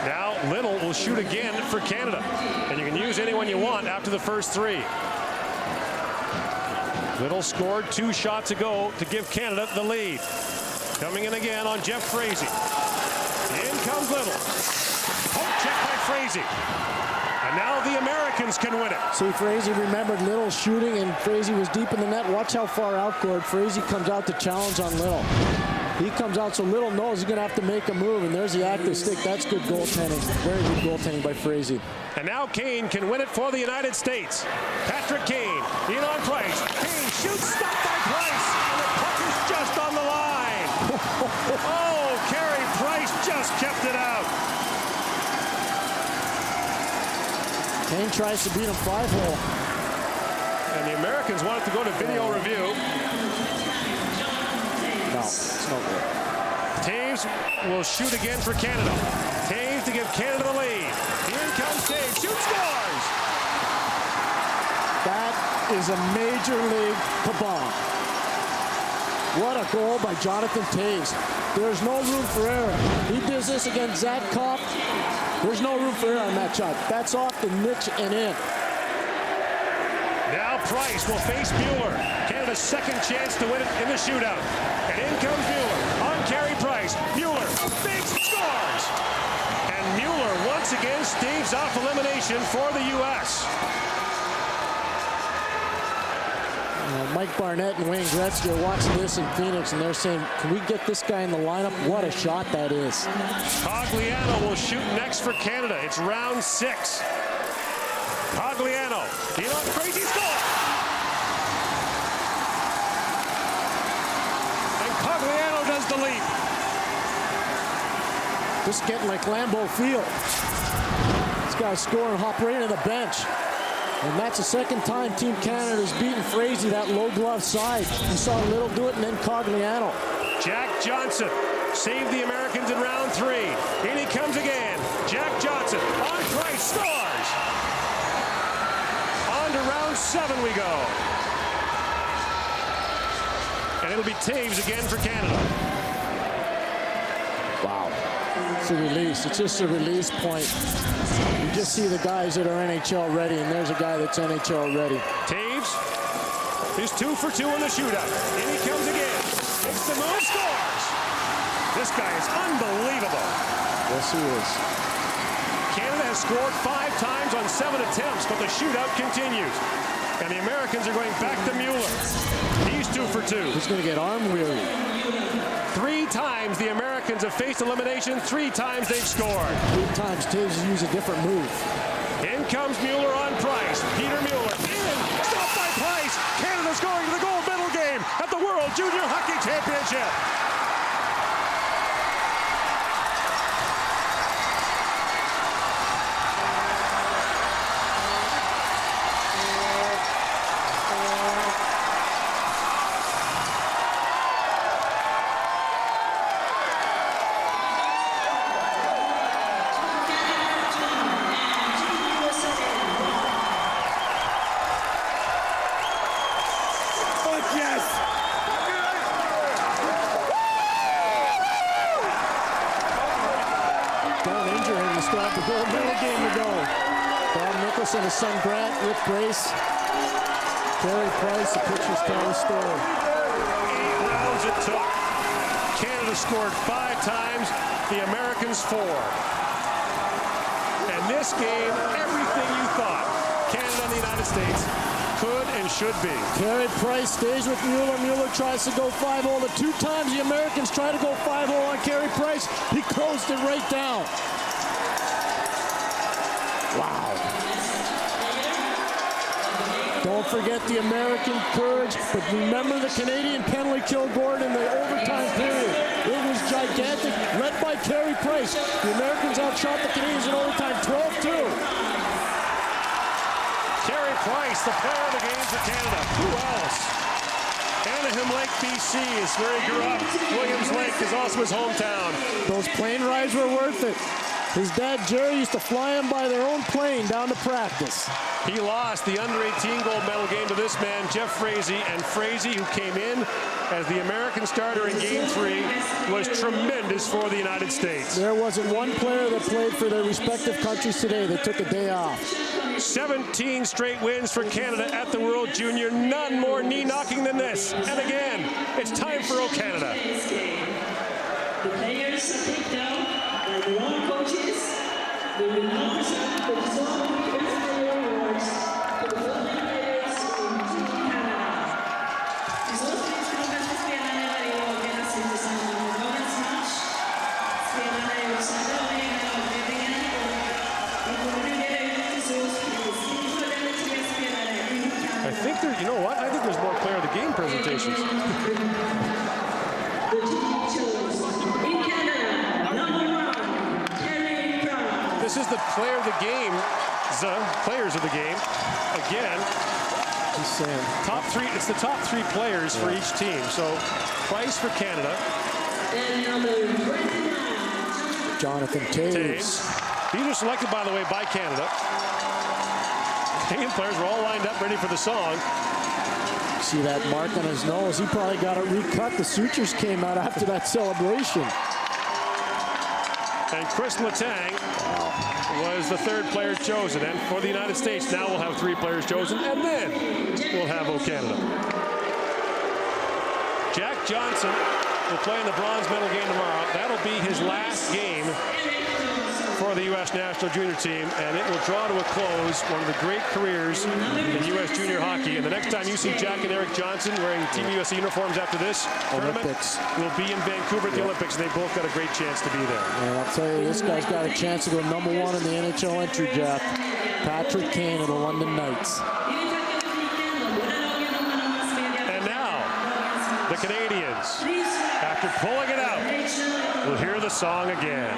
Now Little will shoot again for Canada. And you can use anyone you want after the first 3. Little scored 2 shots ago to give Canada the lead. Coming in again on Jeff Frazee. In comes Little. Poke check by Frazee. And now the Americans can win it. See, Frazee remembered Little shooting, and Frazee was deep in the net. Watch how far outcourt Frazee comes out to challenge on Little. He comes out so Little knows he's going to have to make a move, and there's the active stick. That's good goaltending. Very good goaltending by Frazee. And now Kane can win it for the United States. Patrick Kane in on Price. Kane shoots, stopped by Price, and the puck is just on the line. Oh, Carey Price just kept it out. Kane tries to beat him 5-hole. And the Americans wanted to go to video review. No, it's no good. Toews will shoot again for Canada. Toews to give Canada the lead. Here comes Toews. Shoots, scores! That is a major league kabam. What a goal by Jonathan Toews. There's no room for error. He does this against Zach Kopp. There's no room for error on that shot. That's off the niche and in. Now Price will face Mueller. Canada's second chance to win it in the shootout. And in comes Mueller on Carey Price. Mueller, big scores! And Mueller once again staves off elimination for the U.S. Mike Barnett and Wayne Gretzky are watching this in Phoenix, and they're saying, can we get this guy in the lineup? What a shot that is. Cogliano will shoot next for Canada. It's round 6. Cogliano, you know, crazy score! And Cogliano does the leap. Just getting like Lambeau Field. This guy's scoring, hop right into the bench. And that's the second time Team Canada's beaten Frazee that low glove side. You saw Little do it, and then Cogliano. Jack Johnson saved the Americans in round 3. In he comes again. Jack Johnson on Price, scores! On to round 7 we go. And it'll be Toews again for Canada. Wow. It's a release. It's just a release point. You just see the guys that are NHL ready, and there's a guy that's NHL ready. Toews is 2 for 2 in the shootout. In he comes again. Makes the move, scores. This guy is unbelievable. Yes, he is. Canada has scored 5 times on 7 attempts, but the shootout continues. And the Americans are going back to Mueller. He's 2 for 2. He's going to get arm weary. 3 times the Americans have faced elimination. 3 times they've scored. 3 times Toews has used a different move. In comes Mueller on Price. Peter Mueller in. Stopped by Price. Canada's going to the gold medal game at the World Junior Hockey Championship. The gold medal game to go. Bob Nicholson, his son Grant, Rick Brace, Carey Price, the pitchers tell the story. 8 rounds it took. Canada scored 5 times, the Americans 4. And this game, everything you thought Canada and the United States could and should be. Carey Price stays with Mueller. Mueller tries to go 5-0. The 2 times the Americans try to go 5-0 on Carey Price, he closed it right down. Wow. Don't forget the American courage, but remember the Canadian penalty kill Gordon in the overtime period. It was gigantic, led by Carey Price. The Americans outshot the Canadians in overtime 12-2. Carey Price, the player of the game for Canada. Who else? Anaheim Lake, BC is where he grew up. Williams Lake is also his hometown. Those plane rides were worth it. His dad, Jerry, used to fly him by their own plane down to practice. He lost the under-18 gold medal game to this man, Jeff Frazee. And Frazee, who came in as the American starter in Game 3, was tremendous for the United States. There wasn't one player that played for their respective countries today that took a day off. 17 straight wins for Canada at the World Junior. None more knee-knocking than this. And again, it's time for O Canada. The players are picked out by their own coaches. They will now present the Design Player Awards to the following players in Team Canada. Resultając z programu wspierania organizacji designu Roberts Match, wspierania Alexandra Olejna, wybiegania i powodzenia rezultatów i wspierania I think there, you know what? I think there's more player of the game presentations. The team chose in Canada, #1, Carey Price. This is the player of the game, the players of the game. Again, Just saying. top 3. It's the top 3 players for each team. So Price for Canada. And number 29. Jonathan Toews. Toews. These are selected, by the way, by Canada. Canadian players were all lined up ready for the song. See that mark on his nose? He probably got it recut. The sutures came out after that celebration. And Kris Letang was the 3rd player chosen. And for the United States, now we'll have 3 players chosen, and then we'll have O Canada. Jack Johnson will play in the bronze medal game tomorrow. That'll be his last game for the U.S. national junior team, and it will draw to a close one of the great careers in U.S. junior hockey. And the next time you see Jack and Eric Johnson wearing Team USA uniforms after this tournament, will be in Vancouver at the Olympics, and they both got a great chance to be there. And I'll tell you, this guy's got a chance to go #1 in the NHL entry draft. Patrick Kane of the London Knights. And now, the Canadians, after pulling it out, will hear the song again.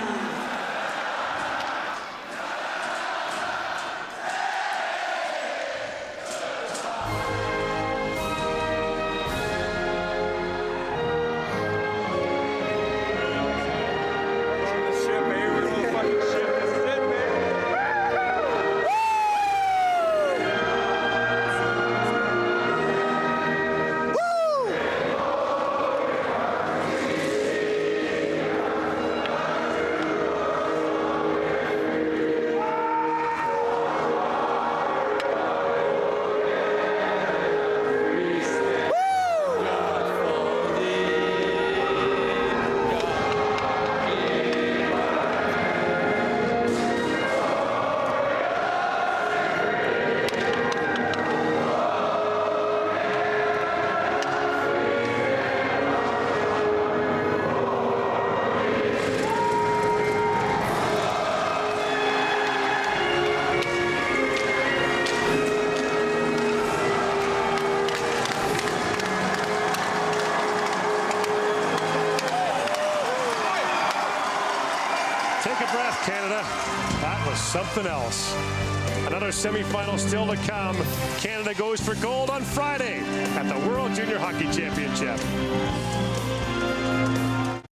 breath, Canada. That was something else. Another semifinal still to come. Canada goes for gold on Friday at the World Junior Hockey Championship.